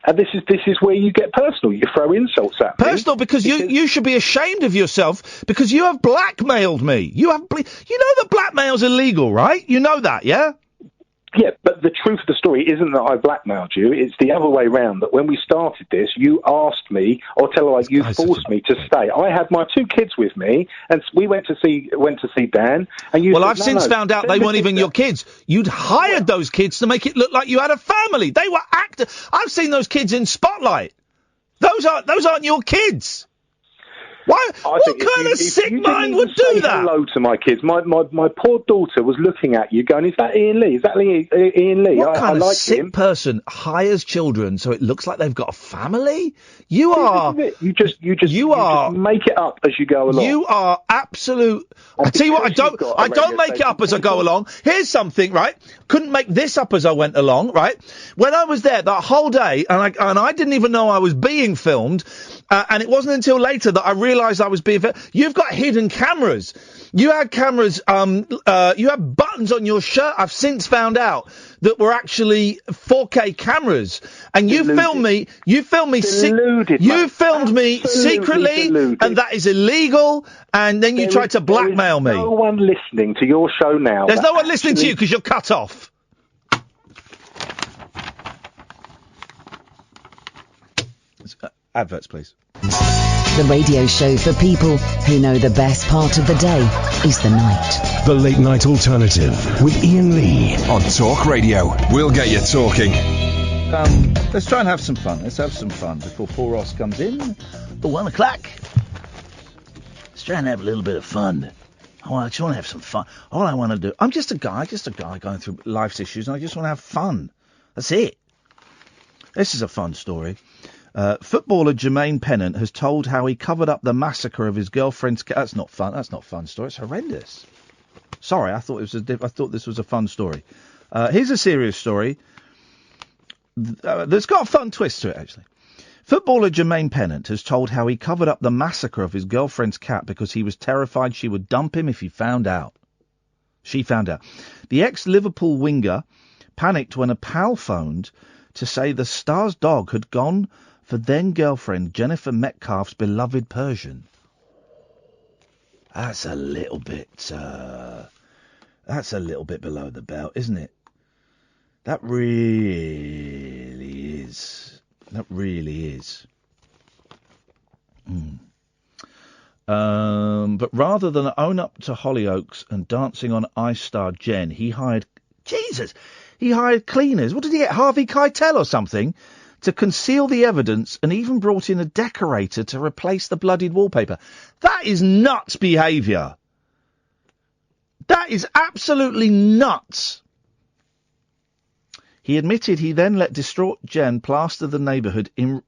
And this is where you get personal. You throw insults at me. Personal because you should be ashamed of yourself because you have blackmailed me. You know that blackmail's illegal, right? You know that, yeah? Yeah, but the truth of the story isn't that I blackmailed you. It's the other way round. That when we started this, you asked me, or you forced me to stay. I had my 2 kids with me, and we went to see Dan. And you. Well, I've since found out they weren't even your kids. You'd hired those kids to make it look like you had a family. They were actors. I've seen those kids in Spotlight. Those aren't your kids. Why? What kind of sick mind would do that? Hello to my kids. My poor daughter was looking at you, going, "Is that Iain Lee? Is that Iain Lee?" What kind of sick person hires children so it looks like they've got a family? You are. You just make it up as you go along. You are absolute. I tell you what, I don't make it up as I go along. Here's something, right? Couldn't make this up as I went along, right? When I was there that whole day, and I didn't even know I was being filmed, and it wasn't until later that I realised I was being filmed. You've got hidden cameras. You had cameras. You had buttons on your shirt. I've since found out that were actually 4K cameras, and you filmed me. You filmed me. You filmed me secretly, and that is illegal. And then you tried to blackmail me. There's no one listening to your show now. There's no one listening to you because you're cut off. Adverts, please. The radio show for people who know the best part of the day is the night. The Late Night Alternative with Iain Lee on Talk Radio. We'll get you talking. Let's try and have some fun. Let's have some fun before Paul Ross comes in at 1 o'clock. Let's try and have a little bit of fun. I just want to have some fun. All I want to do... I'm just a guy going through life's issues, and I just want to have fun. That's it. This is a fun story. Footballer Jermaine Pennant has told how he covered up the massacre of his girlfriend's... That's not fun. That's not a fun story. It's horrendous. Sorry, I thought this was a fun story. Here's a serious story that's got a fun twist to it, actually. Footballer Jermaine Pennant has told how he covered up the massacre of his girlfriend's cat because he was terrified she would dump him if he found out. She found out. The ex-Liverpool winger panicked when a pal phoned to say the star's dog had gone for then-girlfriend Jennifer Metcalf's beloved Persian. That's a little bit below the belt, isn't it? That really is. That really is. But rather than own up to Hollyoaks and dancing on Ice star Jen, he hired cleaners. What did he get? Harvey Keitel or something? To conceal the evidence, and even brought in a decorator to replace the bloodied wallpaper. That is nuts behaviour. That is absolutely nuts. He admitted he then let distraught Jen plaster the neighbourhood in...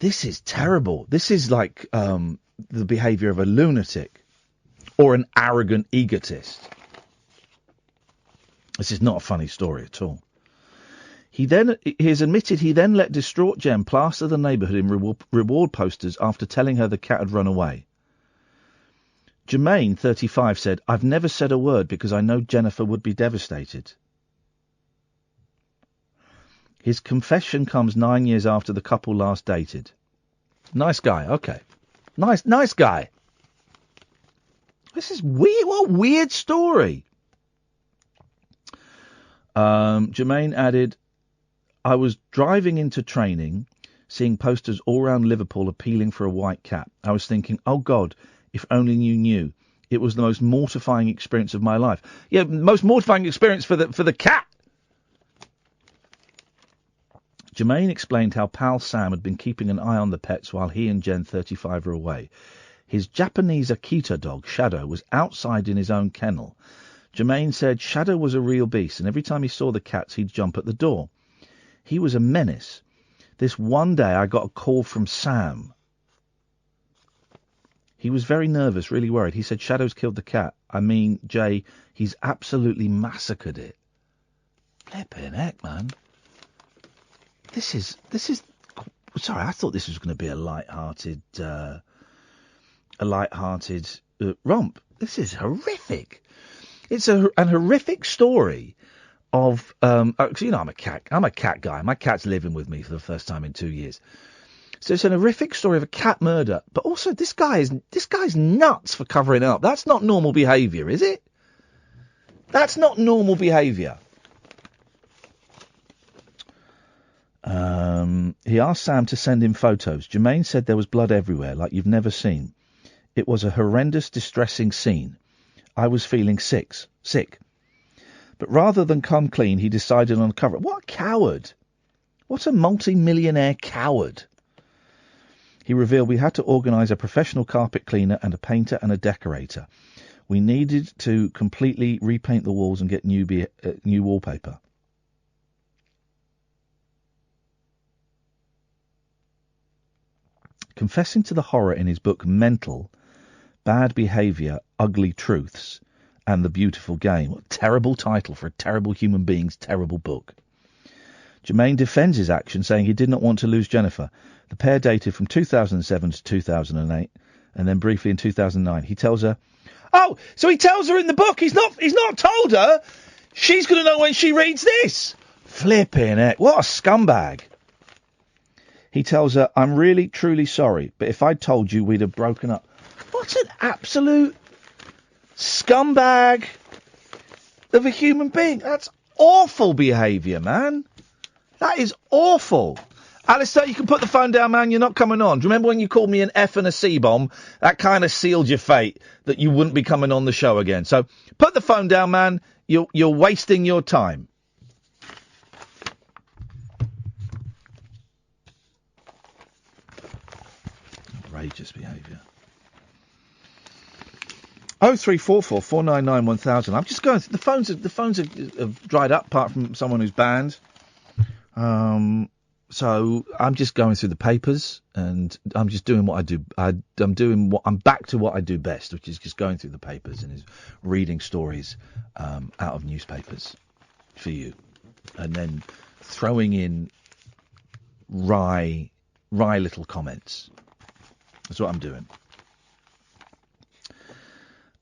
This is terrible. This is like the behaviour of a lunatic or an arrogant egotist. This is not a funny story at all. He has admitted he then let distraught Jen plaster the neighbourhood in reward posters after telling her the cat had run away. Jermaine, 35, said, "I've never said a word because I know Jennifer would be devastated." His confession comes 9 years after the couple last dated. Nice guy, okay. Nice guy. This is weird. What a weird story. Jermaine added, "I was driving into training, seeing posters all around Liverpool appealing for a white cat. I was thinking, oh God, if only you knew. It was the most mortifying experience of my life." Yeah, most mortifying experience for the cat. Jermaine explained how pal Sam had been keeping an eye on the pets while he and Jen, 35, were away. His Japanese Akita dog, Shadow, was outside in his own kennel. Jermaine said Shadow was a real beast, and every time he saw the cats, he'd jump at the door. He was a menace. This one day I got a call from Sam. He was very nervous, really worried. He said Shadow's killed the cat. I mean, Jay, he's absolutely massacred it. Flippin' heck, man. This is. Sorry, I thought this was going to be a light-hearted romp. This is horrific. It's an horrific story of. I'm a cat guy. My cat's living with me for the first time in 2 years. So it's an horrific story of a cat murder, but also this guy's nuts for covering up. That's not normal behaviour, is it? That's not normal behaviour. He asked Sam to send him photos. Jermaine said there was blood everywhere, like you've never seen. It was a horrendous, distressing scene. I was feeling sick. But rather than come clean, he decided on cover it. What a coward. What a multi-millionaire coward. He revealed we had to organise a professional carpet cleaner and a painter and a decorator. We needed to completely repaint the walls and get new wallpaper. Confessing to the horror in his book Mental, Bad Behaviour, Ugly Truths, and The Beautiful Game. What a terrible title for a terrible human being's terrible book. Jermaine defends his action, saying he did not want to lose Jennifer. The pair dated from 2007 to 2008, and then briefly in 2009. He tells her... Oh, so he tells her in the book. He's not told her. She's going to know when she reads this. Flipping heck. What a scumbag. He tells her, I'm really, truly sorry, but if I'd told you, we'd have broken up. What an absolute scumbag of a human being. That's awful behaviour, man. That is awful. Alistair, you can put the phone down, man. You're not coming on. Do you remember when you called me an F and a C-bomb? That kind of sealed your fate, that you wouldn't be coming on the show again. So put the phone down, man. You're wasting your time. Outrageous behaviour. 0344 499 1000. I'm just going. The phones have dried up, apart from someone who's banned. So I'm just going through the papers, and I'm just doing what I do. I'm back to what I do best, which is just going through the papers and is reading stories out of newspapers for you, and then throwing in wry little comments. That's what I'm doing.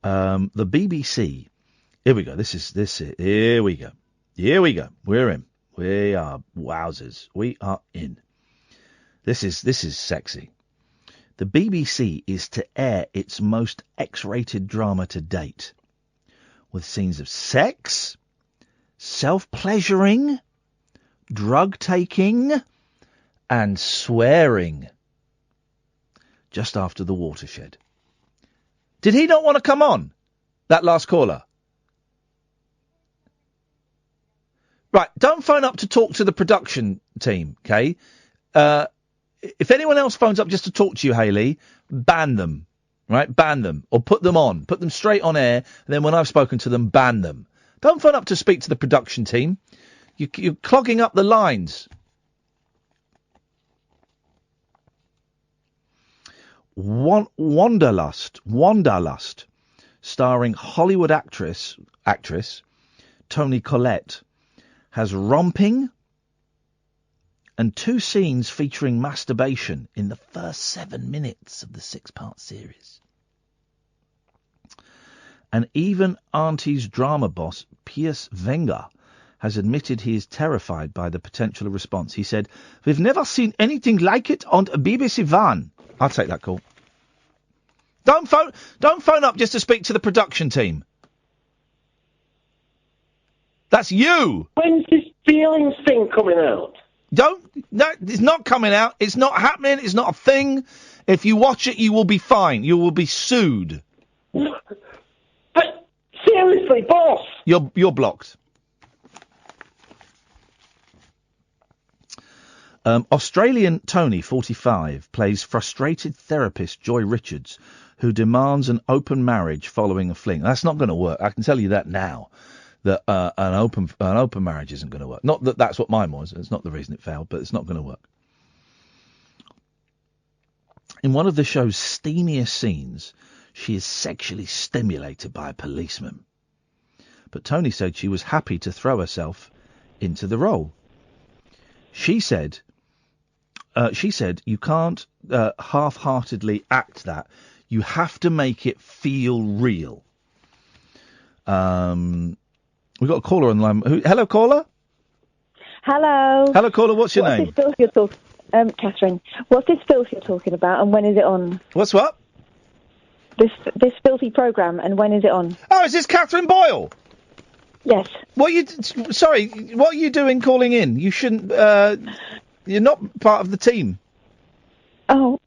The BBC. Here we go. Here we go. We're in. We are wowzers. We are in. This is sexy. The BBC is to air its most X-rated drama to date, with scenes of sex, self-pleasuring, drug-taking, and swearing. Just after The Watershed. Did he not want to come on? That last caller? Right, don't phone up to talk to the production team, okay? If anyone else phones up just to talk to you, Hayley, ban them, right? Ban them, or put them on. Put them straight on air, and then when I've spoken to them, ban them. Don't phone up to speak to the production team. You're clogging up the lines. Wanderlust, starring Hollywood actress Toni Collette, has romping and 2 scenes featuring masturbation in the first 7 minutes of the 6-part series. And even Auntie's drama boss, Piers Wenger, has admitted he is terrified by the potential response. He said, "We've never seen anything like it on BBC One." I'll take that call. Don't phone up just to speak to the production team. That's you. When's this feelings thing coming out? No, it's not coming out. It's not happening. It's not a thing. If you watch it, you will be fine. You will be sued. But seriously, boss. You're blocked. Australian Tony, 45, plays frustrated therapist Joy Richards, who demands an open marriage following a fling. That's not going to work. I can tell you that now. That an open marriage isn't going to work. Not that that's what mine was. It's not the reason it failed, but it's not going to work. In one of the show's steamiest scenes, she is sexually stimulated by a policeman. But Tony said she was happy to throw herself into the role. She said, you can't half-heartedly act that. You have to make it feel real. We've got a caller on the line. Hello, caller? Hello. Hello, caller. What's your name? This filth you're Catherine. What's this filth you're talking about, and when is it on? What's what? This filthy programme, and when is it on? Oh, is this Catherine Boyle? Yes. What are you doing calling in? You shouldn't, you're not part of the team. Oh.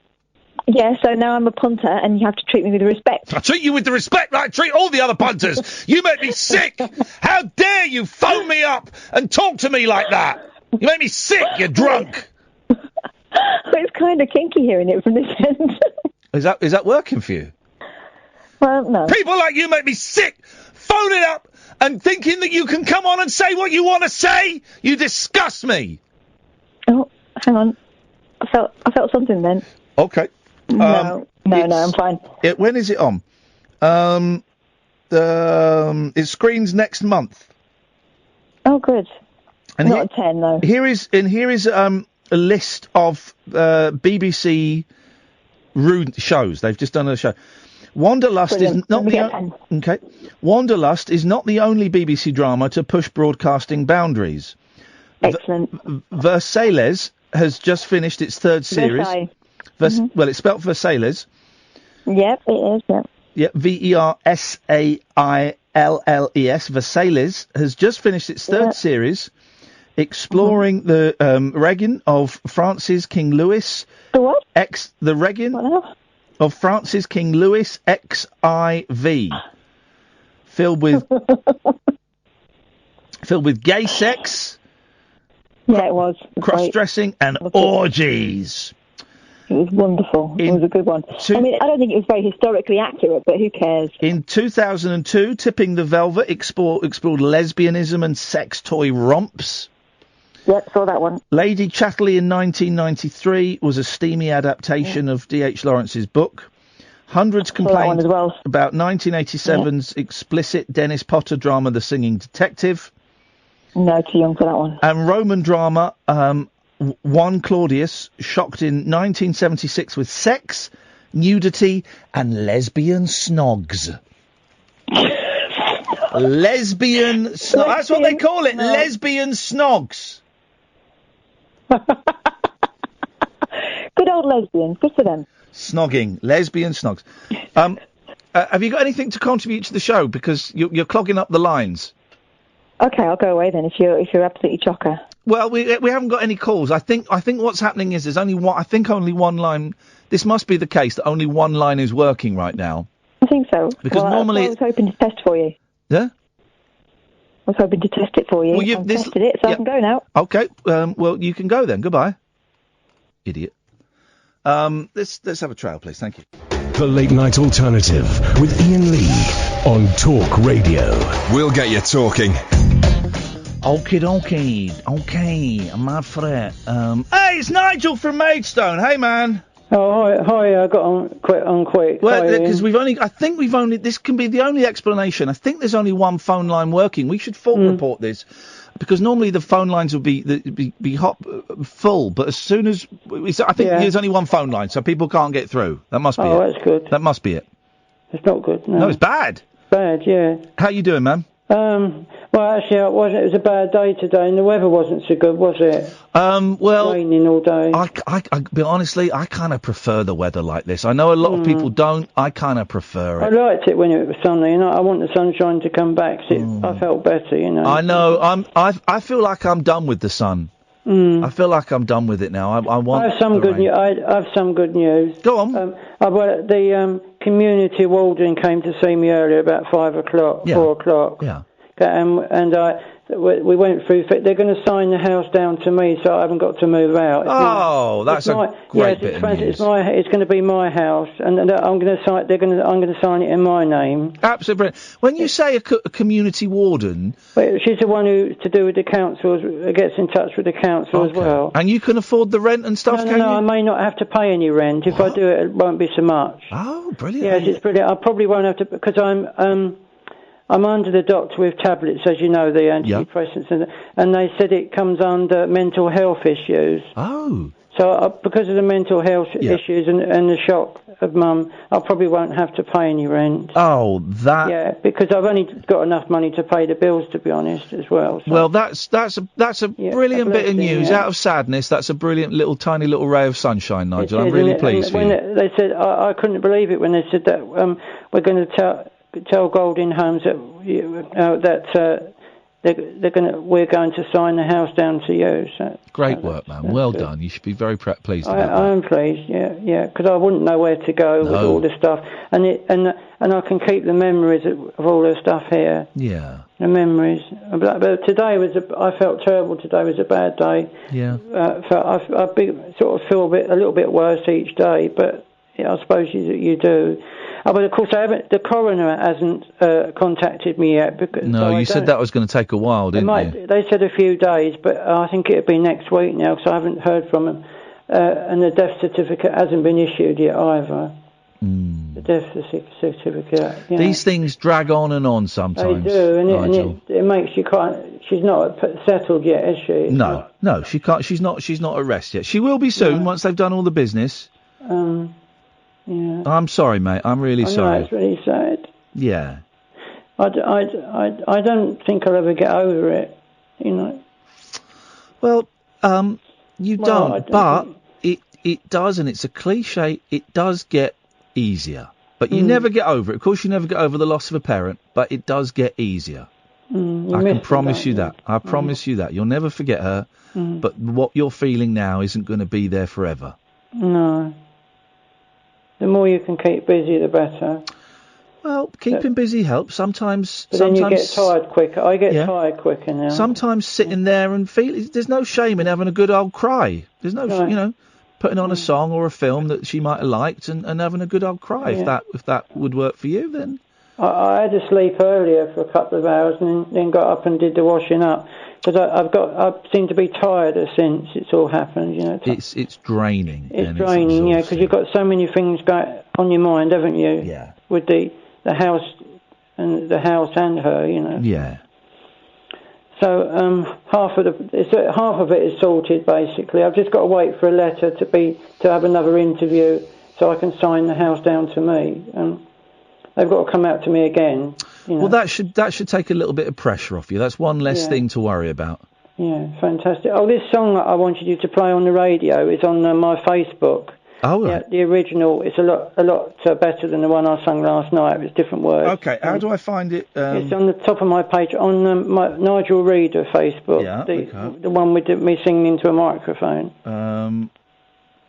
Yeah, so now I'm a punter, and you have to treat me with respect. I treat you with the respect that I treat all the other punters. You make me sick. How dare you phone me up and talk to me like that? You make me sick, you're drunk. It's kind of kinky hearing it from this end. Is that working for you? Well, no. People like you make me sick. Phone it up and thinking that you can come on and say what you want to say. You disgust me. Oh, hang on. I felt something then. Okay. No, I'm fine. When is it on? It screens next month. Oh, good. And Not a 10, though. Here is a list of BBC shows. They've just done a show. Wanderlust is not Wanderlust is not the only BBC drama to push broadcasting boundaries. Excellent. Versailles has just finished its 3rd series. Well, it's spelt Versailles. Yep, it is. Yep. Yep, Versailles. Versailles has just finished its 3rd series. exploring the Reagan of France's King Louis. The what? The Reagan of France's King Louis XIV. Filled with gay sex. Yeah, it was. Cross-dressing and orgies. It was wonderful. It was a good one. I mean, I don't think it was very historically accurate, but who cares? In 2002, Tipping the Velvet explored lesbianism and sex toy romps. Yep, saw that one. Lady Chatterley in 1993 was a steamy adaptation of D.H. Lawrence's book. Hundreds complained about 1987's explicit Dennis Potter drama, The Singing Detective. No, too young for that one. And Roman drama, 1 Claudius, shocked in 1976 with sex, nudity, and lesbian snogs. Lesbian snogs. That's what they call it, lesbian snogs. Good old lesbians. Good for them. Snogging. Lesbian snogs. Have you got anything to contribute to the show? Because you're clogging up the lines. Okay, I'll go away then if you're absolutely chocker. Well, we haven't got any calls. I think what's happening is there's only one. I think only one line. This must be the case that only one line is working right now. I think so. Because normally I was hoping to test for you. Yeah. I was hoping to test it for you. I've tested it, so I can go now. Okay. Well, you can go then. Goodbye. Idiot. Let's have a trial, please. Thank you. The Late Night Alternative with Iain Lee on Talk Radio. We'll get you talking. Okie dokie. Okay, I'm mad for it. Hey, it's Nigel from Maidstone. Hey, man. Oh, hi. I got on quick. Well, because this can be the only explanation. I think there's only one phone line working. We should fault report this. Because normally the phone lines will be full, but as soon as I think there's only one phone line, so people can't get through. That must be it. Oh, that's good. That must be it. It's not good. No, it's bad. Bad, yeah. How you doing, man? Well, actually, it was a bad day today, and the weather wasn't so good, was it? Well, raining all day. But honestly, I kind of prefer the weather like this. I know a lot of people don't. I kind of prefer it. I liked it when it was sunny, and I want the sunshine to come back. So I felt better, you know. I know. I feel like I'm done with the sun. I feel like I'm done with it now. I have some good news. I have some good news. Go on. The community warden came to see me earlier about 5 o'clock, 4 o'clock. Yeah. And we went through. They're going to sign the house down to me, so I haven't got to move out. That's a great bit of news. It's going to be my house, and I'm going to sign. I'm going to sign it in my name. Absolutely. When you say a community warden, she's the one who to do with the council gets in touch with the council as well. And you can afford the rent and stuff. No, I may not have to pay any rent. If I do it, it won't be so much. Oh, brilliant. Yes, it's brilliant. I probably won't have to because I'm under the doctor with tablets, as you know, the antidepressants, and they said it comes under mental health issues. Oh. So because of the mental health issues and the shock of Mum, I probably won't have to pay any rent. Oh, that. Yeah, because I've only got enough money to pay the bills, to be honest, as well. So. Well, that's a brilliant bit of news. Out of sadness, that's a brilliant tiny little ray of sunshine, Nigel. I'm really pleased for you. They said I couldn't believe it when they said that we're going to tell Golding Homes that we're going to sign the house down to you. So, great work, man. Well done. You should be very pleased about that. I am pleased. Yeah, because I wouldn't know where to go with all this stuff, and I can keep the memories of all the stuff here. Yeah. The memories. But today I felt terrible. Today was a bad day. Yeah. I sort of feel a little bit worse each day, but I suppose you do. But of course, the coroner hasn't contacted me yet. You said that was going to take a while, didn't you? They said a few days, but I think it'll be next week now because I haven't heard from them. And the death certificate hasn't been issued yet either. The death certificate. These things drag on and on sometimes. They do, and it makes you quite. She's not settled yet, is she? No, she can't. She's not arrested yet. She will be soon once they've done all the business. Yeah. I'm sorry, mate. I'm really sorry. No, it's really sad. Yeah. I don't think I'll ever get over it, you know. Well, you don't, but it does, and it's a cliche, it does get easier. But you never get over it. Of course, you never get over the loss of a parent, but it does get easier. I can promise you that. I promise you that. You'll never forget her, but what you're feeling now isn't going to be there forever. No. The more you can keep busy, the better. Well, keeping busy helps. Sometimes then you get tired quicker. I get Yeah. tired quicker now. Sometimes sitting there and there's no shame in having a good old cry. There's no, Right. Putting on a song or a film that she might have liked and having a good old cry. Yeah. If that would work for you, then. I had to sleep earlier for a couple of hours and then got up and did the washing up because I seem to be tired since it's all happened. It's draining. It's draining, because you've got so many things going on your mind, haven't you? Yeah. With the house and her, Yeah. So half of it is sorted basically. I've just got to wait for a letter to have another interview so I can sign the house down to me. They've got to come out to me again. Well, that should take a little bit of pressure off you. That's one less thing to worry about. Yeah, fantastic. Oh, this song that I wanted you to play on the radio is on my Facebook. Oh, right. Yeah, the original. It's a lot better than the one I sung last night. It's different words. Okay, how do I find it? It's on the top of my page on my Nigel Reader Facebook. Yeah, the one with me singing into a microphone.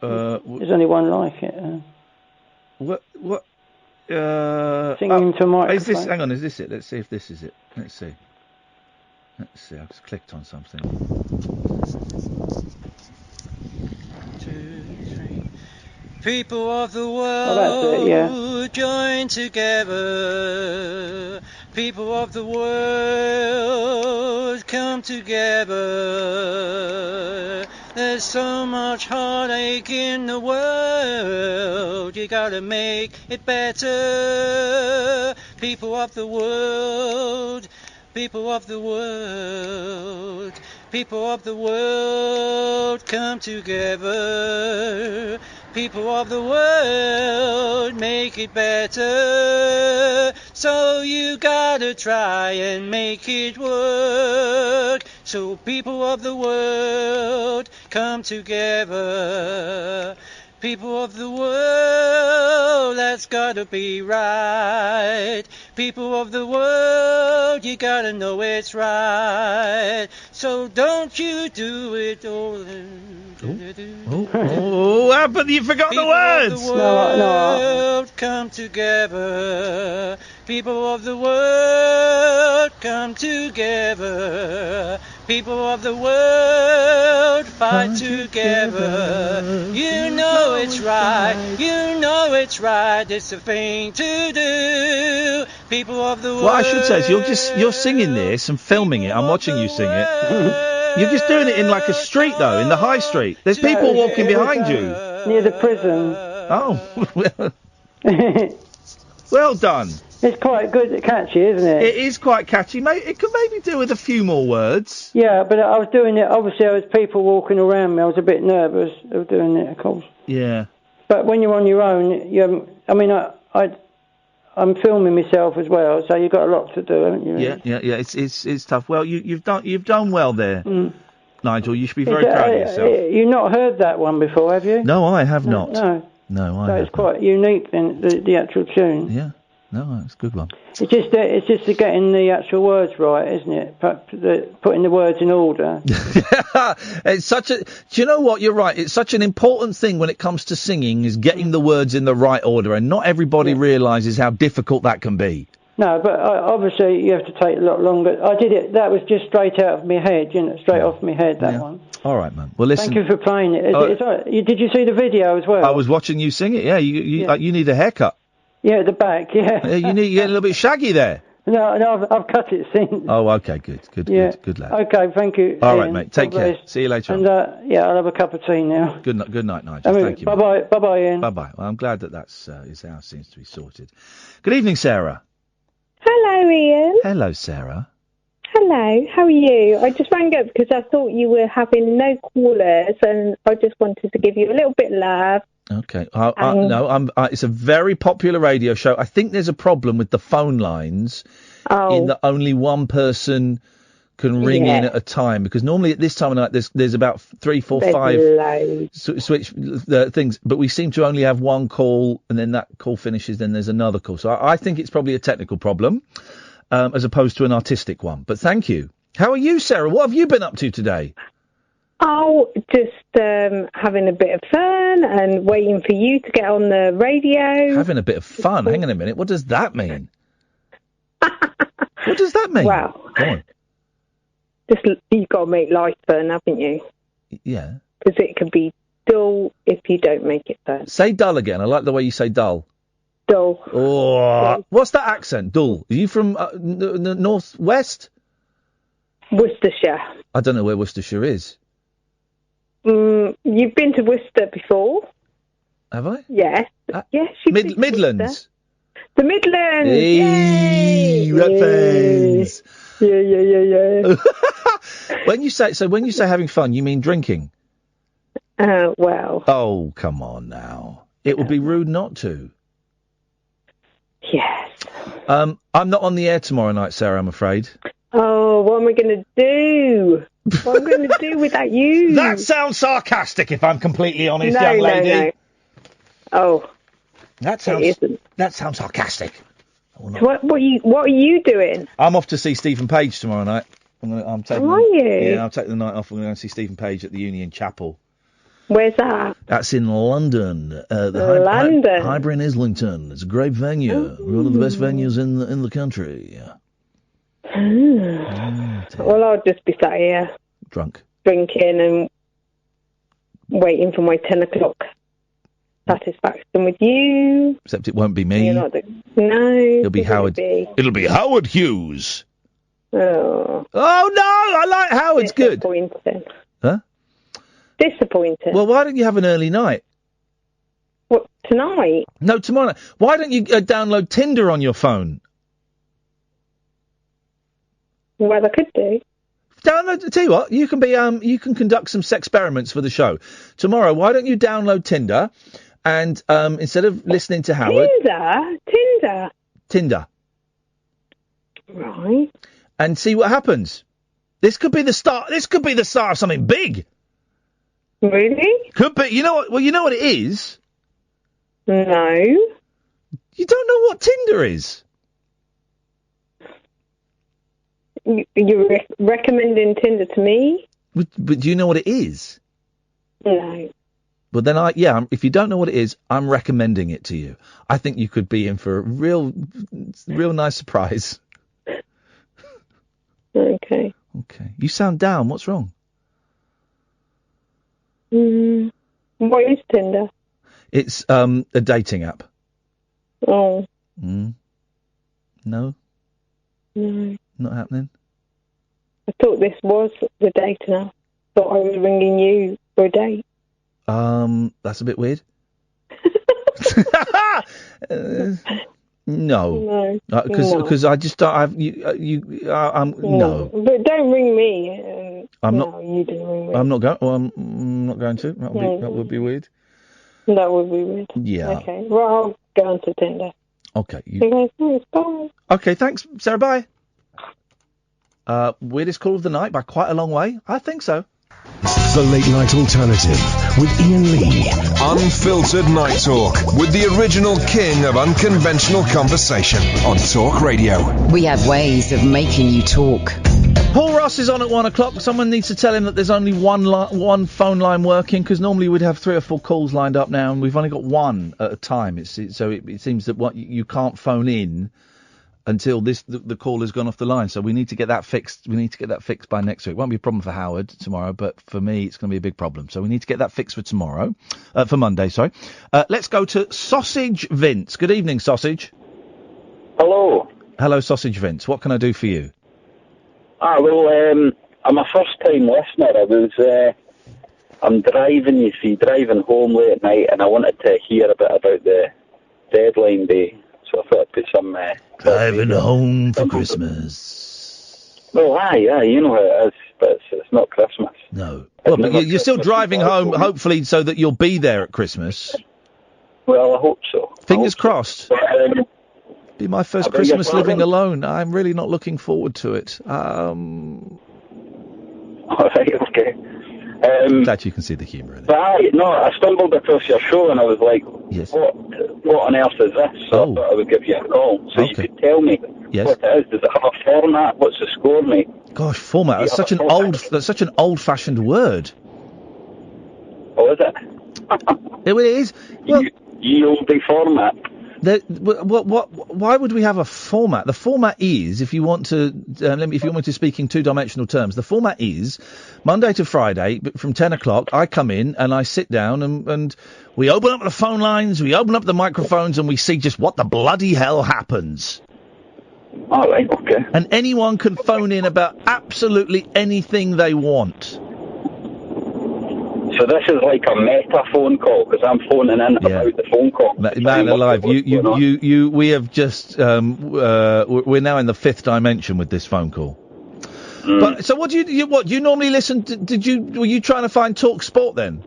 There's only one like it. What? Singing into a microphone. Hang on, is this it? Let's see if this is it. Let's see. I've just clicked on something. 2, 3. People of the world, that's it, yeah. join together. People of the world, come together. There's so much heartache in the world, you gotta make it better. People of the world, people of the world, people of the world, come together. People of the world, make it better. So you gotta try and make it work. So people of the world, come together. People of the world, that's gotta be right. People of the world, you gotta know it's right. So don't you do it all. But you forgot the words. People of the world, come together. People of the world, come together. People of the world, fight together. You know it's right, you know it's right, it's the thing to do. People of the world. What I should say is you're singing this and filming it. I'm watching you sing it. You're just doing it in like a street though, in the high street. There's people walking behind you. Near the prison. Oh. Well done. It's quite good, catchy, isn't it? It is quite catchy, mate. It could maybe do with a few more words. Yeah, but I was doing it. Obviously, there was people walking around me. I was a bit nervous of doing it, of course. Yeah. But when you're on your own, I'm filming myself as well, so you've got a lot to do, haven't you? Yeah. It's tough. Well, you've done well there, Nigel. You should be very proud of yourself. You've not heard that one before, have you? No, I have not. No, I so have it's quite unique then, the actual tune. Yeah. No, it's a good one. It's just getting the actual words right, isn't it? Putting the words in order. It's such a. Do you know what? You're right. It's such an important thing when it comes to singing is getting the words in the right order, and not everybody realises how difficult that can be. No, but obviously you have to take a lot longer. I did it. That was just straight out of my head, straight off my head. That one. All right, man. Well, listen. Thank you for playing it. Did you see the video as well? I was watching you sing it. Yeah, you need a haircut. Yeah, at the back, yeah. You get a little bit shaggy there. No, I've cut it since. Oh, okay, good lad. Okay, thank you. All Ian. right, mate. Take care. See you later. And I'll have a cup of tea now. Good night, Nigel. Thank you. Bye, Ian. Bye. Well, I'm glad that's his house seems to be sorted. Good evening, Sarah. Hello, Ian. Hello, Sarah. Hello, how are you? I just rang up because I thought you were having no callers, and I just wanted to give you a little bit of love. Okay. It's a very popular radio show. I think there's a problem with the phone lines in that only one person can ring in at a time, because normally at this time of night there's about 3, 4, 5 switch things, but we seem to only have one call, and then that call finishes, then there's another call. So I think it's probably a technical problem. as opposed to an artistic one. But thank you. How are you, Sarah? What have you been up to today? Oh, just having a bit of fun and waiting for you to get on the radio. Having a bit of fun? Hang on a minute. What does that mean? What does that mean? Well, go on. Just you've got to make life fun, haven't you? Yeah. Because it can be dull if you don't make it fun. Say dull again. I like the way you say dull. Dull. Oh, what's that accent? Dull. Are you from the northwest? Worcestershire. I don't know where Worcestershire is. You've been to Worcester before? Have I? Yes. Yes. You've been to Midlands. Worcester. The Midlands. Hey, Yay! rat face. Yeah. When you say having fun, you mean drinking? Well. Oh, come on now. It would be rude not to. Yes. I'm not on the air tomorrow night, Sarah, I'm afraid. Oh, what am I going to do? What am I going to do without you? That sounds sarcastic, if I'm completely honest, No, young lady. no. Oh. That sounds sarcastic. What are you doing? I'm off to see Stephen Page tomorrow night. I'm taking. Are you? Yeah, I'll take the night off. I'm going to see Stephen Page at the Union Chapel. Where's that? That's in London. London. Highbury in Islington. It's a great venue. One of the best venues in the country. Well, I'll just be sat here. Drunk. Drinking and waiting for my 10 o'clock satisfaction with you. Except it won't be me. You're not no. It'll be Howard. It'll be Howard Hughes. Oh. Oh, no! I like Howard's good. Disappointing. Huh? Disappointing. Well, why don't you have an early night? What, tonight? No, tomorrow night. Why don't you download Tinder on your phone? Well, I could do. Download. Tell you what, you can conduct some sex experiments for the show tomorrow. Why don't you download Tinder, and instead of listening to Howard, Tinder, right, and see what happens. This could be the start. This could be the start of something big. Really? Could be. You know what? Well, you know what it is. No. You don't know what Tinder is. You're recommending Tinder to me? But do you know what it is? No. Well, then if you don't know what it is, I'm recommending it to you. I think you could be in for a real nice surprise. Okay. Okay. You sound down. What's wrong? What is Tinder? It's a dating app. Oh. No? No. Not happening? I thought this was the dating app. Thought I was ringing you for a date. That's a bit weird. No. Because I just don't have no. But don't ring me. I'm not. You didn't ring me. I'm not going. Well, I'm not going to. That would be weird. That would be weird. Yeah. Okay. Well, I'll go on to Tinder. Okay. Okay. Thanks. Bye. Okay. Thanks, Sarah. Bye. Weirdest call of the night by quite a long way. I think so. The Late Night Alternative with Iain Lee. Unfiltered Night Talk with the original king of unconventional conversation on Talk Radio. We have ways of making you talk. Paul Ross is on at 1 o'clock. Someone needs to tell him that there's only one phone line working, because normally we'd have 3 or 4 calls lined up now, and we've only got one at a time. So it seems that you can't phone in until the call has gone off the line. So we need to get that fixed. We need to get that fixed by next week. It won't be a problem for Howard tomorrow, but for me it's going to be a big problem. So we need to get that fixed for tomorrow, for Monday. Sorry. Let's go to Sausage Vince. Good evening, Sausage. Hello. Hello, Sausage Vince. What can I do for you? Well, I'm a first-time listener. I'm driving home late at night, and I wanted to hear a bit about the deadline day. So I thought I'd put some... driving home for Christmas. Well, aye, you know how it is, but it's not Christmas. No. Well, but you're still driving home, hopefully, so that you'll be there at Christmas. Well, I hope so. Fingers crossed. Be my first Christmas your pardon? living alone. I'm really not looking forward to it. All right, okay. Glad you can see the humour in it. But I stumbled across your show and I was like, yes. What on earth is this? So I thought I would give you a call so you could tell me Yes. what it is? Does it have a format? What's the score, mate? Gosh, format. Do you That's have such a an format? That's such an old-fashioned word. Oh, is it? It is. Well, Ye olde format. Why would we have a format? The format is, if you want to, if you want me to speak in two-dimensional terms, the format is Monday to Friday from 10 o'clock. I come in and I sit down and we open up the phone lines, we open up the microphones, and we see just what the bloody hell happens. All right, okay. And anyone can phone in about absolutely anything they want. So this is like a meta phone call because I'm phoning in about the phone call. Man alive, we have just, we're now in the fifth dimension with this phone call. But so, what do you normally listen to? Were you trying to find Talk Sport then?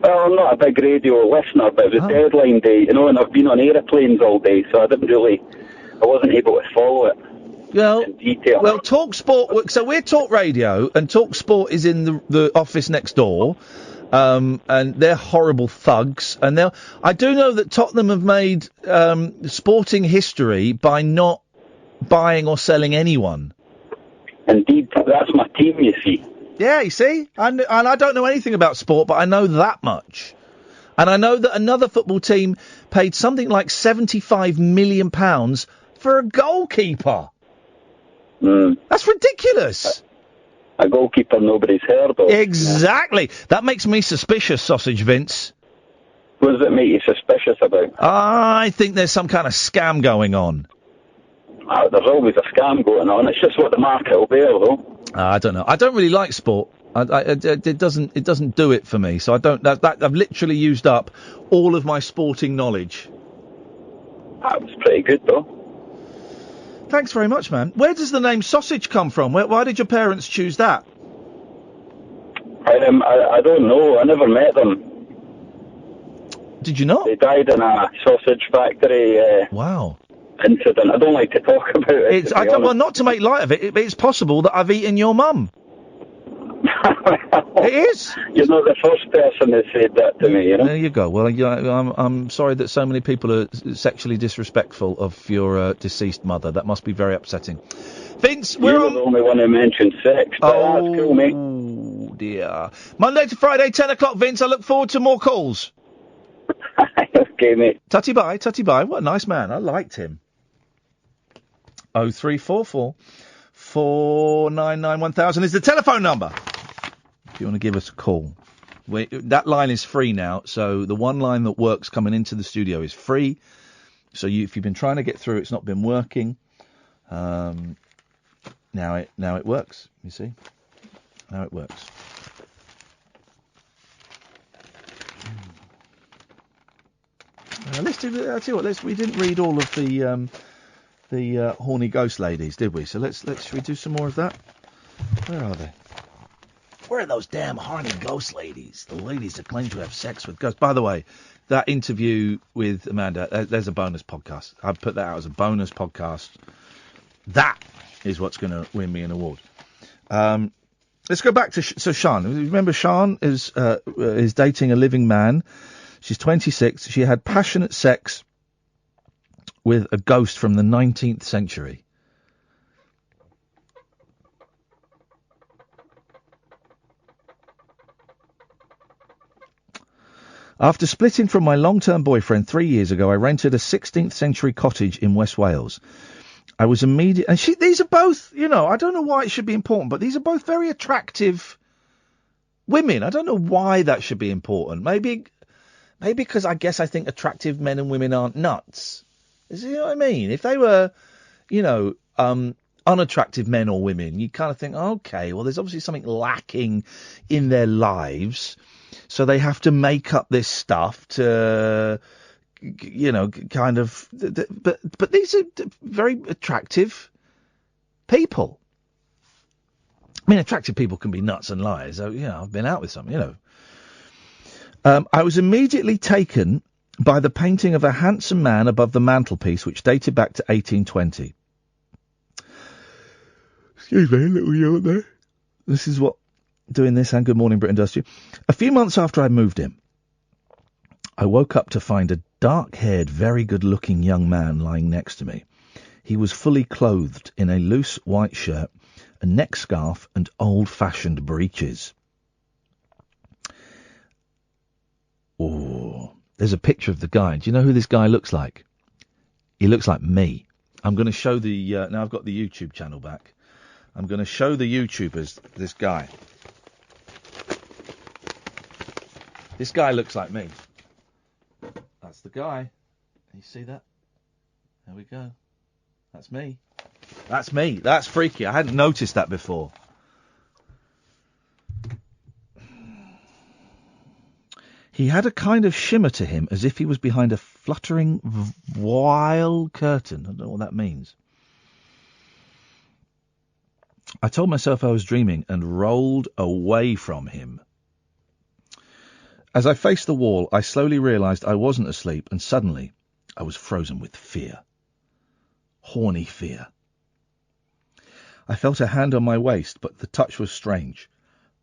Well, I'm not a big radio listener, but it was deadline day, and I've been on aeroplanes all day, so I wasn't able to follow it. In detail. Well, Talk Sport. So we're Talk Radio, and Talk Sport is in the office next door, and they're horrible thugs. And I do know that Tottenham have made sporting history by not buying or selling anyone. Indeed, that's my team, you see. Yeah, you see, and I don't know anything about sport, but I know that much. And I know that another football team paid something like £75 million for a goalkeeper. That's ridiculous. A goalkeeper nobody's heard of. Exactly. That makes me suspicious, Sausage Vince. What does it make you suspicious about? I think there's some kind of scam going on. There's always a scam going on. It's just what the market will bear, though. I don't know. I don't really like sport. It doesn't do it for me. So I don't. I've literally used up all of my sporting knowledge. That was pretty good, though. Thanks very much, man. Where does the name Sausage come from? Why did your parents choose that? I don't know. I never met them. Did you not? They died in a sausage factory. Wow. Incident. I don't like to talk about it. Well, not to make light of it, it's possible that I've eaten your mum. It is. You're not the first person that said that to me, you know. There you go. Well, I'm sorry that so many people are sexually disrespectful of your deceased mother. That must be very upsetting. Vince, You're the only one who mentioned sex, but that's cool, mate. Oh, dear. Monday to Friday, 10 o'clock, Vince. I look forward to more calls. Okay, mate. Tutty bye. What a nice man. I liked him. 0344 499 1000 is the telephone number. If you want to give us a call. That line is free now, so the one line that works coming into the studio is free. So if you've been trying to get through, it's not been working. Now it works, you see. Now it works. Let's do. I'll tell you what. We didn't read all of the horny ghost ladies, did we? So should we do some more of that? Where are they? Where are those damn horny ghost ladies? The ladies that claim to have sex with ghosts. By the way, that interview with Amanda, there's a bonus podcast. I've put that out as a bonus podcast. That is what's going to win me an award. Let's go back to Sian. Remember, Sian is dating a living man. She's 26. She had passionate sex with a ghost from the 19th century. After splitting from my long-term boyfriend 3 years ago, I rented a 16th century cottage in West Wales. I was immediate, and these are both, I don't know why it should be important, but these are both very attractive women. I don't know why that should be important. Maybe because I think attractive men and women aren't nuts. You know what I mean? If they were, unattractive men or women, you kind of think, okay, well, there's obviously something lacking in their lives. So they have to make up this stuff to, kind of. But these are very attractive people. I mean, attractive people can be nuts and liars. So, I've been out with some, I was immediately taken by the painting of a handsome man above the mantelpiece, which dated back to 1820. Excuse me, a little yawn there. This is what doing this, and Good Morning Britain does to you. A few months after I moved in, I woke up to find a dark-haired, very good-looking young man lying next to me. He was fully clothed in a loose white shirt, a neck scarf and old-fashioned breeches. Oh, there's a picture of the guy. Do you know who this guy looks like? He looks like me. I'm going to show the... now I've got the YouTube channel back. I'm going to show the YouTubers this guy. This guy looks like me. That's the guy. You see that? There we go. That's me. That's me. That's freaky. I hadn't noticed that before. He had a kind of shimmer to him, as if he was behind a fluttering wild curtain. I don't know what that means. I told myself I was dreaming and rolled away from him. As I faced the wall, I slowly realised I wasn't asleep, and suddenly I was frozen with fear. Horny fear. I felt a hand on my waist, but the touch was strange.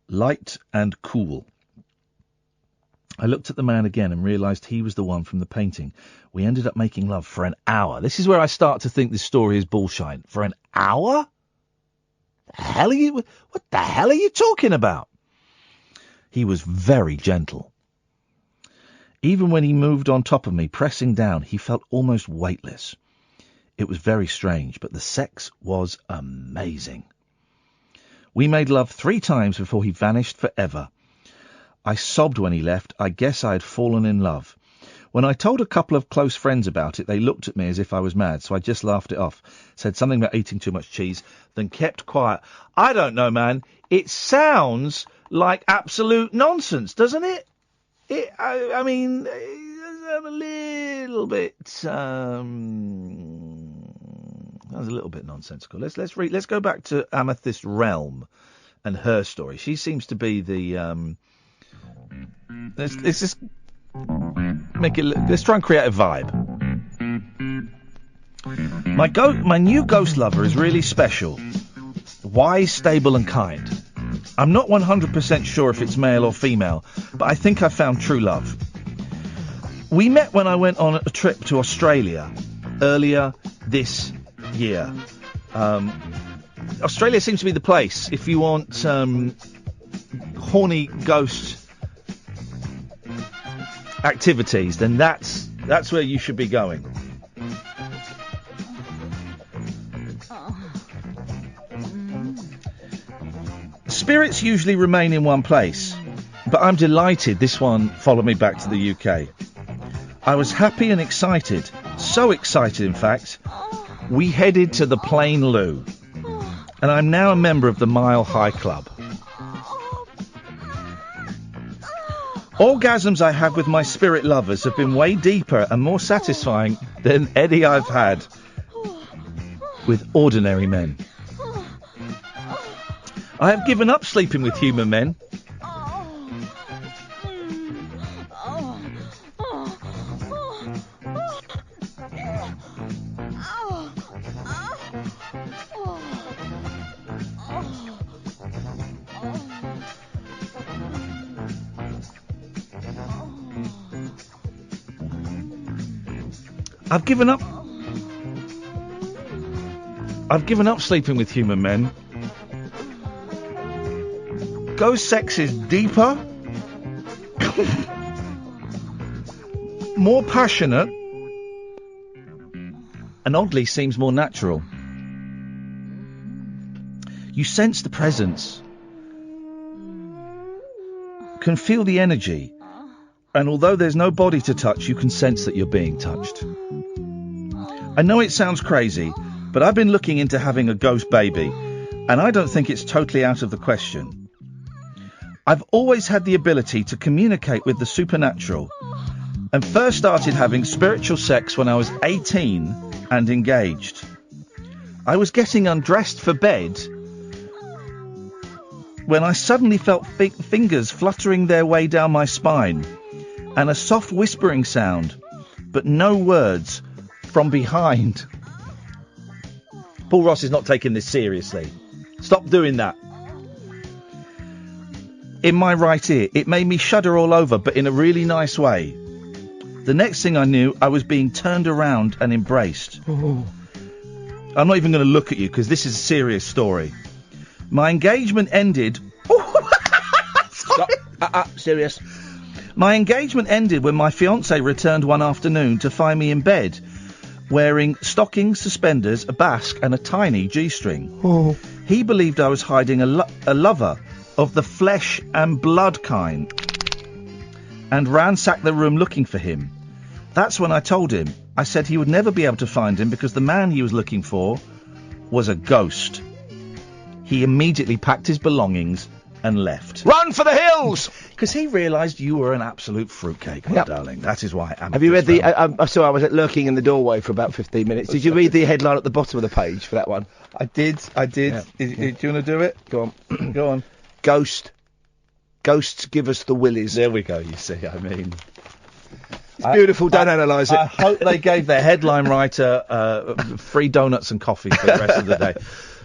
Light and cool. I looked at the man again and realised he was the one from the painting. We ended up making love for an hour. This is where I start to think this story is bullshit. For an hour? What the hell are you talking about? He was very gentle. Even when he moved on top of me, pressing down, he felt almost weightless. It was very strange, but the sex was amazing. We made love 3 times before he vanished forever. I sobbed when he left. I guess I had fallen in love. When I told a couple of close friends about it, they looked at me as if I was mad, so I just laughed it off, said something about eating too much cheese, then kept quiet. I don't know, man. It sounds like absolute nonsense, doesn't it? I mean, a little bit. That was a little bit nonsensical. Let's go back to Amethyst Realm and her story. She seems to be the. Let's just make it. Let's try and create a vibe. My new ghost lover is really special, wise, stable, and kind. I'm not 100% sure if it's male or female, but I think I found true love. We met when I went on a trip to Australia earlier this year. Australia seems to be the place if you want horny ghost activities, then that's where you should be going. Spirits usually remain in one place, but I'm delighted this one followed me back to the UK. I was happy and excited, so excited in fact, we headed to the Plain Loo, and I'm now a member of the Mile High Club. Orgasms I have with my spirit lovers have been way deeper and more satisfying than any I've had with ordinary men. I have given up sleeping with human men. I've given up sleeping with human men. Ghost sex is deeper, more passionate, and oddly seems more natural. You sense the presence, can feel the energy, and although there's no body to touch, you can sense that you're being touched. I know it sounds crazy, but I've been looking into having a ghost baby, and I don't think it's totally out of the question. I've always had the ability to communicate with the supernatural, and first started having spiritual sex when I was 18 and engaged. I was getting undressed for bed when I suddenly felt fingers fluttering their way down my spine, and a soft whispering sound, but no words, from behind. Paul Ross is not taking this seriously. Stop doing that. In my right ear, it made me shudder all over, but in a really nice way. The next thing I knew, I was being turned around and embraced. I'm not even going to look at you because this is a serious story. My engagement ended. Serious. My engagement ended when my fiancé returned one afternoon to find me in bed, wearing stockings, suspenders, a basque, and a tiny G-string. Oh. He believed I was hiding a lover of the flesh and blood kind, and ransacked the room looking for him. That's when I told him. I said he would never be able to find him because the man he was looking for was a ghost. He immediately packed his belongings and left. Run for the hills! Because he realised you were an absolute fruitcake, my darling. That is why. Have you read the... I saw I was lurking in the doorway for about 15 minutes. Did you read the headline at the bottom of the page for that one? I did. Yeah. Do you want to do it? Go on. Go on. Ghosts give us the willies. There we go, you see, I mean... It's beautiful, don't analyse it. I hope they gave their headline writer free donuts and coffee for the rest of the day.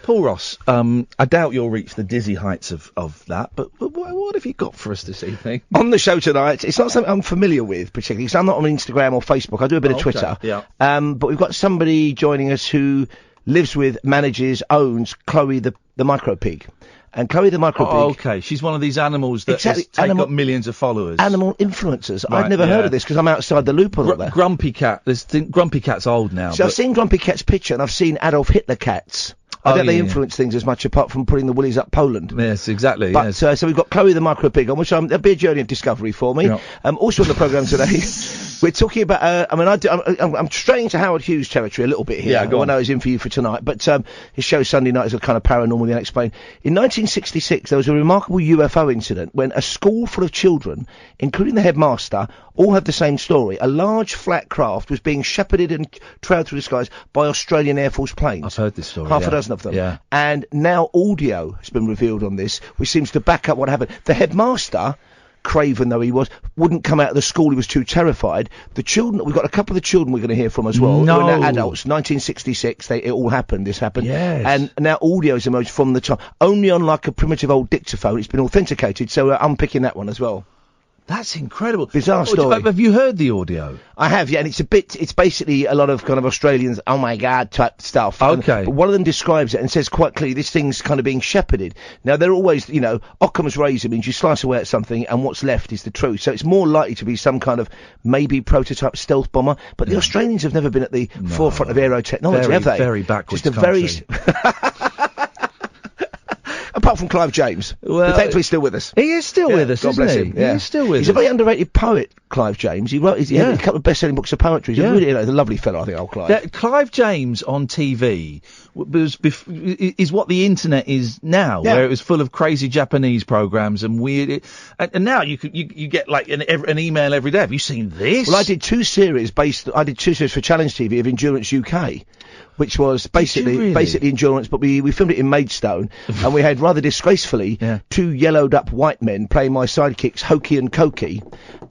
Paul Ross, I doubt you'll reach the dizzy heights of that, but what have you got for us this evening? On the show tonight, it's not something I'm familiar with particularly, because I'm not on Instagram or Facebook. I do a bit of Twitter. Yeah. But we've got somebody joining us who lives with, manages, owns Chloe the micro pig. And Chloe the micro pig... Oh, okay. She's one of these animals that take up millions of followers. Animal influencers. Right, I'd never heard of this because I'm outside the loop on all that. Grumpy Cat. Grumpy Cat's old now. So I've seen Grumpy Cat's picture and I've seen Adolf Hitler cats. I don't they influence things as much apart from putting the willies up Poland. Yes, exactly. But, yes. So we've got Chloe the micro pig on, which there'll be a journey of discovery for me. Yeah. Also on the programme today, we're talking about. I'm straying to Howard Hughes territory a little bit here. Yeah, go on. I know he's in for you for tonight, but his show Sunday night is a kind of paranormal, the unexplained. In 1966, there was a remarkable UFO incident when a school full of children, including the headmaster, all had the same story. A large flat craft was being shepherded and trailed through the skies by Australian Air Force planes. I've heard this story. Half a dozen of them. Yeah. And now audio has been revealed on this, which seems to back up what happened. The headmaster, craven though he was, wouldn't come out of the school. He was too terrified. The children, we've got a couple of the children we're going to hear from as well. No. Who are now adults. 1966, it all happened. This happened. Yes. And now audio has emerged from the time. Only on like a primitive old dictaphone. It's been authenticated, so we're unpicking that one as well. That's incredible. Bizarre story. Have you heard the audio? I have, yeah, and it's basically a lot of kind of Australians, oh my God, type stuff. Okay. But one of them describes it and says quite clearly this thing's kind of being shepherded. Now, they're always, Occam's razor means you slice away at something and what's left is the truth. So it's more likely to be some kind of maybe prototype stealth bomber. But the Australians have never been at the forefront of aero technology, have they? Very backwards Just a country. Apart from Clive James, well, thankfully still with us. He is still with us, God isn't bless he? him. Yeah. He is still with us. He's a very underrated poet, Clive James. He had a couple of best-selling books of poetry. He's a really, a lovely fellow, I think, old Clive. Clive James on TV is what the internet is now, where it was full of crazy Japanese programs and weird. And now you get like an email every day. Have you seen this? Well, I did two series for Challenge TV of Endurance UK. Which was basically endurance, but we filmed it in Maidstone, and we had rather disgracefully two yellowed up white men playing my sidekicks Hokey and Cokey,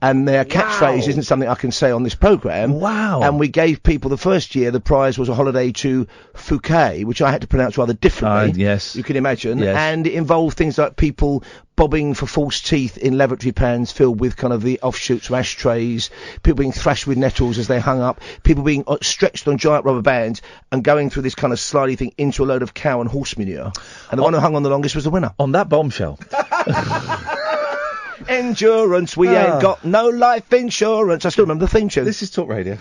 and their catchphrase isn't something I can say on this programme. Wow. And we gave people the first year, the prize was a holiday to Phuket, which I had to pronounce rather differently. Yes. You can imagine. Yes. And it involved things like people bobbing for false teeth in lavatory pans filled with kind of the offshoots of ashtrays, people being thrashed with nettles as they hung up, people being stretched on giant rubber bands and going through this kind of slidey thing into a load of cow and horse manure. And the one who hung on the longest was the winner. On that bombshell. Endurance, we ain't got no life insurance. I still remember the theme tune. This is Talk Radio.